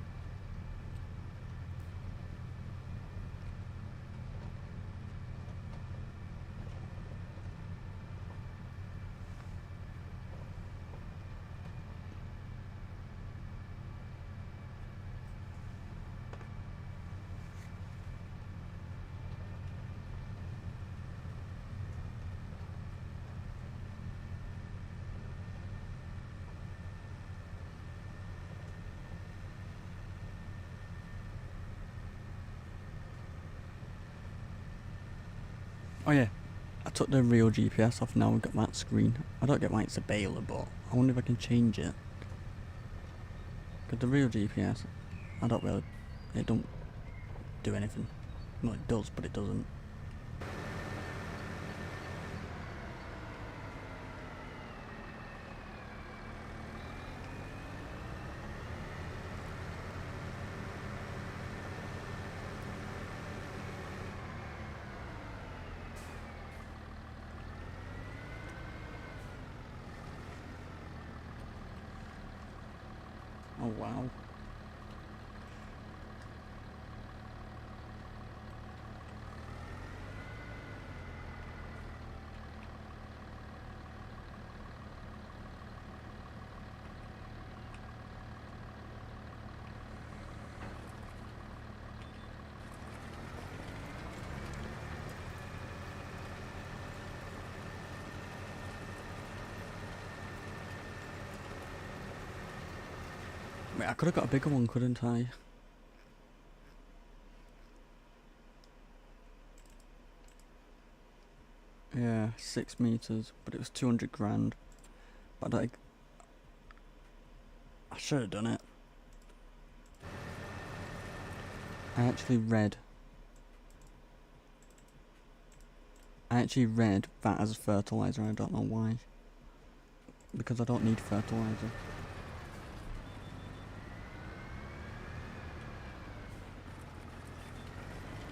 Oh yeah, I took the real GPS off now and got that screen. I don't get why it's a baler, but I wonder if I can change it. Because the real GPS, it don't do anything. Well, it does, but it doesn't. Oh wow. Wait, I could have got a bigger one, couldn't I? Yeah, 6 meters, but it was 200 grand. But I should have done it. I actually read that as a fertilizer, I don't know why. Because I don't need fertilizer.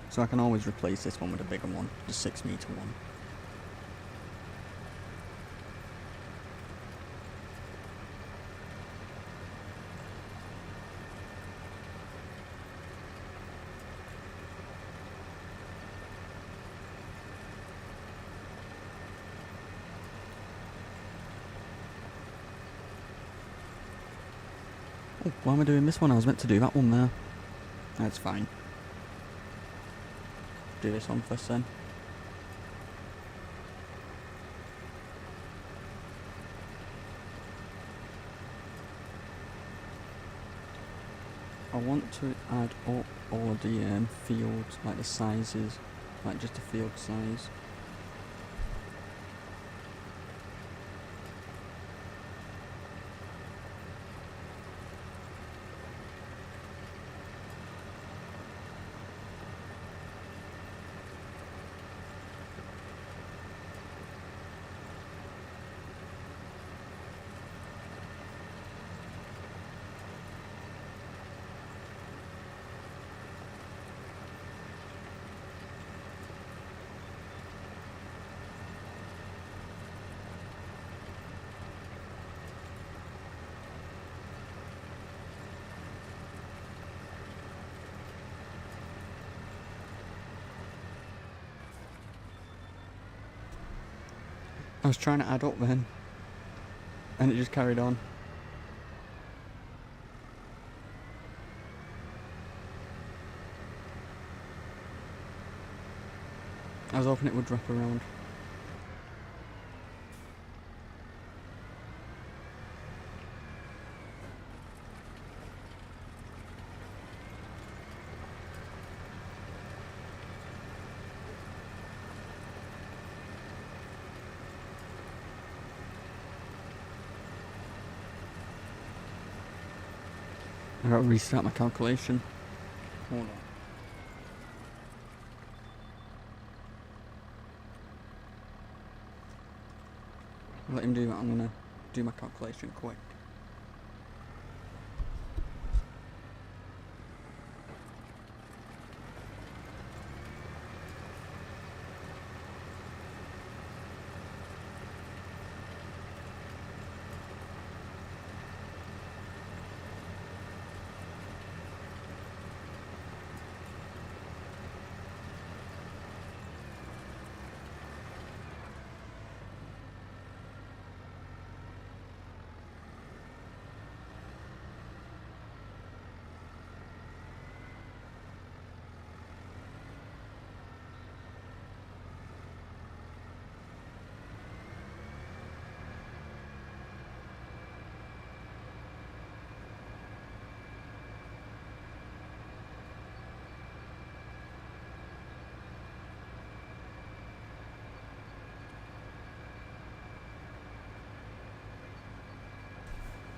So I can always replace this one with a bigger one, the 6 meter one. Oh, why am I doing this one? I was meant to do that one there. That's fine. Do this one first then. I want to add up all of the fields, like the sizes, like just the field size. I was trying to add up then, and it just carried on. I was hoping it would wrap around. I gotta restart my calculation. Hold on. Let him do that, I'm gonna do my calculation quick.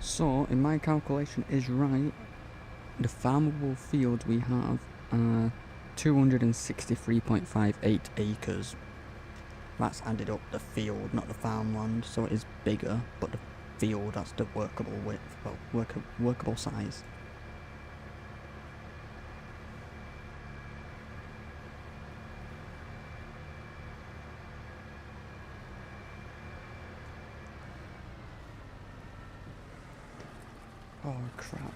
So, in my calculation is right, the farmable fields we have are 263.58 acres. That's added up the field, not the farmland, so it is bigger, but the field, that's the workable width, well, workable size. Oh crap.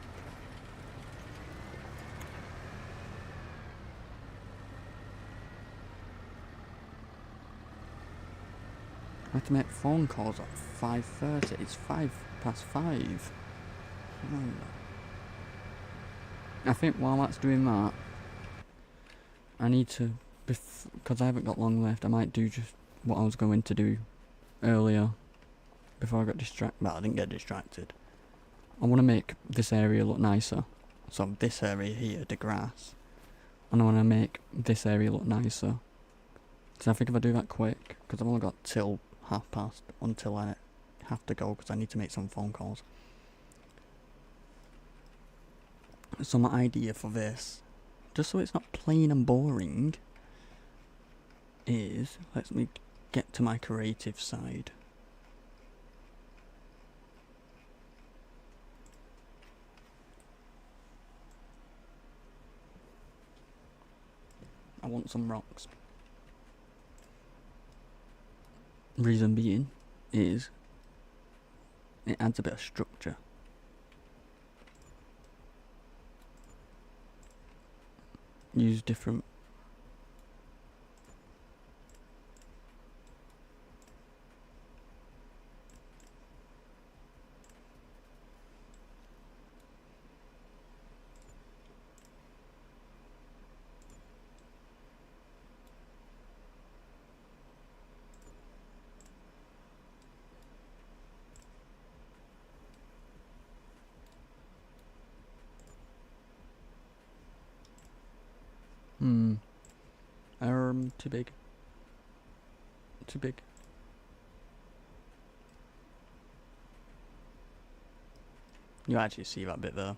I have to make phone calls at 5:30. It's 5:05. I think while that's doing that, I need to, because I haven't got long left, I might do just what I was going to do earlier before I got distracted. Well, I didn't get distracted. I want to make this area look nicer. So this area here, the grass. And I want to make this area look nicer. So I think if I do that quick, because I've only got till past until I have to go because I need to make some phone calls. So my idea for this, just so it's not plain and boring, is, let me get to my creative side. I want some rocks. Reason being is it adds a bit of structure. Use different too big. Too big. You actually see that bit there.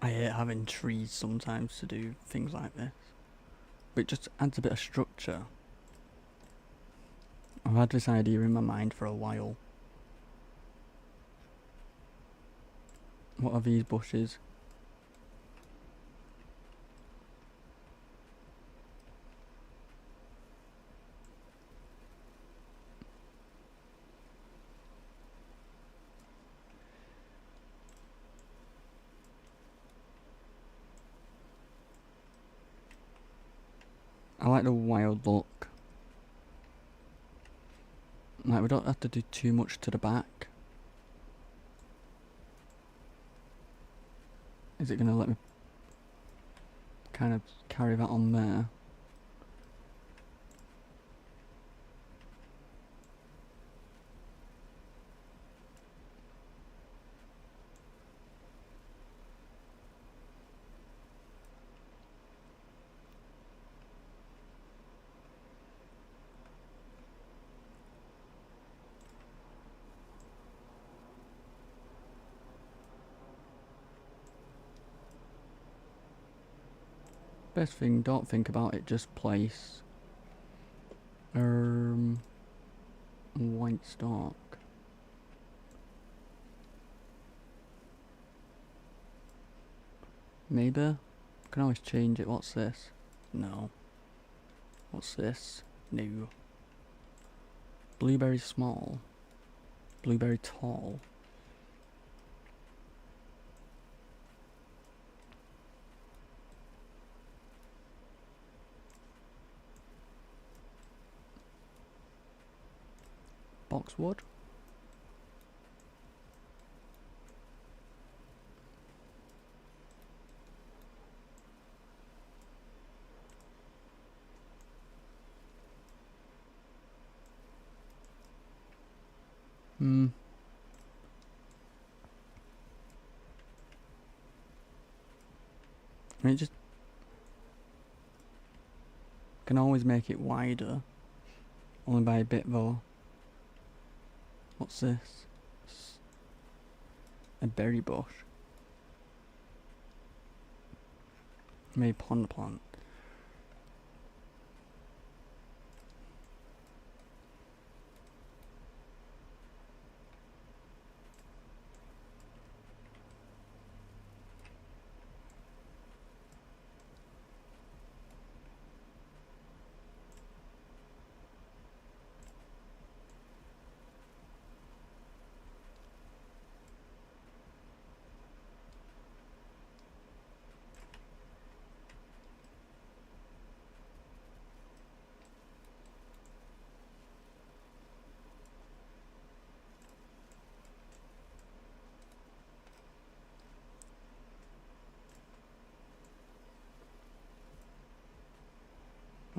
I hate having trees sometimes to do things like this. But it just adds a bit of structure. I've had this idea in my mind for a while. What are these bushes? I like the wild look. Like, we don't have to do too much to the back. Is it going to let me kind of carry that on there? Best thing, don't think about it, just place white stock. Maybe? Can always change it. What's this? No. What's this? New. Blueberry small. Blueberry tall. Boxwood? I mean, just can always make it wider. Only by a bit though. What's this? A berry bush. Maybe pond plant.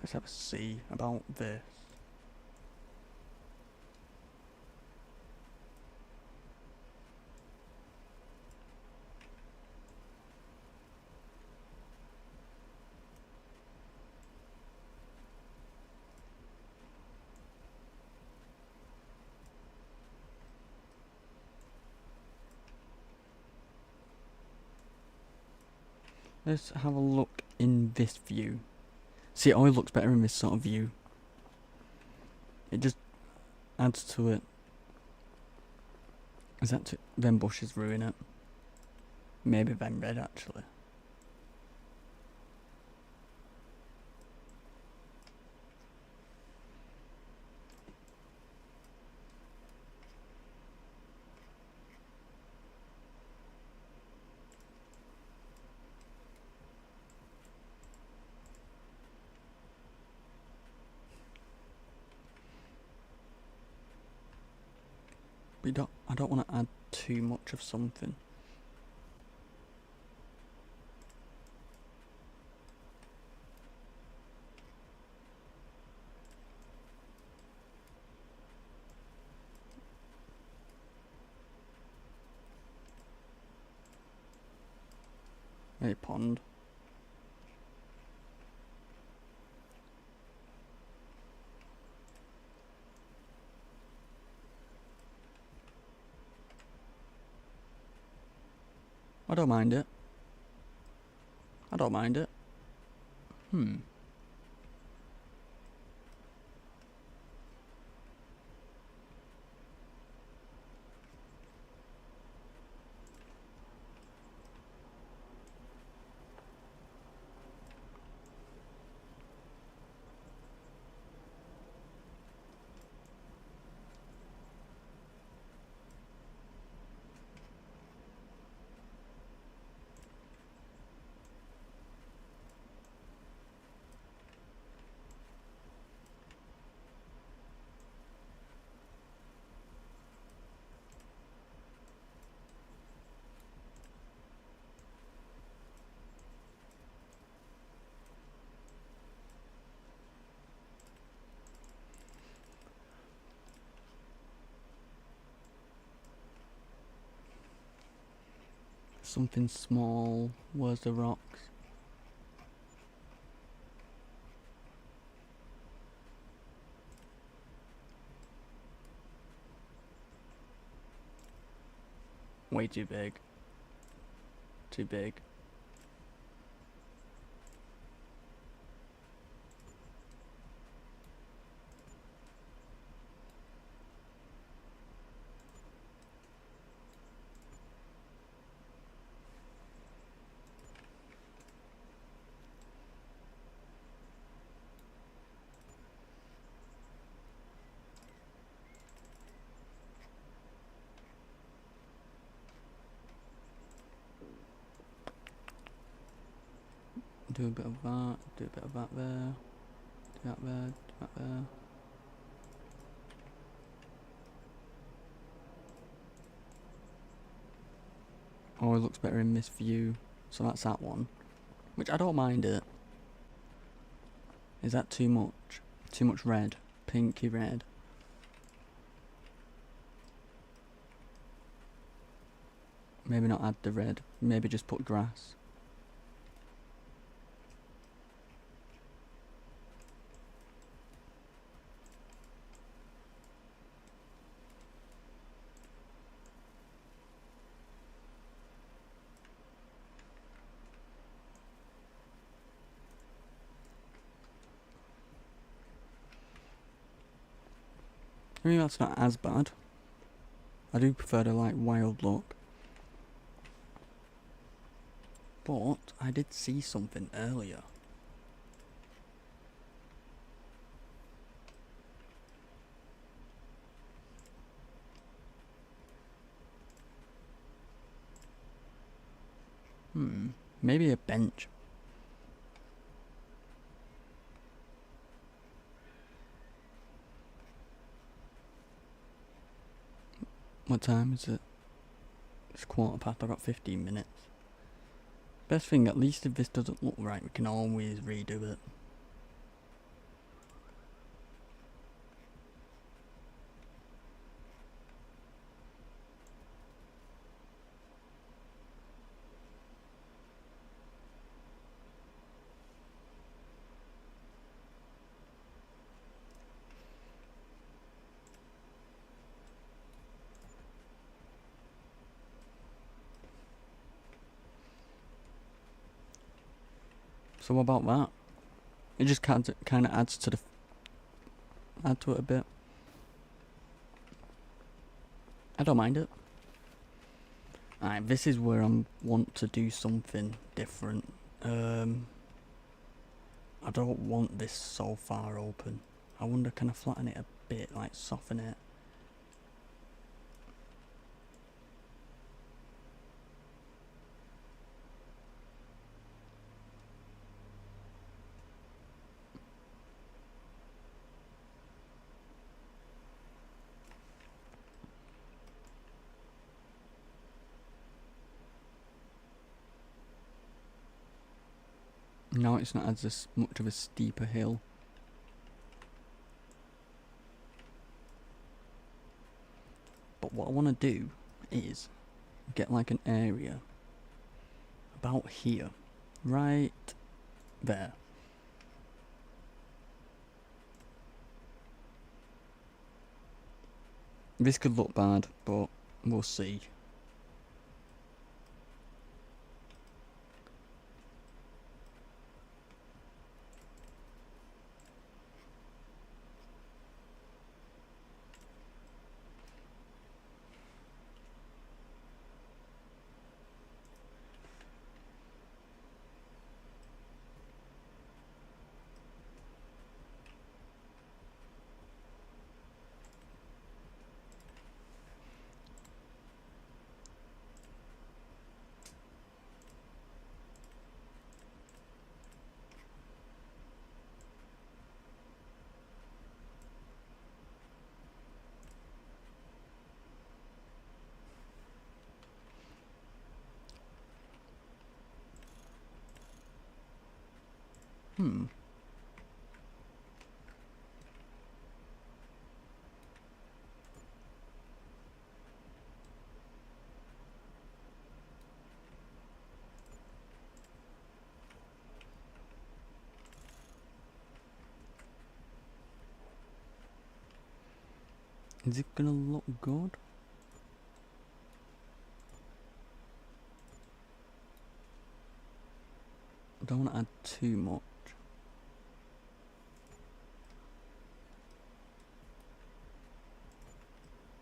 Let's have a see about this. Let's have a look in this view. See, it always looks better in this sort of view. It just adds to it. Is that them bushes ruin it? Maybe them red actually. But I don't want to add too much of something. A pond. I don't mind it. I don't mind it. something small. Where's the rocks? Way too big. Too big. Do a bit of that, do a bit of that there, do that there, do that there. Oh, it looks better in this view. So that's that one. Which I don't mind it. Is that too much? Too much red? Pinky red? Maybe not add the red. Maybe just put grass. I mean, that's not as bad. I do prefer the like wild look. But I did see something earlier. Maybe a bench. What time is it? It's 1:15, I've got 15 minutes. Best thing, at least if this doesn't look right, we can always redo it. So what about that? It just kind of adds to it a bit. I don't mind it. Alright, this is where I want to do something different. I don't want this so far open. I wonder, can I flatten it a bit, like soften it? No, it's not as much of a steeper hill. But what I want to do is get like an area about here, right there. This could look bad, but we'll see. Is it gonna look good? I don't want to add too much.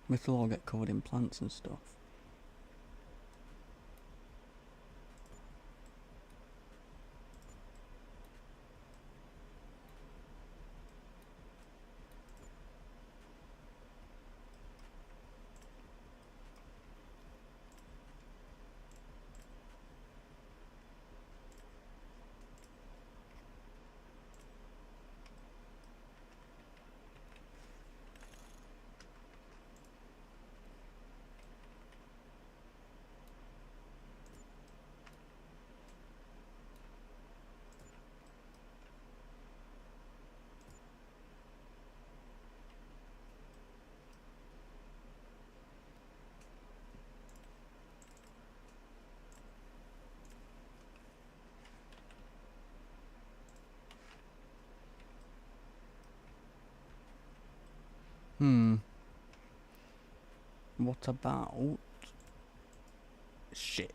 It'll all get covered in plants and stuff. What about... shit.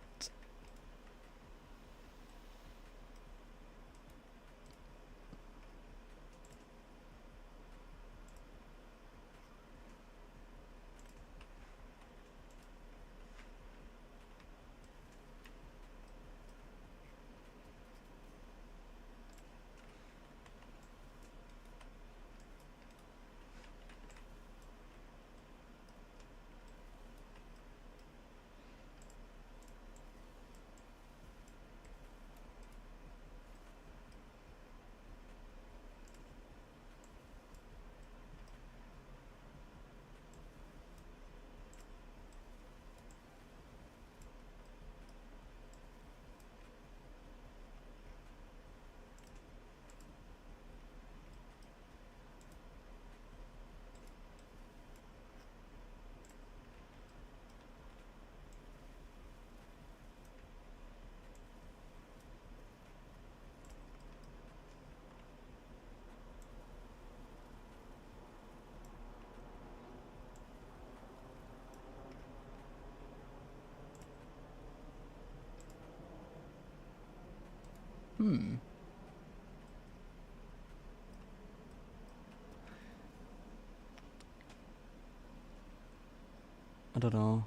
I don't know.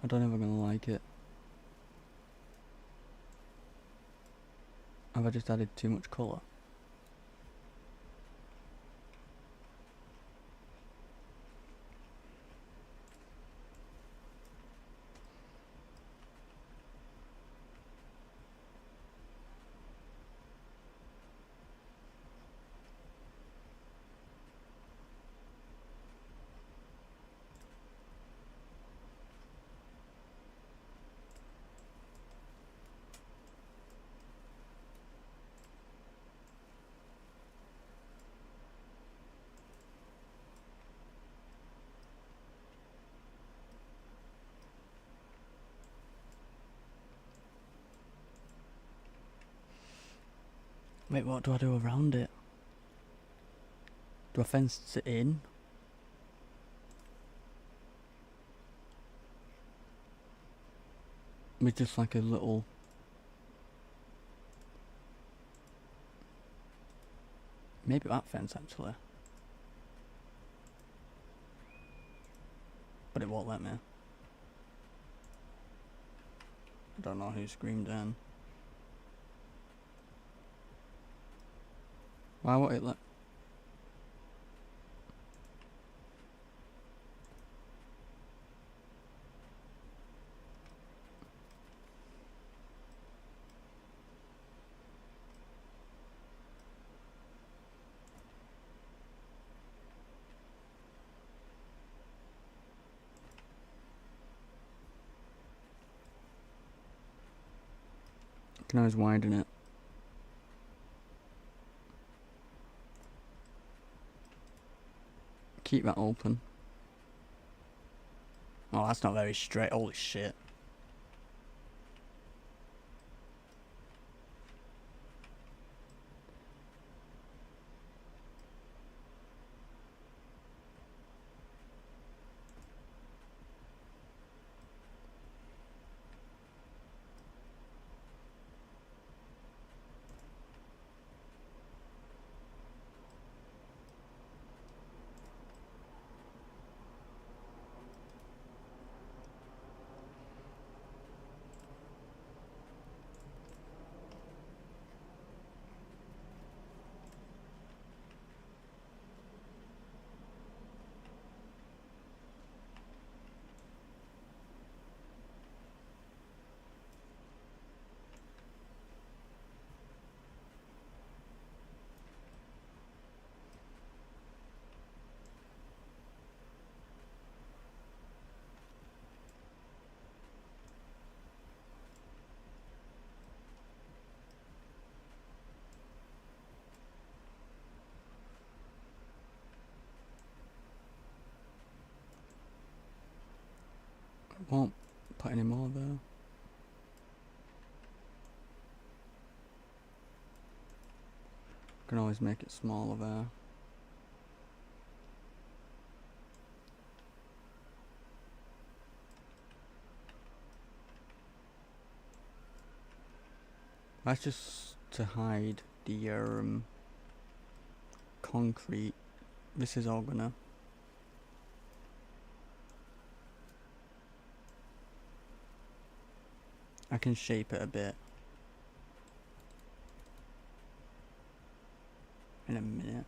I don't know if I'm gonna like it. Have I just added too much colour? Wait, what do I do around it? Do I fence it in? With just like a little... maybe that fence actually. But it won't let me. I don't know who screamed then. Why won't it let... I can always widen it. Keep that open. Oh, that's not very straight. Holy shit. Won't put any more there. Can always make it smaller there. That's just to hide the concrete. This is all gonna. I can shape it a bit in a minute.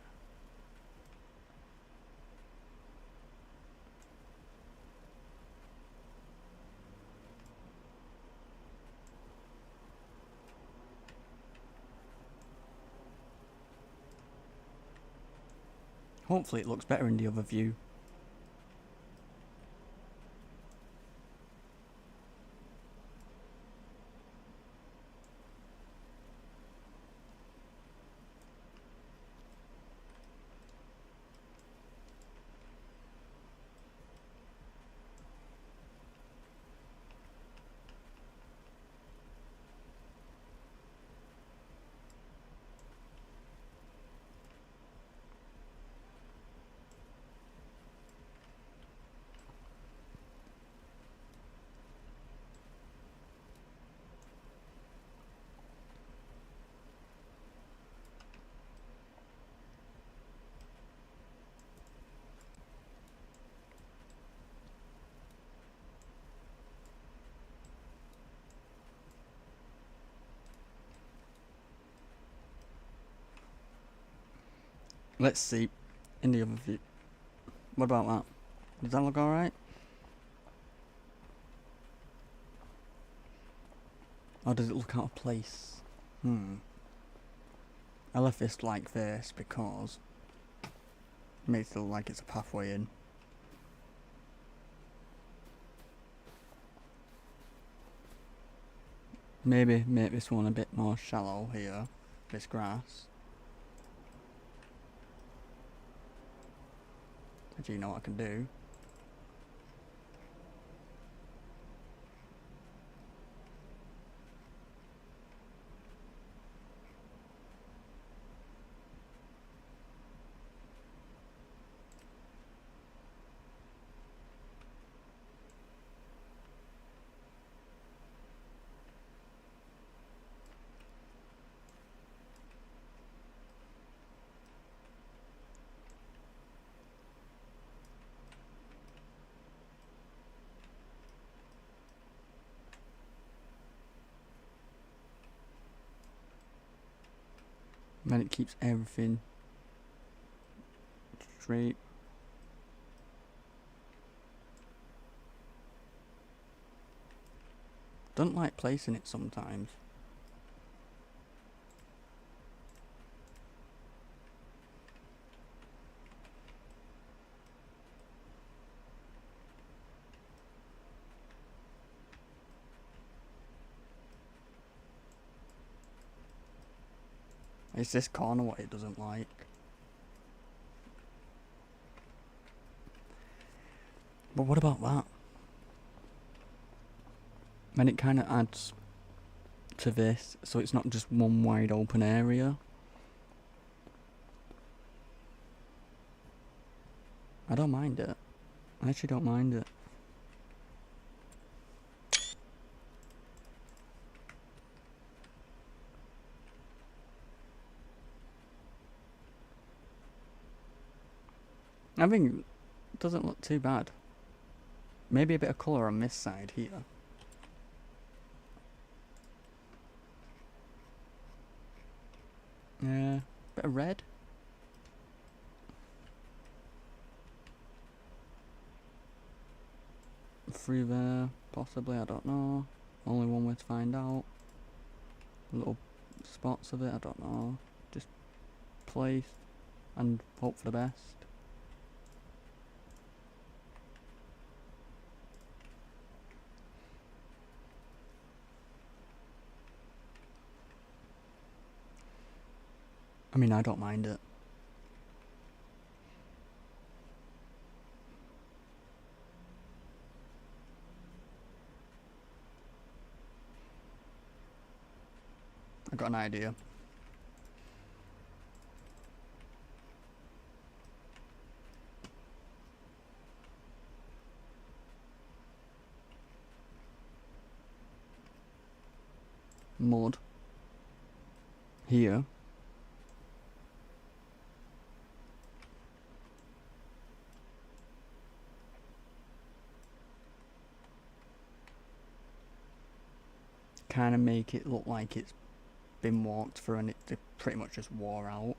Hopefully it looks better in the other view. Let's see in the other view. What about that? Does that look alright? Or does it look out of place? I left this like this because it makes it look like it's a pathway in. Maybe make this one a bit more shallow here, this grass. Do you know what I can do? Then it keeps everything straight. Don't like placing it sometimes. It's this corner what it doesn't like. But what about that? And it kind of adds to this, so it's not just one wide open area. I don't mind it. I actually don't mind it. I think it doesn't look too bad. Maybe a bit of colour on this side here. Yeah, bit of red. Through there, possibly, I don't know. Only one way to find out. Little spots of it, I don't know. Just place and hope for the best. I mean, I don't mind it. I got an idea. Mud. Here. Kind of make it look like it's been walked through and it pretty much just wore out.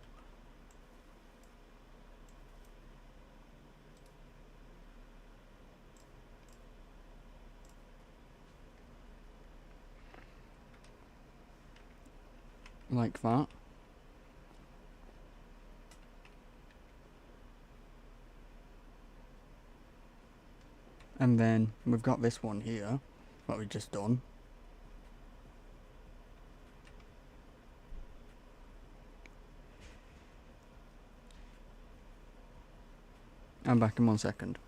Like that. And then we've got this one here, what we've just done. I'm back in 1 second.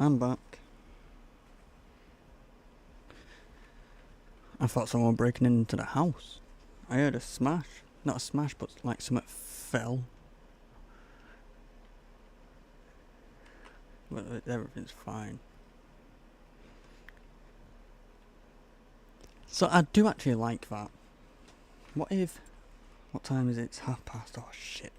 I'm back. I thought someone were breaking into the house. I heard a smash. Not a smash, but like something fell. But everything's fine. So I do actually like that. What if... What time is it? It's 1:30. Oh shit.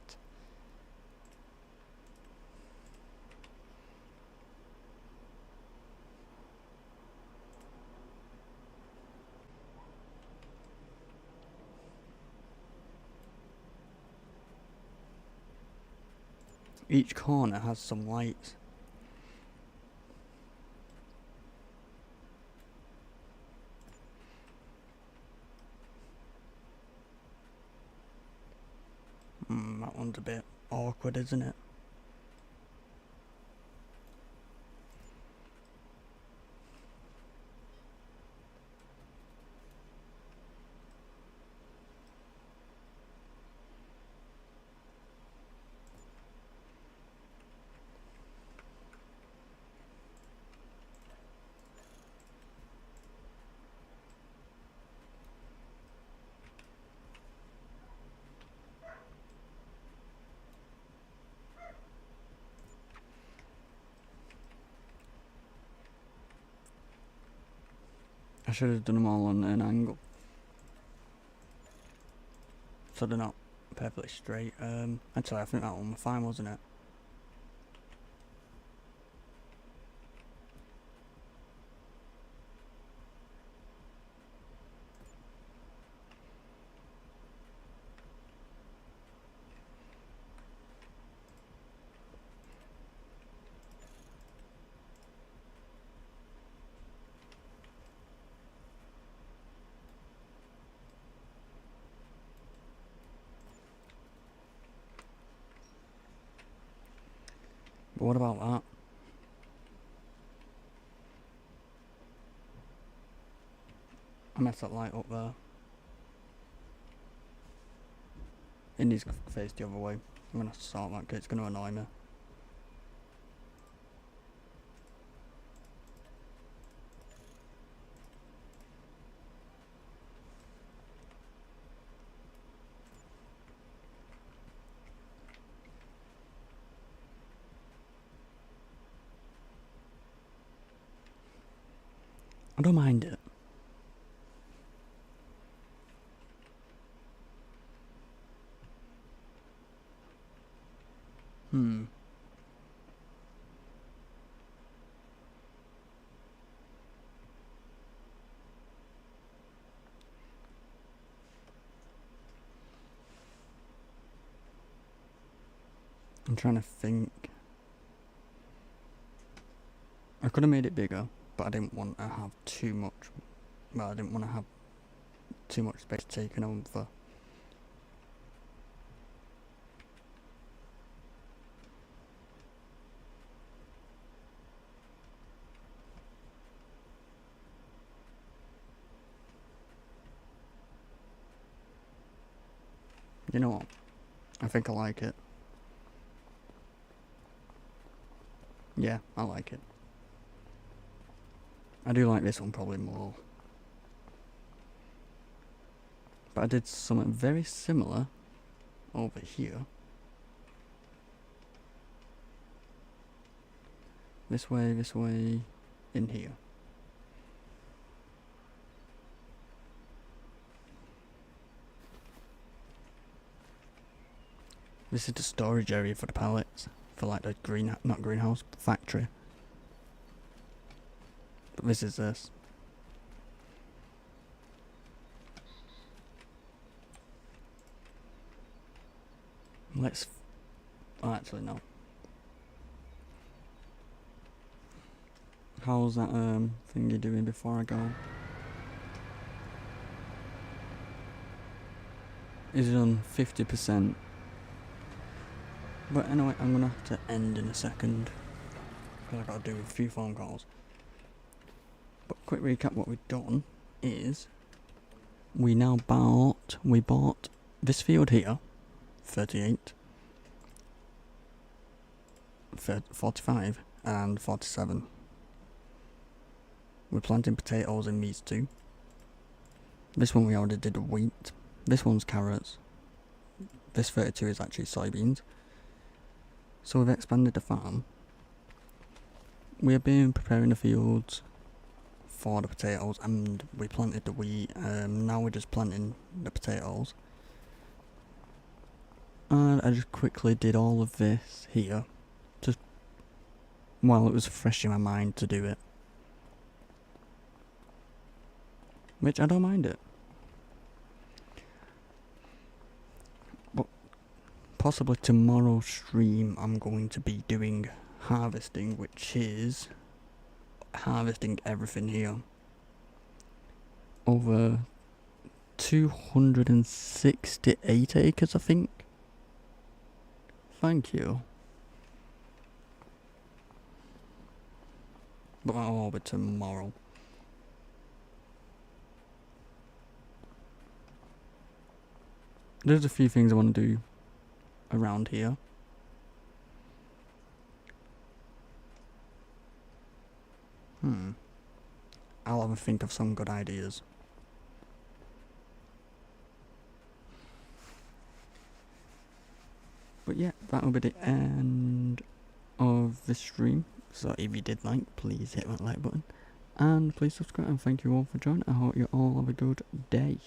Each corner has some lights. That one's a bit awkward, isn't it? I should have done them all on an angle, so they're not perfectly straight. Actually, I think that one was fine, wasn't it? But what about that? I messed that light up there. It needs to face the other way. I'm gonna have to sort that because it's gonna annoy me. I don't mind it. I'm trying to think. I could have made it bigger, but I didn't want to have too much. Well, I didn't want to have too much space taken over. You know what? I think I like it. Yeah, I like it. I do like this one probably more. But I did something very similar over here. This way, in here. This is the storage area for the pallets. For like the not greenhouse, but factory. But this is this. Let's... Oh, actually no. How's that thing you're doing before I go? Is it on 50%? But anyway, I'm gonna have to end in a second. Because I gotta do a few phone calls. But quick recap, what we've done is we bought this field here, 38, 45 and 47. We're planting potatoes in these two. This one we already did wheat. This one's carrots. This 32 is actually soybeans. So we've expanded the farm. We have been preparing the fields for the potatoes and we planted the wheat. Now we're just planting the potatoes. And I just quickly did all of this here. Just while it was fresh in my mind to do it. Which I don't mind it. But possibly tomorrow's stream I'm going to be doing harvesting, which is harvesting everything here. Over 268 acres, I think. Thank you. But that'll all be tomorrow. There's a few things I want to do around here. I'll have a think of some good ideas. But yeah, that will be the end of this stream. So if you did like, please hit that like button. And please subscribe and thank you all for joining. I hope you all have a good day.